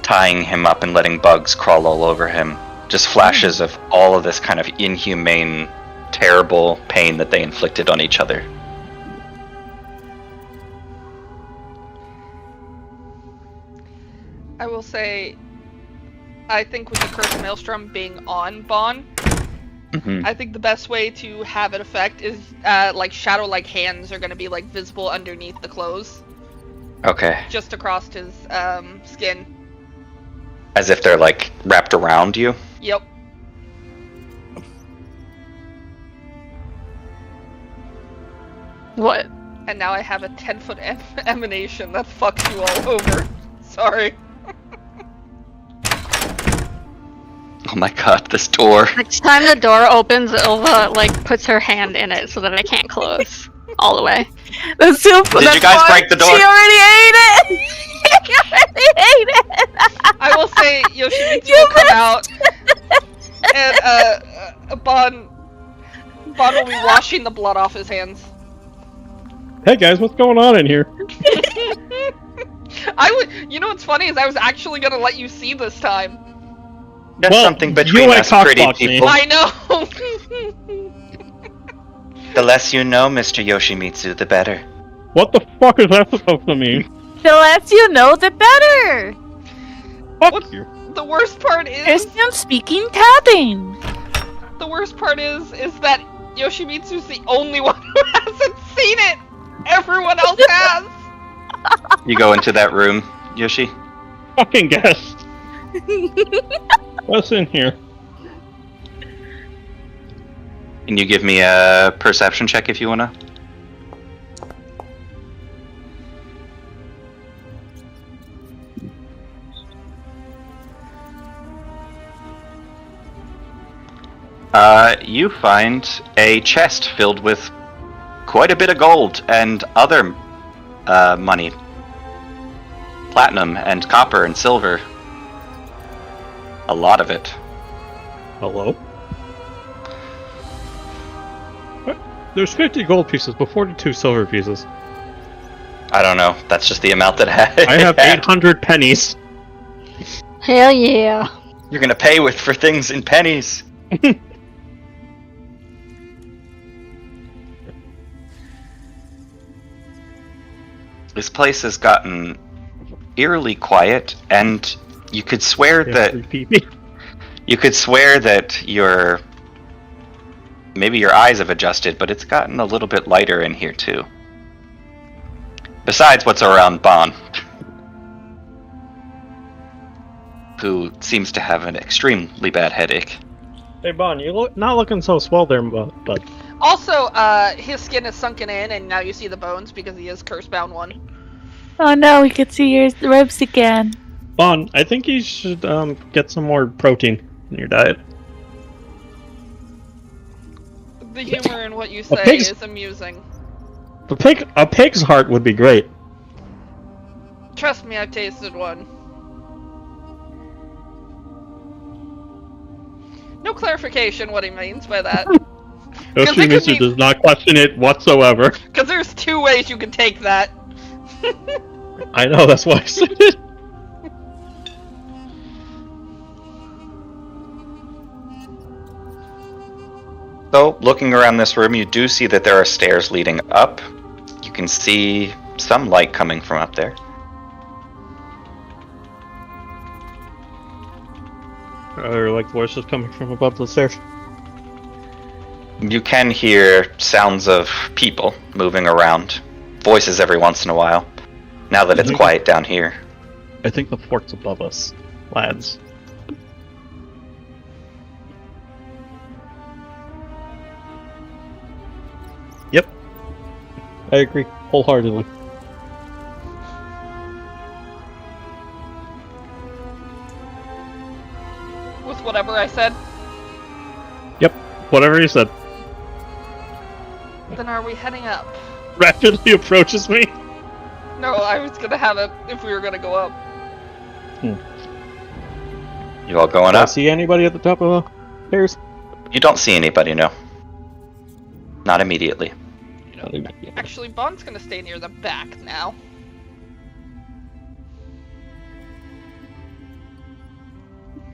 Speaker 2: tying him up and letting bugs crawl all over him. Just flashes of all of this kind of inhumane, terrible pain that they inflicted on each other.
Speaker 4: I will say, I think with the Curse Maelstrom being on Bon, I think the best way to have it affect is like shadow-like hands are going to be like visible underneath the clothes.
Speaker 2: Okay.
Speaker 4: Just across his skin.
Speaker 2: As if they're like wrapped around you?
Speaker 4: Yep.
Speaker 3: What?
Speaker 4: And now I have a 10-foot emanation that fucks you all over. Sorry.
Speaker 2: Oh my god, this door.
Speaker 3: Next time the door opens, Ilva like puts her hand in it so that I can't close all the way.
Speaker 7: That's too.
Speaker 2: Did you guys break the door?
Speaker 7: She already ate it. She already ate it.
Speaker 4: I will say Yoshimitsu will come out and Bon will be washing the blood off his hands.
Speaker 1: Hey guys, what's going on in here?
Speaker 4: You know what's funny is I was actually gonna let you see this time.
Speaker 2: That's
Speaker 1: Well,
Speaker 2: something between
Speaker 1: you
Speaker 2: us
Speaker 1: ain't
Speaker 2: pretty
Speaker 1: cockblocked me.
Speaker 2: people.
Speaker 4: I know.
Speaker 2: The less you know, Mr. Yoshimitsu, the better.
Speaker 1: What the fuck is that supposed to mean?
Speaker 7: The less you know, the better.
Speaker 1: Fuck you.
Speaker 4: The worst part is
Speaker 7: Christian speaking tapping.
Speaker 4: the worst part is that Yoshimitsu's the only one who hasn't seen it. Everyone else has.
Speaker 2: You go into that room, Yoshi?
Speaker 1: Fucking guess. What's in here?
Speaker 2: Can you give me a perception check if you wanna? You find a chest filled with quite a bit of gold and other money. Platinum and copper and silver. A lot of it.
Speaker 1: Hello? What? There's 50 gold pieces, but 42 silver pieces.
Speaker 2: I don't know. That's just the amount that
Speaker 1: I have 800 pennies.
Speaker 3: Hell yeah.
Speaker 2: You're gonna pay for things in pennies. This place has gotten eerily quiet, and you could swear that maybe your eyes have adjusted, but it's gotten a little bit lighter in here too. Besides what's around Bon, who seems to have an extremely bad headache.
Speaker 1: Hey Bon, you not looking so swell there, bud.
Speaker 4: Also, his skin is sunken in, and now you see the bones because he is curse-bound one.
Speaker 7: Oh no, we could see your ribs again.
Speaker 1: Bon, I think you should get some more protein in your diet.
Speaker 4: The humor in what you say
Speaker 1: pig's-
Speaker 4: is amusing.
Speaker 1: A pig's heart would be great.
Speaker 4: Trust me, I've tasted one. No clarification what he means by that. it could
Speaker 1: Yoshimitsu
Speaker 4: be-
Speaker 1: does not question it whatsoever.
Speaker 4: Because there's two ways you can take that.
Speaker 1: I know, that's why I said it.
Speaker 2: So, looking around this room, you do see that there are stairs leading up. You can see some light coming from up there.
Speaker 1: Are there like voices coming from above the stairs?
Speaker 2: You can hear sounds of people moving around, voices every once in a while, now that it's quiet down here.
Speaker 1: I think the fort's above us, lads. Yep. I agree, wholeheartedly.
Speaker 4: With whatever I said.
Speaker 1: Yep, whatever you said.
Speaker 4: Then are we heading up?
Speaker 1: Rapidly approaches me.
Speaker 4: No, I was gonna have it if we were gonna go up.
Speaker 2: You all going
Speaker 1: Do I
Speaker 2: up?
Speaker 1: see anybody at the top of the stairs?
Speaker 2: You don't see anybody, no. Not immediately.
Speaker 4: Actually, Bon's gonna stay near the back now.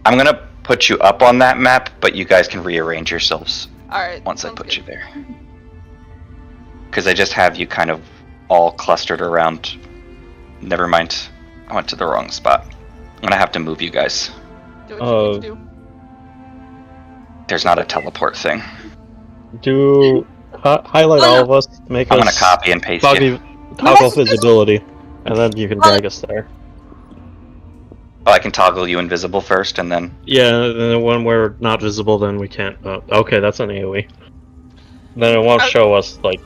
Speaker 2: I'm gonna put you up on that map, but you guys can rearrange yourselves
Speaker 4: Alright.
Speaker 2: once I put you there. Because I just have you kind of all clustered around. Never mind. I went to the wrong spot. I'm gonna have to move you guys.
Speaker 4: Do what you need to do.
Speaker 2: There's not a teleport thing.
Speaker 1: Highlight all of us, make
Speaker 2: I'm
Speaker 1: us
Speaker 2: gonna copy and paste you.
Speaker 1: toggle visibility, and then you can drag us there.
Speaker 2: Oh, I can toggle you invisible first, and then...
Speaker 1: Yeah, and then when we're not visible, then we can't... okay, that's an AoE. Then it won't show us, like,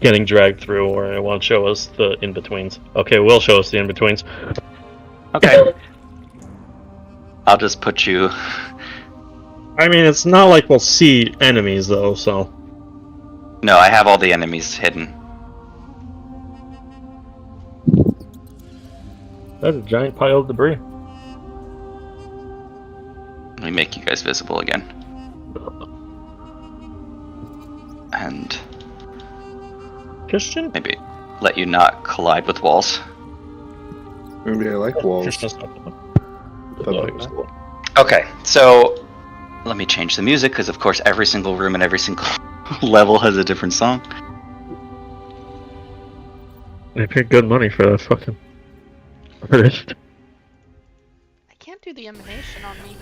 Speaker 1: getting dragged through, or it won't show us the in-betweens. Okay, it will show us the in-betweens.
Speaker 2: Okay. I'll just put you...
Speaker 1: I mean, it's not like we'll see enemies, though, so...
Speaker 2: No, I have all the enemies hidden.
Speaker 1: That's a giant pile of debris.
Speaker 2: Let me make you guys visible again. And
Speaker 1: Christian?
Speaker 2: maybe let you not collide with walls.
Speaker 6: Maybe I like walls.
Speaker 1: Christian's not
Speaker 6: That was cool.
Speaker 2: Okay, so let me change the music, because of course every single room and every single level has a different song.
Speaker 1: They paid good money for that fucking artist.
Speaker 4: I can't do the emanation on me.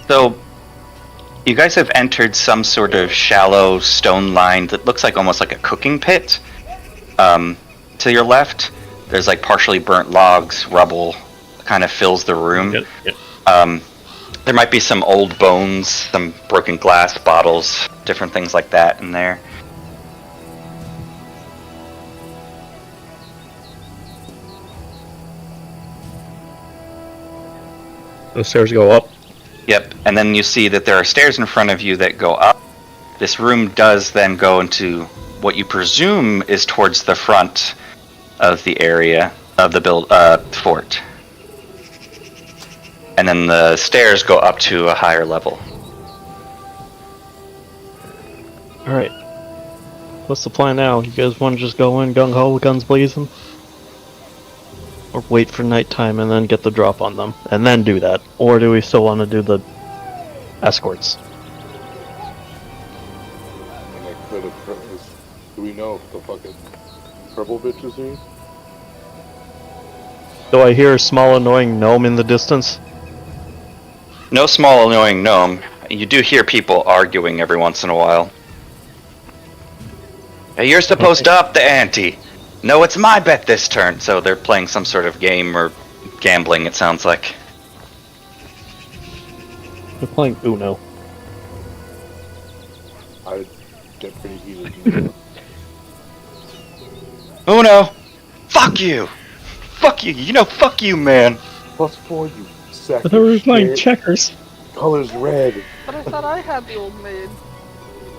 Speaker 2: So, you guys have entered some sort of shallow stone line that looks like almost like a cooking pit. To your left, there's like partially burnt logs, rubble, kind of fills the room.
Speaker 1: Yep.
Speaker 2: There might be some old bones, some broken glass bottles, different things like that in there.
Speaker 1: The stairs go up.
Speaker 2: Yep, and then you see that there are stairs in front of you that go up. This room does then go into what you presume is towards the front of the area of the fort. And then the stairs go up to a higher level.
Speaker 1: Alright. What's the plan now? You guys want to just go in gung-ho, guns blazing? Or wait for nighttime and then get the drop on them, and then do that? Or do we still want to do the escorts?
Speaker 6: And I could have... Do we know if the fucking purple bitch is here?
Speaker 1: Do I hear a small annoying gnome in the distance?
Speaker 2: No small annoying gnome. You do hear people arguing every once in a while. Hey, you're supposed to up the ante. No, it's my bet this turn. So they're playing some sort of game or gambling, it sounds like.
Speaker 1: We're playing Uno.
Speaker 6: I get pretty heated.
Speaker 2: Uno! Fuck you! Fuck you! You know, fuck you, man!
Speaker 6: +4, you sack
Speaker 1: I thought we were
Speaker 6: of
Speaker 1: playing
Speaker 6: shit.
Speaker 1: checkers.
Speaker 6: Color's red.
Speaker 4: But I thought I had the old maid.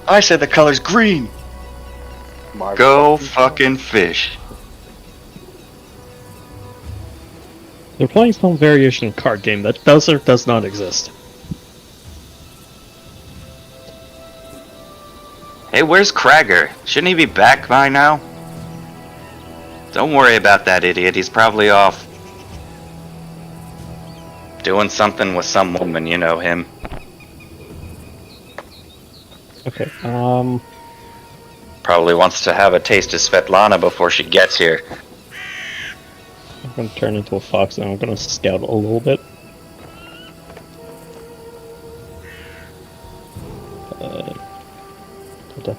Speaker 2: I said the color's green!
Speaker 6: My
Speaker 2: Go fucking fish.
Speaker 1: They're playing some variation card game that does or does not exist.
Speaker 2: Hey, where's Krager? Shouldn't he be back by now? Don't worry about that idiot, he's probably off doing something with some woman, you know him.
Speaker 1: Okay,
Speaker 2: Probably wants to have a taste of Svetlana before she gets here.
Speaker 1: I'm gonna turn into a fox and I'm gonna scout a little bit. Okay.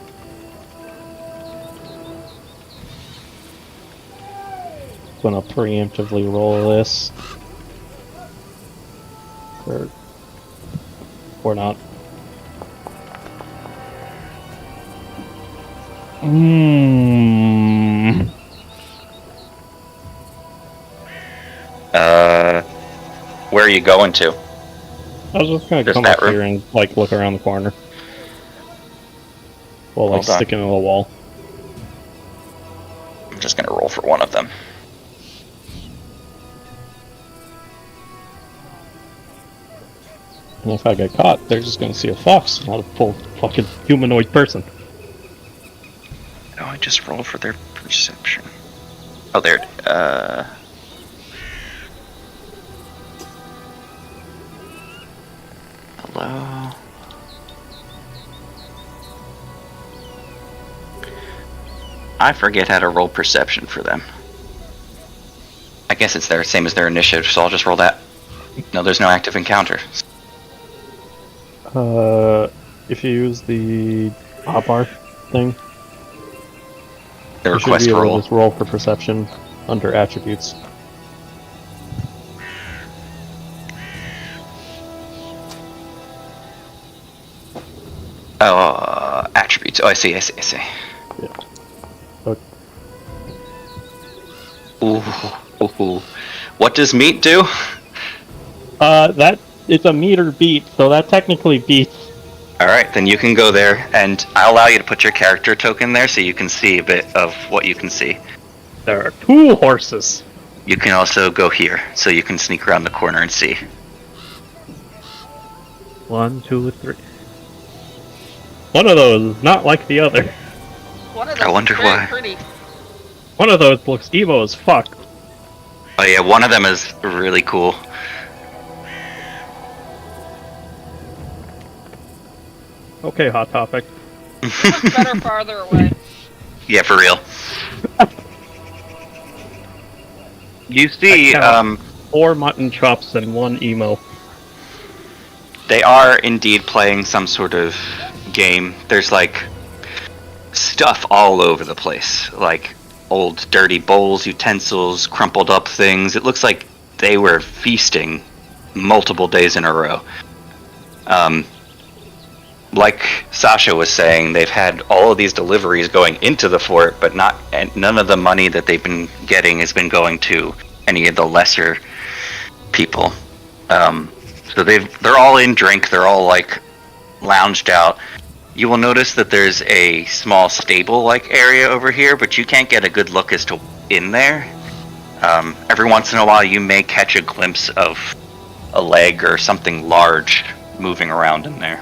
Speaker 1: Gonna preemptively roll this. Or not.
Speaker 2: Where are you going to?
Speaker 1: I was just gonna
Speaker 2: Just
Speaker 1: come
Speaker 2: that
Speaker 1: up
Speaker 2: room?
Speaker 1: here and like look around the corner. Well, like
Speaker 2: Hold on.
Speaker 1: sticking to the wall.
Speaker 2: I'm just gonna roll for one of them.
Speaker 1: And if I get caught, they're just gonna see a fox, not a full fucking humanoid person.
Speaker 2: No, I just roll for their perception. Oh, there. Hello. I forget how to roll perception for them. I guess it's their same as their initiative, so I'll just roll that. No, there's no active encounter.
Speaker 1: If you use the hotbar thing,
Speaker 2: The
Speaker 1: you should be
Speaker 2: request
Speaker 1: able
Speaker 2: roll.
Speaker 1: to just roll for perception under attributes.
Speaker 2: Oh, attributes. Oh, I see.
Speaker 1: Yeah. Okay.
Speaker 2: Ooh. What does meat do?
Speaker 1: That it's a meter beat, so that technically beats.
Speaker 2: Alright, then you can go there, and I'll allow you to put your character token there so you can see a bit of what you can see.
Speaker 1: There are 2 horses.
Speaker 2: You can also go here, so you can sneak around the corner and see.
Speaker 1: 1, 2, 3. One of those is not like the other.
Speaker 4: One of
Speaker 2: I
Speaker 4: those
Speaker 2: wonder
Speaker 4: is very
Speaker 2: why.
Speaker 4: pretty.
Speaker 1: One of those looks emo as fuck.
Speaker 2: Oh yeah, one of them is really cool.
Speaker 1: Okay, Hot Topic.
Speaker 4: It looks better farther away.
Speaker 2: Yeah, for real. You see,
Speaker 1: I count 4 mutton chops and 1 emo.
Speaker 2: they are indeed playing some sort of game. There's like stuff all over the place, like old dirty bowls, utensils, crumpled up things. It looks like they were feasting multiple days in a row. Like Sasha was saying, they've had all of these deliveries going into the fort, but none of the money that they've been getting has been going to any of the lesser people. So they're all in drink. They're all like lounged out. You will notice that there's a small stable-like area over here, but you can't get a good look as to in there. Every once in a while, you may catch a glimpse of a leg or something large moving around in there.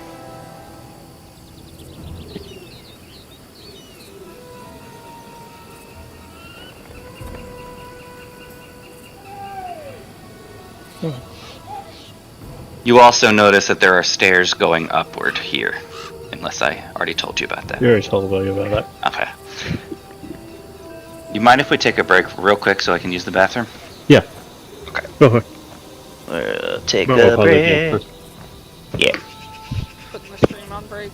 Speaker 2: You also notice that there are stairs going upward here, unless I already told you about that.
Speaker 1: You already told me about that.
Speaker 2: Okay. You mind if we take a break real quick so I can use the bathroom?
Speaker 1: Yeah.
Speaker 2: Okay.
Speaker 1: Go ahead.
Speaker 2: We'll take
Speaker 1: We'll
Speaker 2: a
Speaker 1: pause it again
Speaker 2: break.
Speaker 1: first.
Speaker 2: Yeah.
Speaker 4: Putting the stream on break.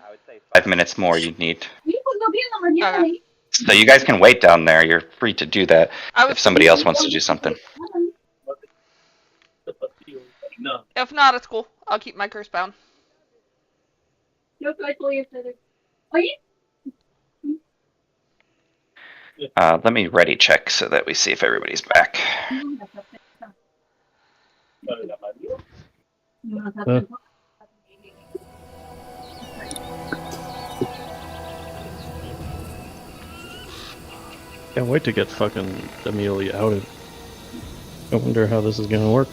Speaker 2: I would say 5 minutes more you'd need.
Speaker 4: Okay.
Speaker 2: So you guys can wait down there. You're free to do that
Speaker 4: I was,
Speaker 2: if somebody else wants to do something.
Speaker 4: if not, it's cool. I'll keep my curse bound.
Speaker 2: Let me ready check so that we see if everybody's back.
Speaker 1: Can't wait to get fucking Amelia outed. I wonder how this is gonna work.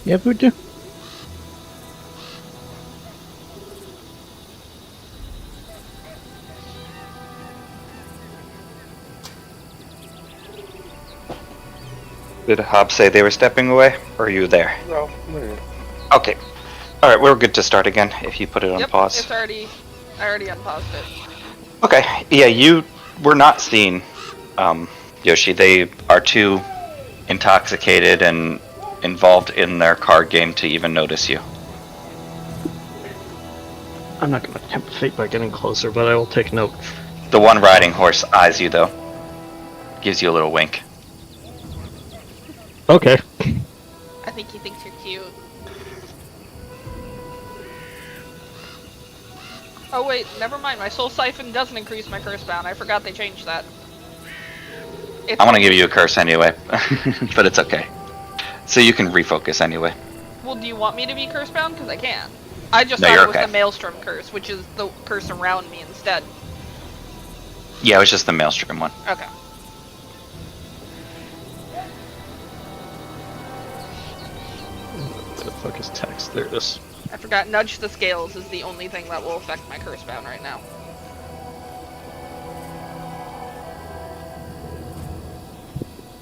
Speaker 1: Yeah, Voodoo.
Speaker 2: Did Hob say they were stepping away, or are you there?
Speaker 6: No, I'm here.
Speaker 2: Okay. Alright, we're good to start again, if you put it on
Speaker 4: Yep,
Speaker 2: pause.
Speaker 4: it's already. I already unpaused it.
Speaker 2: Okay, yeah, you were not seen, Yoshi. They are too intoxicated and involved in their card game to even notice you.
Speaker 1: I'm not gonna tempt fate by getting closer, but I will take note.
Speaker 2: The one riding horse eyes you, though. Gives you a little wink.
Speaker 1: Okay.
Speaker 4: I think he thinks you're cute. Oh wait, never mind. My soul siphon doesn't increase my curse bound. I forgot they changed that. It's
Speaker 2: I want to give you a curse anyway, but it's okay. So you can refocus anyway.
Speaker 4: Well, do you want me to be curse bound? Because I can. I just
Speaker 2: No,
Speaker 4: thought
Speaker 2: you're
Speaker 4: it was
Speaker 2: okay.
Speaker 4: the Maelstrom curse, which is the curse around me instead.
Speaker 2: Yeah, it was just the Maelstrom one.
Speaker 4: Okay.
Speaker 1: Where the fuck is text? There it is.
Speaker 4: I forgot nudge the scales is the only thing that will affect my curse bound right now.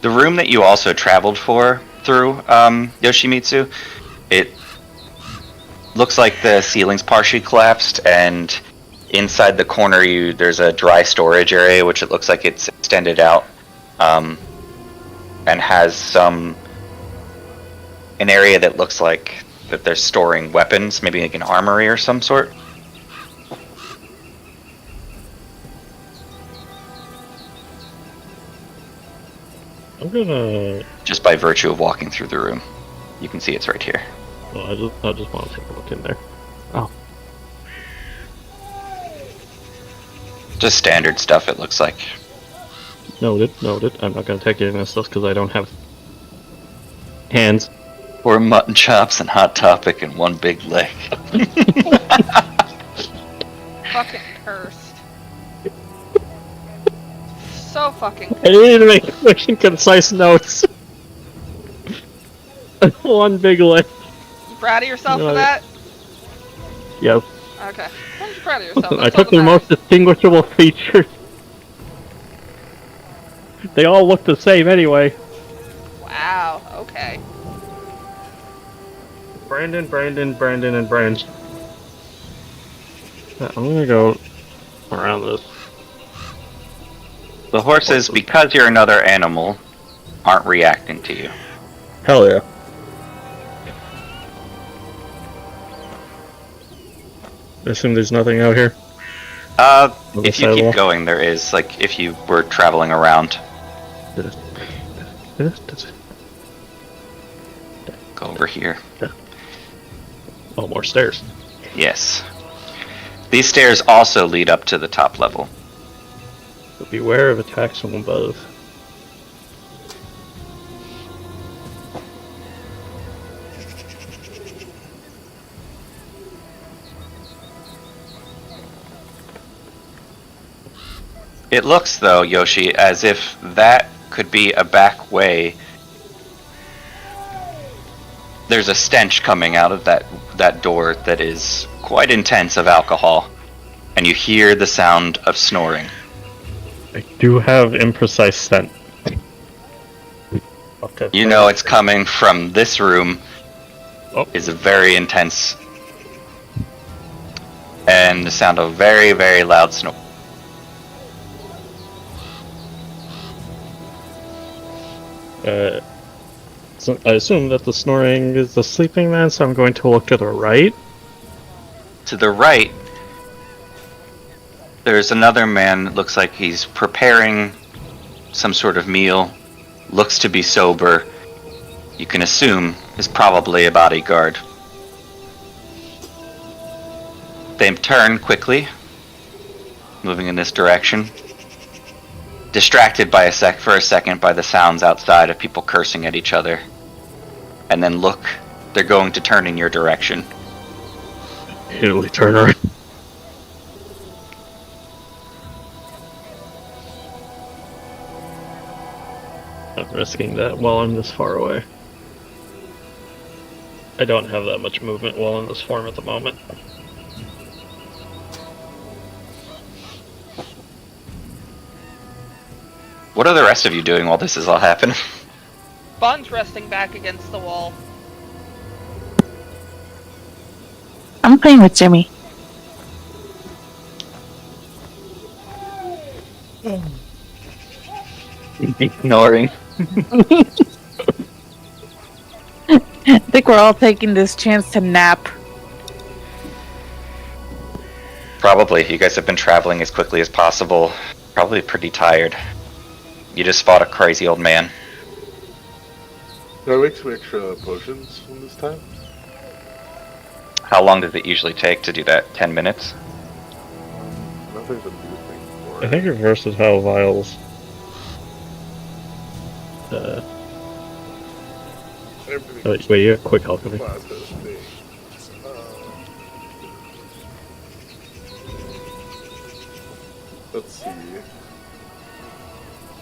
Speaker 2: The room that you also traveled through, Yoshimitsu, it looks like the ceiling's partially collapsed, and inside the corner there's a dry storage area, which it looks like it's extended out, and has an area that looks like that they're storing weapons, maybe like an armory or some sort.
Speaker 1: I'm gonna.
Speaker 2: Just by virtue of walking through the room. You can see it's right here.
Speaker 1: Well, I just want to take a look in there. Oh.
Speaker 2: Just standard stuff, it looks like.
Speaker 1: Noted. I'm not gonna take any of this stuff because I don't have hands.
Speaker 2: Or mutton chops and Hot Topic and one big leg.
Speaker 4: Fucking cursed. So fucking.
Speaker 1: I need to make quick and concise notes. One big leg.
Speaker 4: You proud of yourself
Speaker 1: No,
Speaker 4: for that?
Speaker 1: Yep.
Speaker 4: Okay. I'm proud of yourself.
Speaker 1: I
Speaker 4: That's all
Speaker 1: took their
Speaker 4: that
Speaker 1: most
Speaker 4: matters.
Speaker 1: distinguishable features. They all look the same anyway.
Speaker 4: Wow. Okay.
Speaker 1: Brandon, and Brandon. I'm gonna go around this.
Speaker 2: The horses, because you're another animal, aren't reacting to you.
Speaker 1: Hell yeah. I assume there's nothing out here.
Speaker 2: If you keep going, there is, like, if you were traveling around. Go over here.
Speaker 1: Oh, more stairs.
Speaker 2: Yes. These stairs also lead up to the top level.
Speaker 1: So beware of attacks from above.
Speaker 2: It looks, though, Yoshi, as if that could be a back way. There's a stench coming out of that door that is quite intense of alcohol, and you hear the sound of snoring.
Speaker 1: I do have imprecise scent. Okay.
Speaker 2: You know it's coming from this room.
Speaker 1: Oh.
Speaker 2: Is a very intense and the sound of very, very loud snore.
Speaker 1: So I assume that the snoring is the sleeping man, so I'm going to look to the right.
Speaker 2: To the right, there's another man that looks like he's preparing some sort of meal. Looks to be sober. You can assume is probably a bodyguard. They turn quickly, moving in this direction. Distracted by for a second by the sounds outside of people cursing at each other. And then look, they're going to turn in your direction.
Speaker 1: Immediately turn around. Not risking that while I'm this far away. I don't have that much movement while in this form at the moment.
Speaker 2: What are the rest of you doing while this is all happening?
Speaker 4: Bond's resting back against the wall.
Speaker 7: I'm playing with Jimmy.
Speaker 2: Ignoring.
Speaker 7: I think we're all taking this chance to nap.
Speaker 2: Probably. You guys have been traveling as quickly as possible. Probably pretty tired. You just fought a crazy old man.
Speaker 6: Can I make some extra potions from this time?
Speaker 2: How long does it usually take to do that? 10 minutes?
Speaker 6: Nothing's a new thing for
Speaker 1: I think your versatile vials.
Speaker 6: Everything
Speaker 1: Wait, you have quick alchemy.
Speaker 6: class has things. Let's see.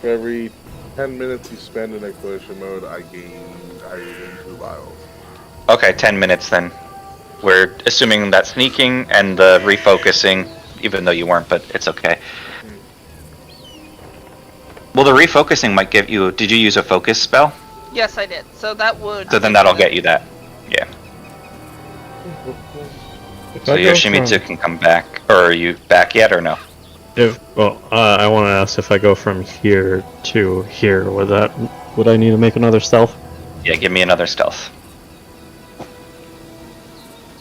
Speaker 6: For every 10 minutes you spend in exploration mode, I gain 2 vials.
Speaker 2: Okay, 10 minutes then. We're assuming that sneaking and the refocusing, even though you weren't, but it's okay. Well, the refocusing might give you... Did you use a focus spell?
Speaker 4: Yes, I did. So that would.
Speaker 2: So then that'll get you that. Yeah. So Yoshimitsu can come back. Or are you back yet, or no?
Speaker 1: I want to ask if I go from here to here, would I need to make another stealth?
Speaker 2: Yeah, give me another stealth.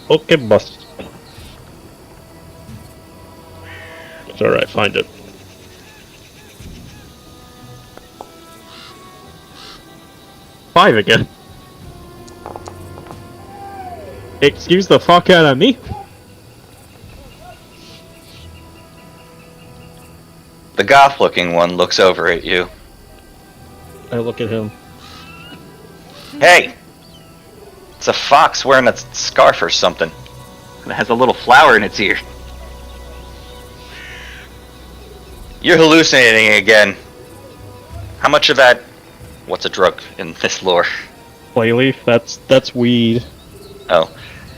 Speaker 1: Okay, boss. It's alright, find it. Five again. Excuse the fuck out of me.
Speaker 2: The goth-looking one looks over at you.
Speaker 1: I look at him.
Speaker 2: Hey! It's a fox wearing a scarf or something. It has a little flower in its ear. You're hallucinating again. How much of that... What's a drug in this lore?
Speaker 1: Playleaf, that's weed.
Speaker 2: Oh.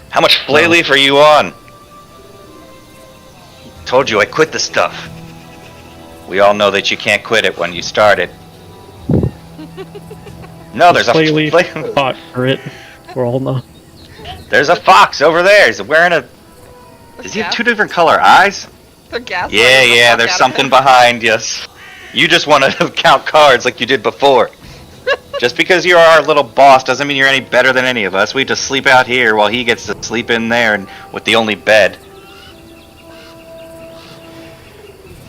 Speaker 2: How much flay leaf are you on? Told you I quit the stuff. We all know that you can't quit it when you start it. No, there's a
Speaker 1: Playleaf hot for it. We're all not.
Speaker 2: There's a fox over there. He's wearing a... Does he have 2 different color eyes?
Speaker 4: The gas.
Speaker 2: Yeah, there's something behind you. You just want to count cards like you did before. Just because you're our little boss doesn't mean you're any better than any of us. We just sleep out here while he gets to sleep in there and with the only bed.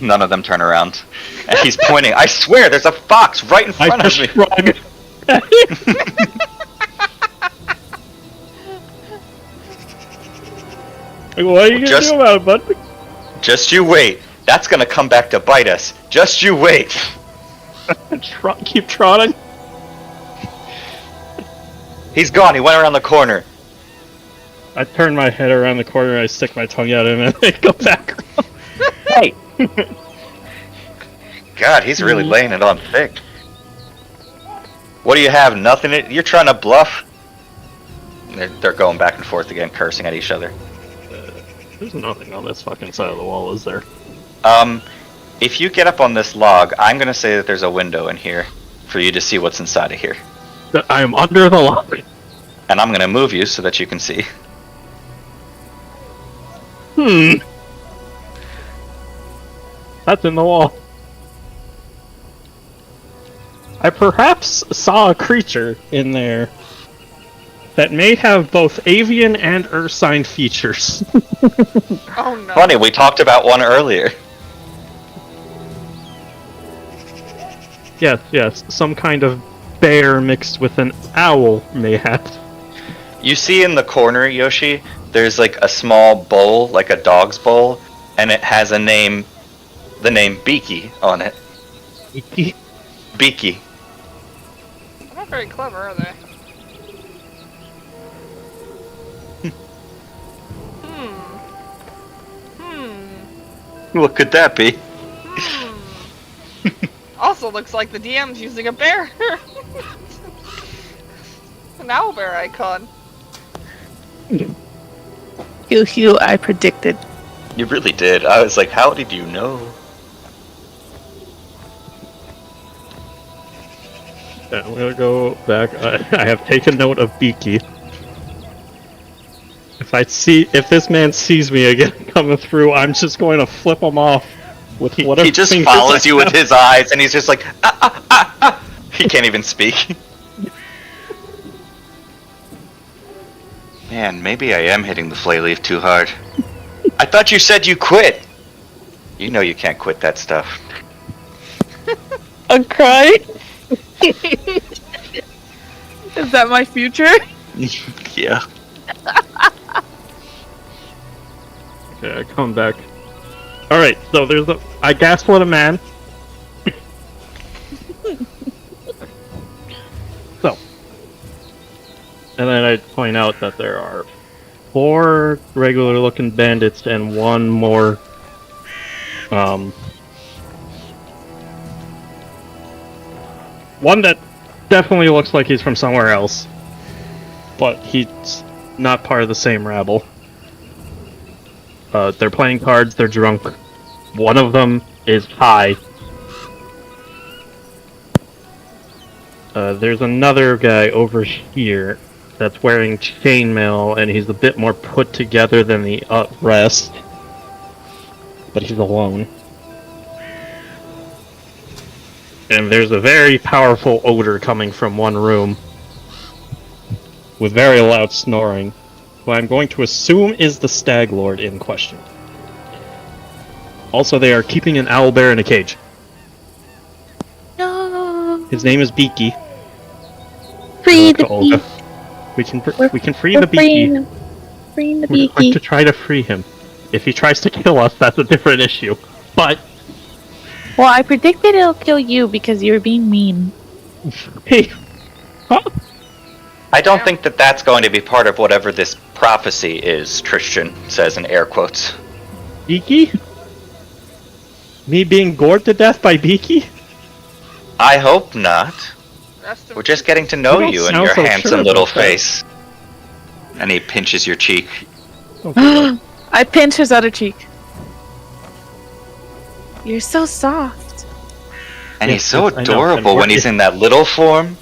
Speaker 2: None of them turn around. And he's pointing. I swear, there's a fox right in front of me.
Speaker 1: Shrug. What are you gonna do about it, bud?
Speaker 2: Just you wait. That's gonna come back to bite us. Just you wait.
Speaker 1: Keep trotting.
Speaker 2: He's gone. He went around the corner.
Speaker 1: I turn my head around the corner, I stick my tongue at him, and I go back.
Speaker 2: Hey! God, he's really laying it on thick. What do you have? Nothing? You're trying to bluff? They're going back and forth again, cursing at each other.
Speaker 1: There's nothing on this fucking side of the wall, is there?
Speaker 2: If you get up on this log, I'm gonna say that there's a window in here for you to see what's inside of here.
Speaker 1: I am under the log.
Speaker 2: And I'm gonna move you so that you can see.
Speaker 1: That's in the wall. I perhaps saw a creature in there that may have both avian and ursine features.
Speaker 4: Oh no.
Speaker 2: Funny, we talked about one earlier.
Speaker 1: Yes, some kind of bear mixed with an owl, mayhap.
Speaker 2: You see in the corner, Yoshi, there's like a small bowl, like a dog's bowl, and it has a name, the name Beaky on it. Beaky.
Speaker 4: They're not very clever, are they?
Speaker 2: What could that be?
Speaker 4: Also looks like the DM's using a bear. An owl bear icon.
Speaker 7: Hugh, I predicted.
Speaker 2: You really did. I was like, how did you know?
Speaker 1: Yeah, I'm gonna go back. I have taken note of Beaky. If this man sees me again coming through, I'm just going to flip him off with whatever.
Speaker 2: He just
Speaker 1: fingers
Speaker 2: follows
Speaker 1: I
Speaker 2: you with
Speaker 1: have.
Speaker 2: his eyes, and he's just like, ah, ah, ah, ah. He can't even speak. Man, maybe I am hitting the flay leaf too hard. I thought you said you quit. You know you can't quit that stuff.
Speaker 7: A cry? Is that my future?
Speaker 2: Yeah.
Speaker 1: Okay, I come back. Alright, so there's a. I gaslit a man. So. And then I point out that there are 4 regular looking bandits and 1 more. One that definitely looks like he's from somewhere else. But he's not part of the same rabble. They're playing cards, they're drunk. One of them is high. There's another guy over here that's wearing chainmail, and he's a bit more put together than the rest. But he's alone. And there's a very powerful odor coming from one room. With very loud snoring. Who I'm going to assume is the Stag Lord in question. Also, they are keeping an owlbear in a cage.
Speaker 7: No.
Speaker 1: His name is Beaky.
Speaker 7: Free
Speaker 1: Look
Speaker 7: the
Speaker 1: to Olga.
Speaker 7: beak.
Speaker 1: We can free the Beaky.
Speaker 7: Free the
Speaker 1: We're going
Speaker 7: beaky.
Speaker 1: to try to free him. If he tries to kill us, that's a different issue. But
Speaker 7: Well, I predicted it'll kill you because you're being mean.
Speaker 1: hey, huh?
Speaker 2: I don't think that that's going to be part of whatever this prophecy is, Tristan says in air quotes.
Speaker 1: Beaky? Me being gored to death by Beaky?
Speaker 2: I hope not.
Speaker 4: Rest in
Speaker 2: We're just getting to know
Speaker 1: You don't
Speaker 2: you and
Speaker 1: sound
Speaker 2: your
Speaker 1: so
Speaker 2: handsome
Speaker 1: sure
Speaker 2: little
Speaker 1: about that.
Speaker 2: face. And he pinches your cheek.
Speaker 1: Okay.
Speaker 7: I pinch his other cheek. You're so soft.
Speaker 2: And
Speaker 1: Yes,
Speaker 2: he's so
Speaker 1: yes, I know.
Speaker 2: adorable
Speaker 1: I'm
Speaker 2: when he's in that little form.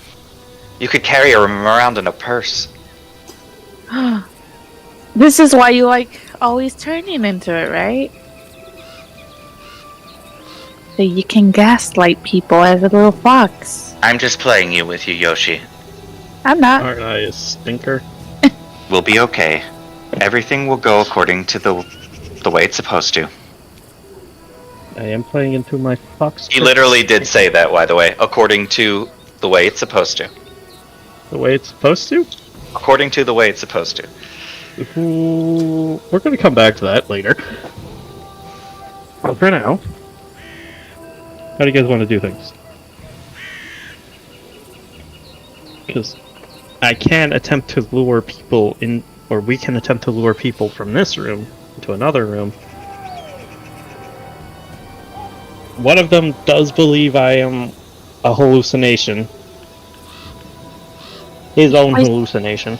Speaker 2: You could carry him around in a purse.
Speaker 7: This is why you like always turning into it, right? So you can gaslight people as a little fox.
Speaker 2: I'm just playing you with you, Yoshi.
Speaker 7: I'm not.
Speaker 1: Aren't I a stinker?
Speaker 2: We'll be okay. Everything will go according to the way it's supposed to.
Speaker 1: I am playing into my fox.
Speaker 2: He literally did say that, by the way, according to the way it's supposed to.
Speaker 1: The way it's supposed to?
Speaker 2: According to the way it's supposed to.
Speaker 1: Ooh, we're gonna come back to that later. But for now, how do you guys want to do things? Because I can attempt to lure people in, or we can attempt to lure people from this room into another room. One of them does believe I am a hallucination. His own
Speaker 7: I-
Speaker 2: The
Speaker 1: hallucination.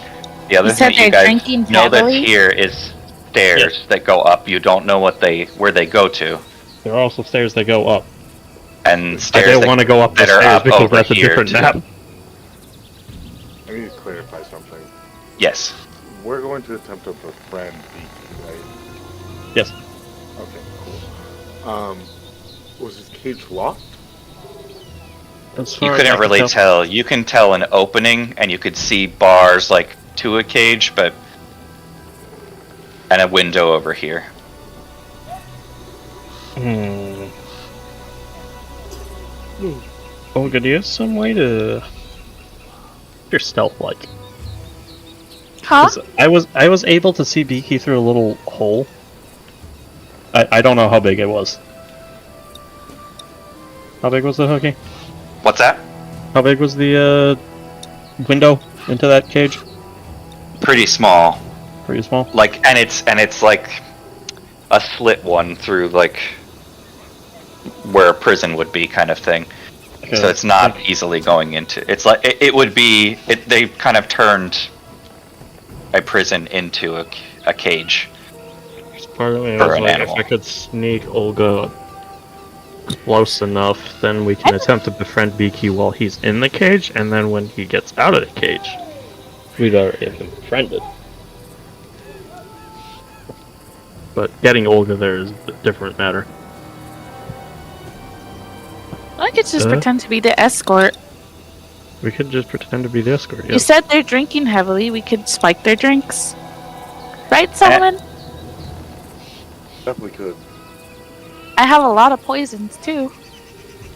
Speaker 2: other
Speaker 7: You said
Speaker 2: thing that you
Speaker 7: they're
Speaker 2: guys
Speaker 7: drinking
Speaker 2: know that
Speaker 7: heavily?
Speaker 2: here is stairs
Speaker 1: Yes.
Speaker 2: that go up. You don't know where they go to.
Speaker 1: There are also stairs that go up.
Speaker 2: And
Speaker 1: I
Speaker 2: stairs
Speaker 1: didn't
Speaker 2: that,
Speaker 1: want to go up the
Speaker 2: that are
Speaker 1: stairs
Speaker 2: up
Speaker 1: because
Speaker 2: over
Speaker 1: that's a
Speaker 2: here
Speaker 1: different
Speaker 2: too.
Speaker 1: map.
Speaker 6: I need to clarify something.
Speaker 2: Yes.
Speaker 6: We're going to attempt to befriend Beaky, right?
Speaker 1: Yes.
Speaker 6: Okay, cool. Was his cage locked?
Speaker 1: As
Speaker 2: You
Speaker 1: far as I
Speaker 2: couldn't
Speaker 1: can
Speaker 2: really tell. You can tell an opening, and you could see bars like to a cage, but and a window over here.
Speaker 1: Olga, do you have some way to... You're stealth-like.
Speaker 7: Huh?
Speaker 1: 'Cause I was able to see Beaky through a little hole. I don't know how big it was. How big was the hooky?
Speaker 2: What's that?
Speaker 1: How big was the window into that cage?
Speaker 2: Pretty small.
Speaker 1: Pretty small.
Speaker 2: Like, and it's like a slit one through like where a prison would be, kind of thing.
Speaker 1: Okay.
Speaker 2: So it's not easily going into. It's like it would be. They kind of turned a prison into a cage.
Speaker 1: Part of me
Speaker 2: For
Speaker 1: was
Speaker 2: an
Speaker 1: like,
Speaker 2: animal.
Speaker 1: if I could sneak Olga close enough, then we can attempt to befriend Beaky while he's in the cage, and then when he gets out of the cage, we'd already have been befriended. But getting Olga there is a different matter.
Speaker 7: I could just pretend to be the escort.
Speaker 1: We could just pretend to be the escort.
Speaker 7: You said they're drinking heavily. We could spike their drinks. Right, Solomon?
Speaker 6: Definitely could.
Speaker 7: I have a lot of poisons, too.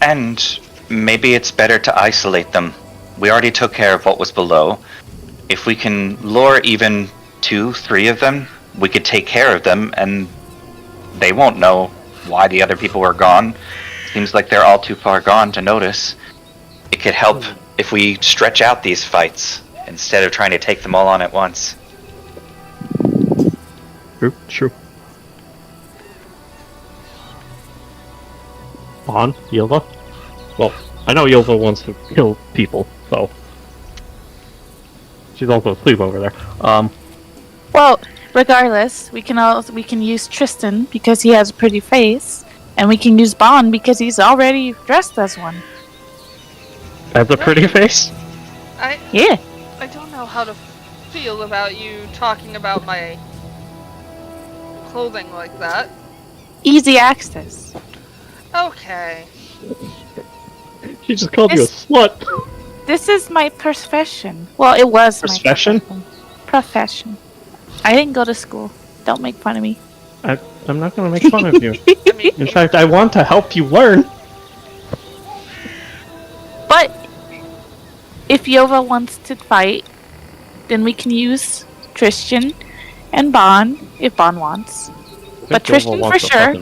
Speaker 2: And maybe it's better to isolate them. We already took care of what was below. If we can lure even 2, 3 of them, we could take care of them, and they won't know why the other people were gone. Seems like they're all too far gone to notice. It could help if we stretch out these fights instead of trying to take them all on at once.
Speaker 1: True. On, Yilva? Well, I know Yilva wants to kill people, so... She's also asleep over there.
Speaker 7: Well, regardless, we can use Tristan because he has a pretty face, and we can use Bond because he's already dressed as one.
Speaker 1: Has a pretty face?
Speaker 7: Yeah.
Speaker 4: I don't know how to feel about you talking about my clothing like that.
Speaker 7: Easy access.
Speaker 4: Okay.
Speaker 1: She just called you a slut.
Speaker 7: This is my profession. Well, it was
Speaker 1: Profession?
Speaker 7: my profession. I didn't go to school. Don't make fun of me.
Speaker 1: I'm not gonna make fun of you.
Speaker 4: I mean,
Speaker 1: In fact, I want to help you learn.
Speaker 7: But if Yova wants to fight, then we can use Tristan and Bond if Bond wants. But Tristan for sure.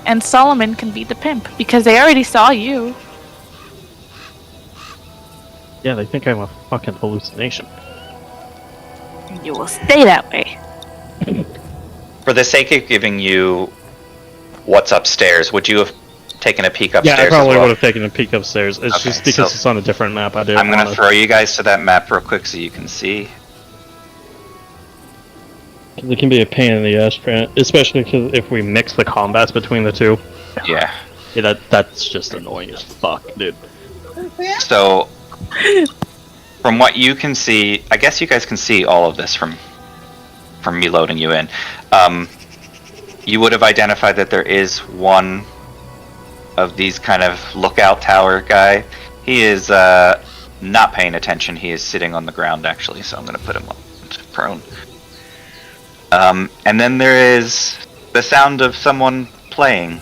Speaker 7: And Solomon can be the pimp because they already saw you.
Speaker 1: Yeah, they think I'm a fucking hallucination.
Speaker 7: And you will stay that way.
Speaker 2: For the sake of giving you what's upstairs, would you have taken a peek upstairs
Speaker 1: Yeah, I probably
Speaker 2: as well?
Speaker 1: would have taken a peek upstairs. It's
Speaker 2: Okay,
Speaker 1: just because
Speaker 2: so-
Speaker 1: it's on a different map. I didn't
Speaker 2: I'm gonna
Speaker 1: wanna...
Speaker 2: throw you guys to that map real quick so you can see.
Speaker 1: It can be a pain in the ass, especially because if we mix the combats between the two.
Speaker 2: Yeah.
Speaker 1: Yeah, that's just annoying as fuck, dude.
Speaker 2: So, from what you can see, I guess you guys can see all of this from me loading you in. You would have identified that there is one of these kind of lookout tower guy. He is not paying attention. He is sitting on the ground, actually, so I'm going to put him on prone. And then there is the sound of someone playing.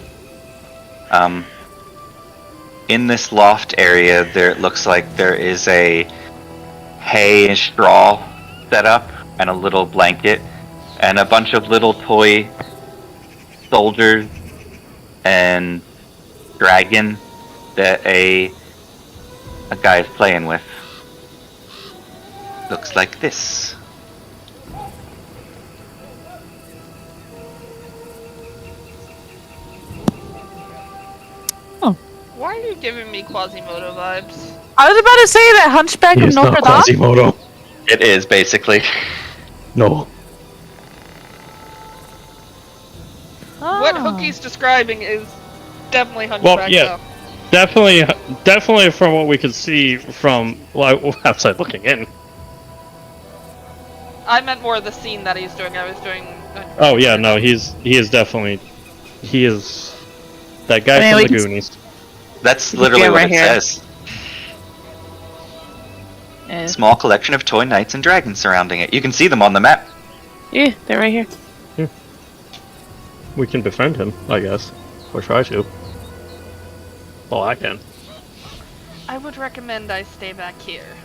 Speaker 2: In this loft area, it looks like there is a hay and straw set up, and a little blanket, and a bunch of little toy soldiers and dragon that a guy is playing with. Looks like this.
Speaker 4: why are you giving me Quasimodo vibes?
Speaker 7: I was about to say that Hunchback of
Speaker 1: It's not
Speaker 7: Notre Dame.
Speaker 1: Quasimodo.
Speaker 2: It is, basically.
Speaker 1: No.
Speaker 4: What
Speaker 7: Oh.
Speaker 4: Hookie's describing is definitely Hunchback.
Speaker 1: Well, yeah.
Speaker 4: though.
Speaker 1: Definitely from what we could see from outside looking in.
Speaker 4: I meant more the scene that he's doing. I was doing.
Speaker 1: Oh yeah, no, he is that guy
Speaker 7: I mean,
Speaker 1: from
Speaker 7: we
Speaker 1: the
Speaker 7: can-
Speaker 1: Goonies.
Speaker 2: That's literally
Speaker 7: Yeah,
Speaker 2: what
Speaker 7: right
Speaker 2: it
Speaker 7: here.
Speaker 2: says. Small collection of toy knights and dragons surrounding it. You can see them on the map.
Speaker 7: Yeah, they're right here.
Speaker 1: We can befriend him, I guess. Or try to. Well, I can.
Speaker 4: I would recommend I stay back here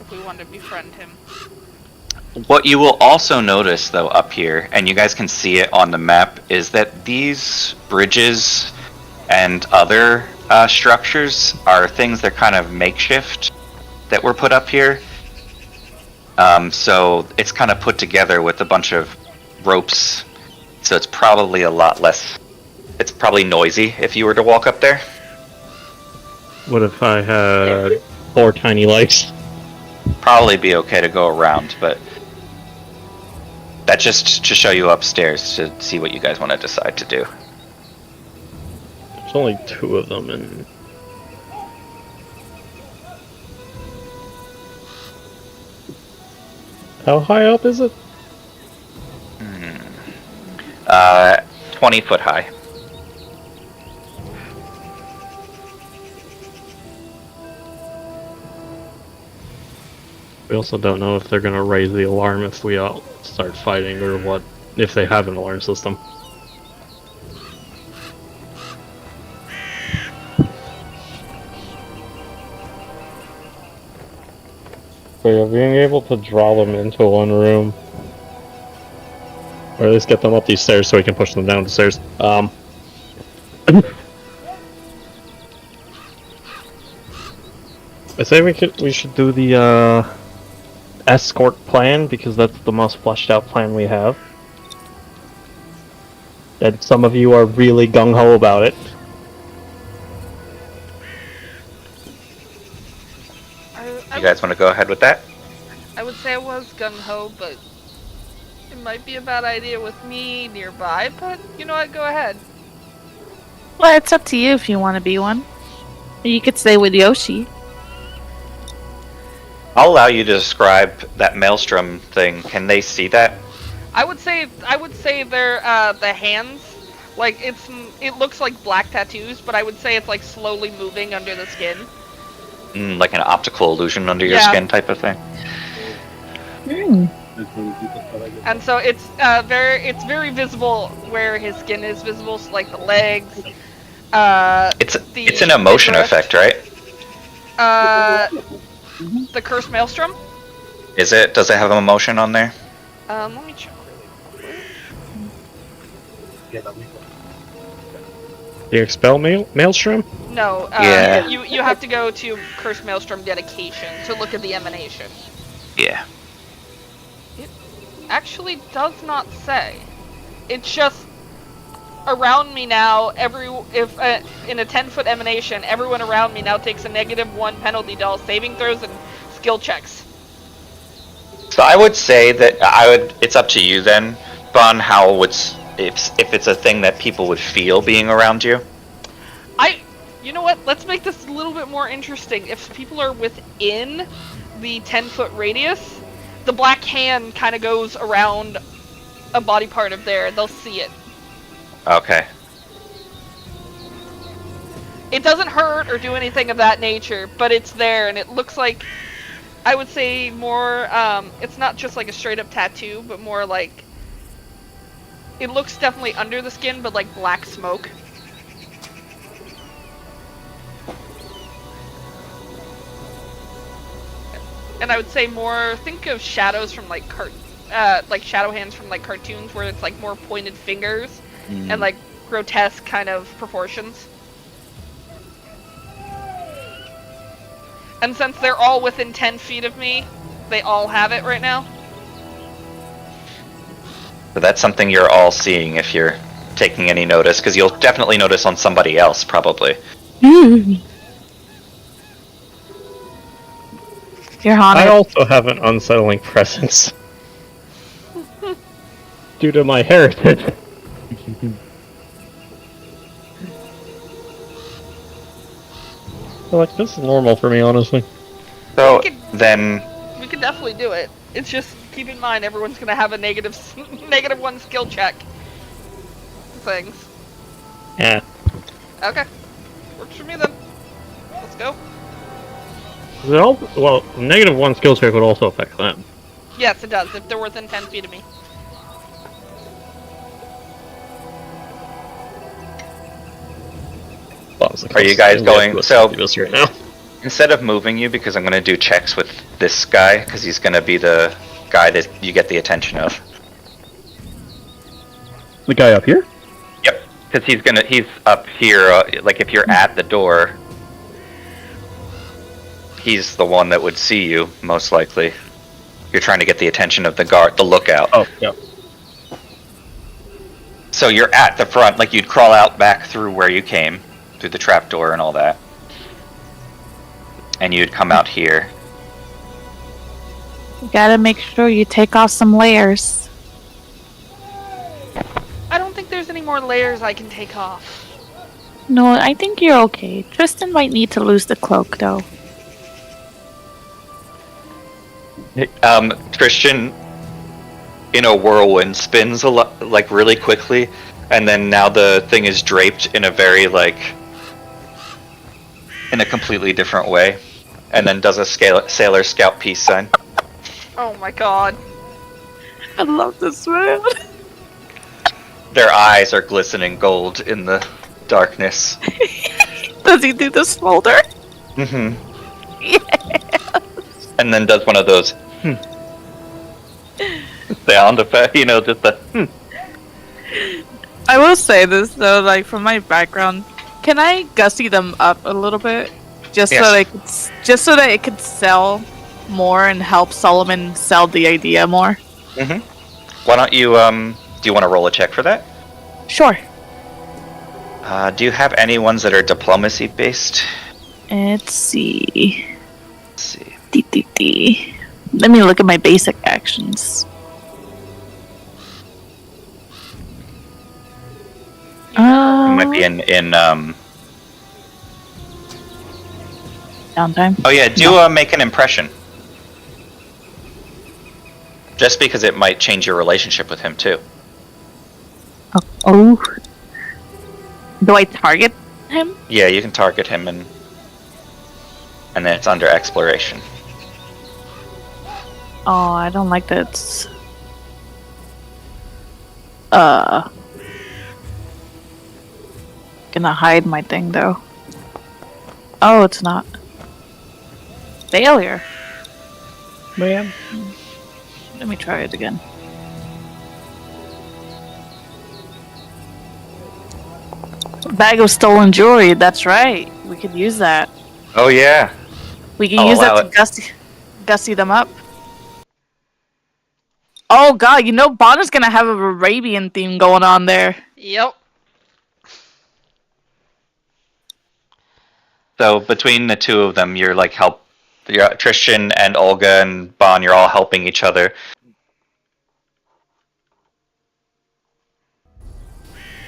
Speaker 4: if we want to befriend him.
Speaker 2: What you will also notice, though, up here, and you guys can see it on the map, is that these bridges and other structures are things that are kind of makeshift that were put up here. So it's kind of put together with a bunch of ropes, so it's probably a lot less. It's probably noisy if you were to walk up there.
Speaker 1: What if I had 4 tiny legs?
Speaker 2: Probably be okay to go around, but that's just to show you upstairs to see what you guys want to decide to do.
Speaker 1: There's only 2 of them, and... How high up is it?
Speaker 2: 20 foot high.
Speaker 1: We also don't know if they're gonna raise the alarm if we all start fighting, or what, if they have an alarm system. So yeah, being able to draw them into one room, or at least get them up these stairs so we can push them down the stairs. I say we should do the escort plan, because that's the most fleshed out plan we have. And some of you are really gung ho about it.
Speaker 2: You guys want to go ahead with that?
Speaker 4: I would say I was gung-ho, but it might be a bad idea with me nearby, but you know what, go ahead.
Speaker 7: Well, it's up to you if you want to be one. Or you could stay with Yoshi.
Speaker 2: I'll allow you to describe that maelstrom thing. Can they see that?
Speaker 4: I would say they're the hands, like it looks like black tattoos, but I would say it's like slowly moving under the skin.
Speaker 2: Like an optical illusion under your skin type of thing.
Speaker 4: And so it's very visible where his skin is visible, so like the legs.
Speaker 2: It's an emotion effect, right?
Speaker 4: The cursed maelstrom.
Speaker 2: Is it? Does it have an emotion on there?
Speaker 4: Let me check really quick.
Speaker 1: Do you expel Maelstrom?
Speaker 4: No,
Speaker 2: Yeah.
Speaker 4: you have to go to Cursed Maelstrom Dedication to look at the emanation.
Speaker 2: Yeah.
Speaker 4: It actually does not say. It's just around me now. In a 10-foot emanation, everyone around me now takes a -1 penalty to all saving throws and skill checks.
Speaker 2: So I would say that it's up to you then, Bon, if it's a thing that people would feel being around you.
Speaker 4: You know what? Let's make this a little bit more interesting. If people are within the 10-foot radius, the black hand kind of goes around a body part of there. They'll see it.
Speaker 2: Okay.
Speaker 4: It doesn't hurt or do anything of that nature, but it's there, and it looks like, I would say more, it's not just like a straight up tattoo, but more like, it looks definitely under the skin, but like black smoke. And I would say more, think of shadows from like shadow hands from like cartoons, where it's like more pointed fingers and like grotesque kind of proportions. And since they're all within 10 feet of me, they all have it right now.
Speaker 2: So that's something you're all seeing if you're taking any notice, because you'll definitely notice on somebody else, probably.
Speaker 7: You're haunted.
Speaker 1: I also have an unsettling presence. Due to my heritage. Like, this is normal for me, honestly.
Speaker 2: So
Speaker 4: We could definitely do it. It's just, keep in mind, everyone's gonna have a -1 skill check. Things.
Speaker 1: Yeah.
Speaker 4: Okay. Works for me then. Let's go.
Speaker 1: Well, -1 skill check would also affect them.
Speaker 4: Yes, it does, if they're within 10 feet of me.
Speaker 2: Are you guys going? So
Speaker 1: right now.
Speaker 2: instead of moving you, because I'm going to do checks with this guy, because he's going to be the guy that you get the attention of.
Speaker 1: The guy up here?
Speaker 2: Yep, because he's up here. Like if you're at the door, he's the one that would see you most likely. You're trying to get the attention of the guard, the lookout.
Speaker 1: Oh, yeah.
Speaker 2: So you're at the front, like you'd crawl out back through where you came, through the trapdoor and all that. And you'd come out here.
Speaker 7: You gotta make sure you take off some layers.
Speaker 4: I don't think there's any more layers I can take off.
Speaker 7: No, I think you're okay. Tristan might need to lose the cloak, though.
Speaker 2: Christian, in a whirlwind, spins a lot, like really quickly, and then now the thing is draped in a very in a completely different way, and then does a sailor scout peace sign.
Speaker 4: Oh my god.
Speaker 7: I love this man.
Speaker 2: Their eyes are glistening gold in the darkness.
Speaker 7: Does he do the smolder?
Speaker 2: Mm-hmm.
Speaker 7: Yeah.
Speaker 2: And then does one of those sound effect, just the
Speaker 7: I will say this though, like from my background, can I gussy them up a little bit, just
Speaker 2: Yes.
Speaker 7: so that it could sell more and help Solomon sell the idea more?
Speaker 2: Mm-hmm. Why don't you do you want to roll a check for that?
Speaker 7: Sure.
Speaker 2: Do you have any ones that are diplomacy based?
Speaker 7: Let's see.
Speaker 2: Let's see.
Speaker 7: Let me look at my basic actions.
Speaker 2: It might be in
Speaker 7: downtime.
Speaker 2: Oh yeah, do make an impression. Just because it might change your relationship with him too.
Speaker 7: Oh. Do I target him?
Speaker 2: Yeah, you can target him and then it's under exploration.
Speaker 7: Oh, I don't like that. It's... Gonna hide my thing though. Oh, it's not. Failure.
Speaker 1: Man.
Speaker 7: Let me try it again. Bag of stolen jewelry, that's right. We could use that.
Speaker 2: Oh yeah.
Speaker 7: We can
Speaker 2: I'll
Speaker 7: use that
Speaker 2: allow
Speaker 7: to gussy them up. Oh god, Bonner's gonna have a Arabian theme going on there.
Speaker 4: Yep.
Speaker 2: So between the two of them, you're Tristan and Olga and Bon, you're all helping each other.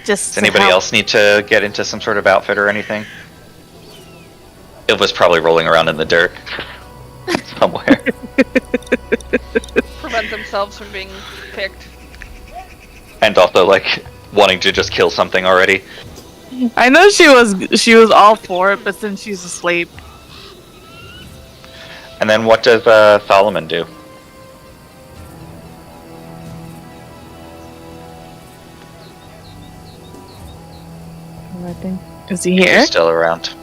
Speaker 7: Does
Speaker 2: anybody else need to get into some sort of outfit or anything? It was probably rolling around in the dirt somewhere.
Speaker 4: Prevent themselves from being picked.
Speaker 2: And also wanting to just kill something already.
Speaker 7: I know she was all for it, but since she's asleep.
Speaker 2: And then what does Solomon do?
Speaker 7: Is he here?
Speaker 2: He's still around.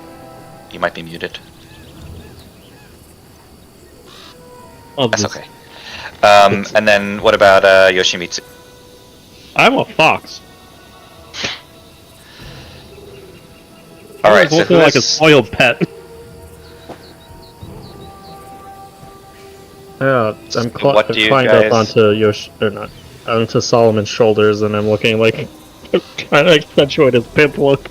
Speaker 2: You might be muted. That's okay. And then what about Yoshimitsu?
Speaker 1: I'm a fox.
Speaker 2: Alright, so
Speaker 1: looking like a spoiled pet. Yeah, I'm climbing up onto Solomon's shoulders, and I'm looking like trying to accentuate his pimp look.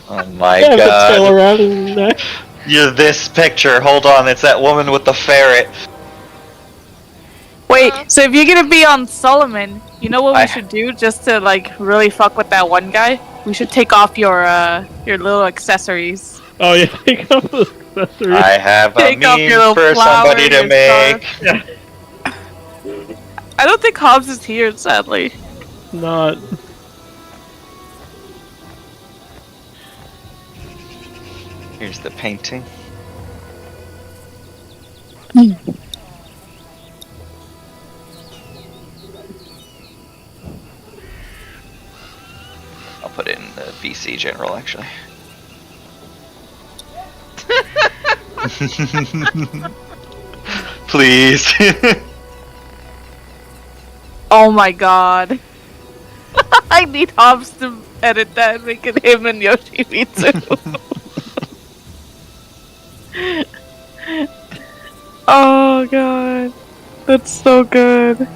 Speaker 2: Oh my
Speaker 1: yeah,
Speaker 2: god!
Speaker 1: Tail around his neck.
Speaker 2: You're this picture. Hold on, it's that woman with the ferret.
Speaker 7: Wait, so if you're gonna be on Solomon, you know what we should do just to really fuck with that one guy? We should take off your little accessories.
Speaker 1: Oh yeah, take off the accessories.
Speaker 2: I have a
Speaker 7: Take off your
Speaker 2: meme for
Speaker 7: flower,
Speaker 2: somebody to
Speaker 7: your
Speaker 2: make.
Speaker 1: Yeah.
Speaker 7: I don't think Hobbs is here, sadly.
Speaker 1: Not.
Speaker 2: Here's the painting. I'll put it in the VC general, actually. Please.
Speaker 7: Oh my god. I need Hobbs to edit that and make it him and Yoshimitsu. Oh god. That's so good.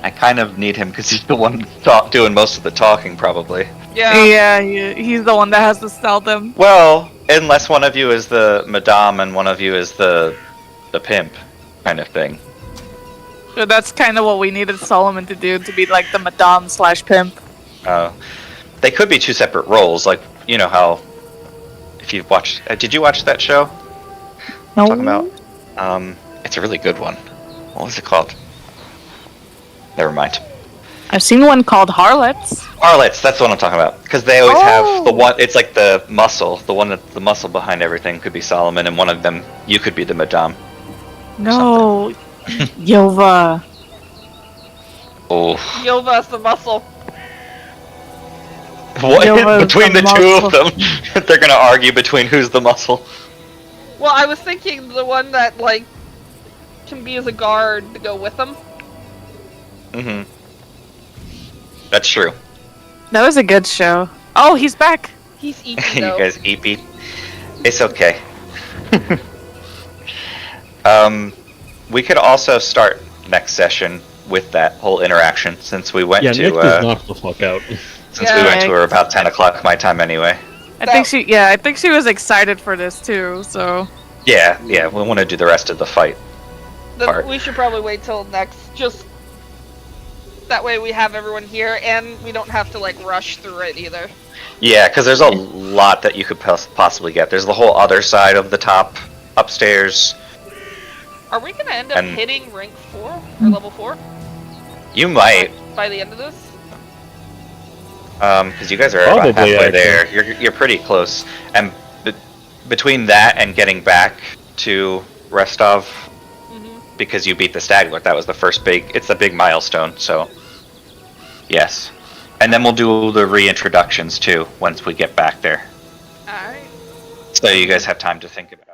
Speaker 2: I kind of need him because he's the one doing most of the talking, probably.
Speaker 4: Yeah.
Speaker 7: Yeah, he's the one that has to sell them.
Speaker 2: Well, unless one of you is the madame and one of you is the pimp, kind of thing.
Speaker 7: So that's kind of what we needed Solomon to do, to be like the madame / pimp.
Speaker 2: They could be two separate roles, like, you know how, if you've watched, did you watch that show?
Speaker 7: No.
Speaker 2: Talking about, it's a really good one. What was it called? Never mind.
Speaker 7: I've seen one called Harlots.
Speaker 2: Harlots, that's the one I'm talking about. Because they always have the one, it's like the muscle, the muscle behind everything could be Solomon, and one of them, you could be the madame.
Speaker 7: No. Yova.
Speaker 2: Oh.
Speaker 4: Yova's the muscle.
Speaker 2: What?
Speaker 7: Yova's
Speaker 2: Between the two of
Speaker 7: muscle.
Speaker 2: them, they're gonna argue between who's the muscle.
Speaker 4: Well, I was thinking the one that, like, can be as a guard to go with them.
Speaker 2: Mm-hmm. That's true.
Speaker 7: That was a good show. Oh, he's back.
Speaker 4: He's eating,
Speaker 2: You
Speaker 4: though.
Speaker 2: guys eat. It's okay. We could also start next session with that whole interaction, since we went
Speaker 1: Yeah,
Speaker 2: to
Speaker 1: Nick just knocked the fuck out.
Speaker 2: since we went to
Speaker 7: Yeah.
Speaker 2: her about 10 o'clock my time anyway.
Speaker 7: I think she was excited for this too, so.
Speaker 2: Yeah, we want to do the rest of the fight.
Speaker 4: Then
Speaker 2: part.
Speaker 4: we should probably wait till next. Just that way we have everyone here, and we don't have to like rush through it either.
Speaker 2: Yeah, because there's a lot that you could possibly get. There's the whole other side of the top upstairs.
Speaker 4: Are we gonna end up
Speaker 2: And-
Speaker 4: hitting rank 4 or level 4
Speaker 2: You might,
Speaker 4: by the end of this?
Speaker 2: because you guys are about
Speaker 1: Probably,
Speaker 2: halfway
Speaker 1: actually.
Speaker 2: there. You're pretty close, and between that and getting back to Restov, because you beat the Stag Lord, that was the first it's a big milestone. So, yes, and then we'll do the reintroductions too once we get back there,
Speaker 4: Alright.
Speaker 2: so you guys have time to think about it.